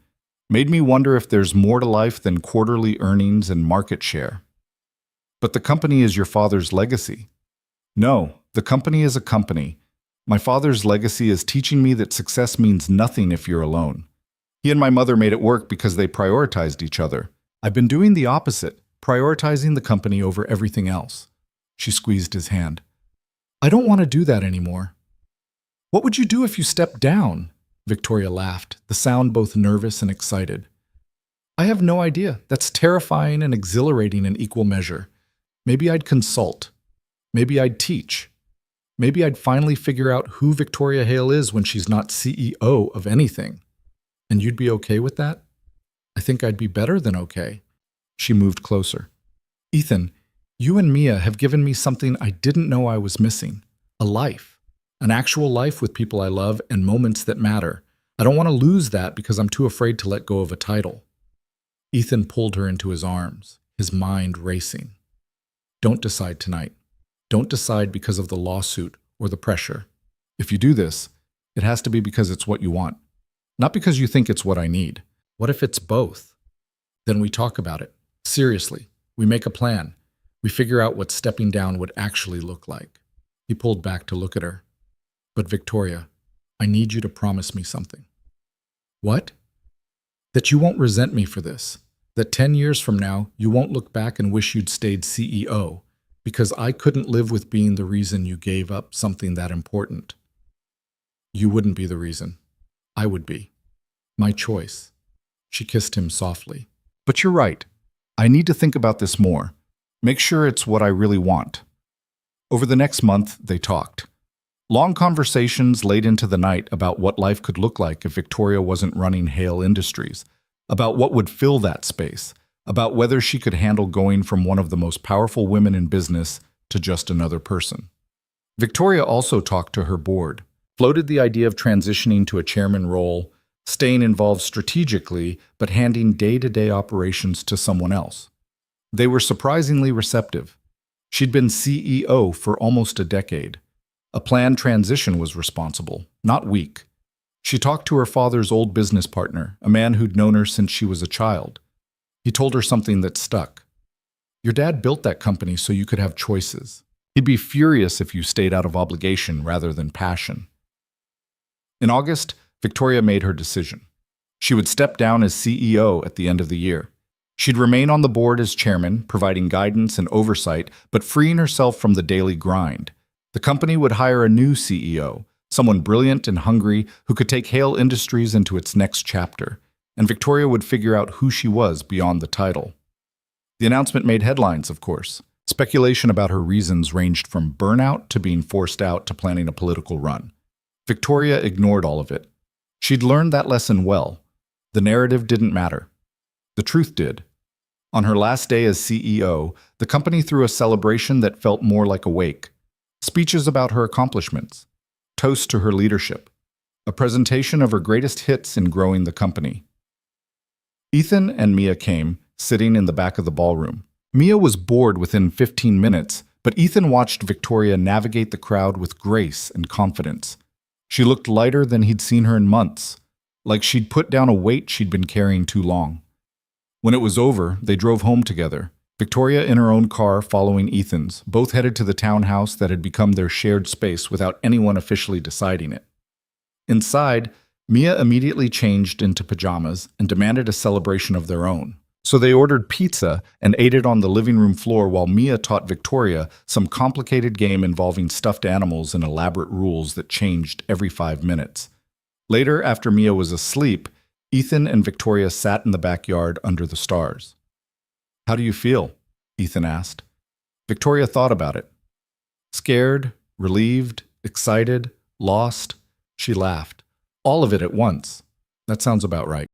made me wonder if there's more to life than quarterly earnings and market share. But the company is your father's legacy. No, the company is a company. My father's legacy is teaching me that success means nothing if you're alone. He and my mother made it work because they prioritized each other. I've been doing the opposite, prioritizing the company over everything else. She squeezed his hand. I don't want to do that anymore. What would you do if you stepped down? Victoria laughed, the sound both nervous and excited. I have no idea. That's terrifying and exhilarating in equal measure. Maybe I'd consult. Maybe I'd teach. Maybe I'd finally figure out who Victoria Hale is when she's not CEO of anything. And you'd be okay with that? I think I'd be better than okay. She moved closer. Ethan, you and Mia have given me something I didn't know I was missing. a life, an actual life with people I love and moments that matter. I don't want to lose that because I'm too afraid to let go of a title. Ethan pulled her into his arms, his mind racing. Don't decide tonight. Don't decide because of the lawsuit or the pressure. If you do this, it has to be because it's what you want, not because you think it's what I need. What if it's both? Then we talk about it. Seriously, we make a plan. We figure out what stepping down would actually look like. He pulled back to look at her. But Victoria, I need you to promise me something. What? That you won't resent me for this. That 10 years from now, you won't look back and wish you'd stayed CEO, because I couldn't live with being the reason you gave up something that important. You wouldn't be the reason. I would be. My choice. She kissed him softly. But you're right. I need to think about this more. Make sure it's what I really want. Over the next month, they talked. Long conversations late into the night about what life could look like if Victoria wasn't running Hale Industries, about what would fill that space, about whether she could handle going from one of the most powerful women in business to just another person. Victoria also talked to her board, floated the idea of transitioning to a chairman role, staying involved strategically, but handing day-to-day operations to someone else. They were surprisingly receptive. She'd been CEO for almost a decade. A planned transition was responsible, not weak. She talked to her father's old business partner, a man who'd known her since she was a child. He told her something that stuck. Your dad built that company so you could have choices. He'd be furious if you stayed out of obligation rather than passion. In August, Victoria made her decision. She would step down as CEO at the end of the year. She'd remain on the board as chairman, providing guidance and oversight, but freeing herself from the daily grind. The company would hire a new CEO, someone brilliant and hungry who could take Hale Industries into its next chapter, and Victoria would figure out who she was beyond the title. The announcement made headlines, of course. Speculation about her reasons ranged from burnout to being forced out to planning a political run. Victoria ignored all of it. She'd learned that lesson well. The narrative didn't matter. The truth did. On her last day as CEO, the company threw a celebration that felt more like a wake. Speeches about her accomplishments, toasts to her leadership, a presentation of her greatest hits in growing the company. Ethan and Mia came, sitting in the back of the ballroom. Mia was bored within 15 minutes, but Ethan watched Victoria navigate the crowd with grace and confidence. She looked lighter than he'd seen her in months, like she'd put down a weight she'd been carrying too long. When it was over, they drove home together, Victoria in her own car following Ethan's, both headed to the townhouse that had become their shared space without anyone officially deciding it. Inside, Mia immediately changed into pajamas and demanded a celebration of their own. So they ordered pizza and ate it on the living room floor while Mia taught Victoria some complicated game involving stuffed animals and elaborate rules that changed every 5 minutes. Later, after Mia was asleep, Ethan and Victoria sat in the backyard under the stars. How do you feel? Ethan asked. Victoria thought about it. Scared, relieved, excited, lost. She laughed. All of it at once. That sounds about right.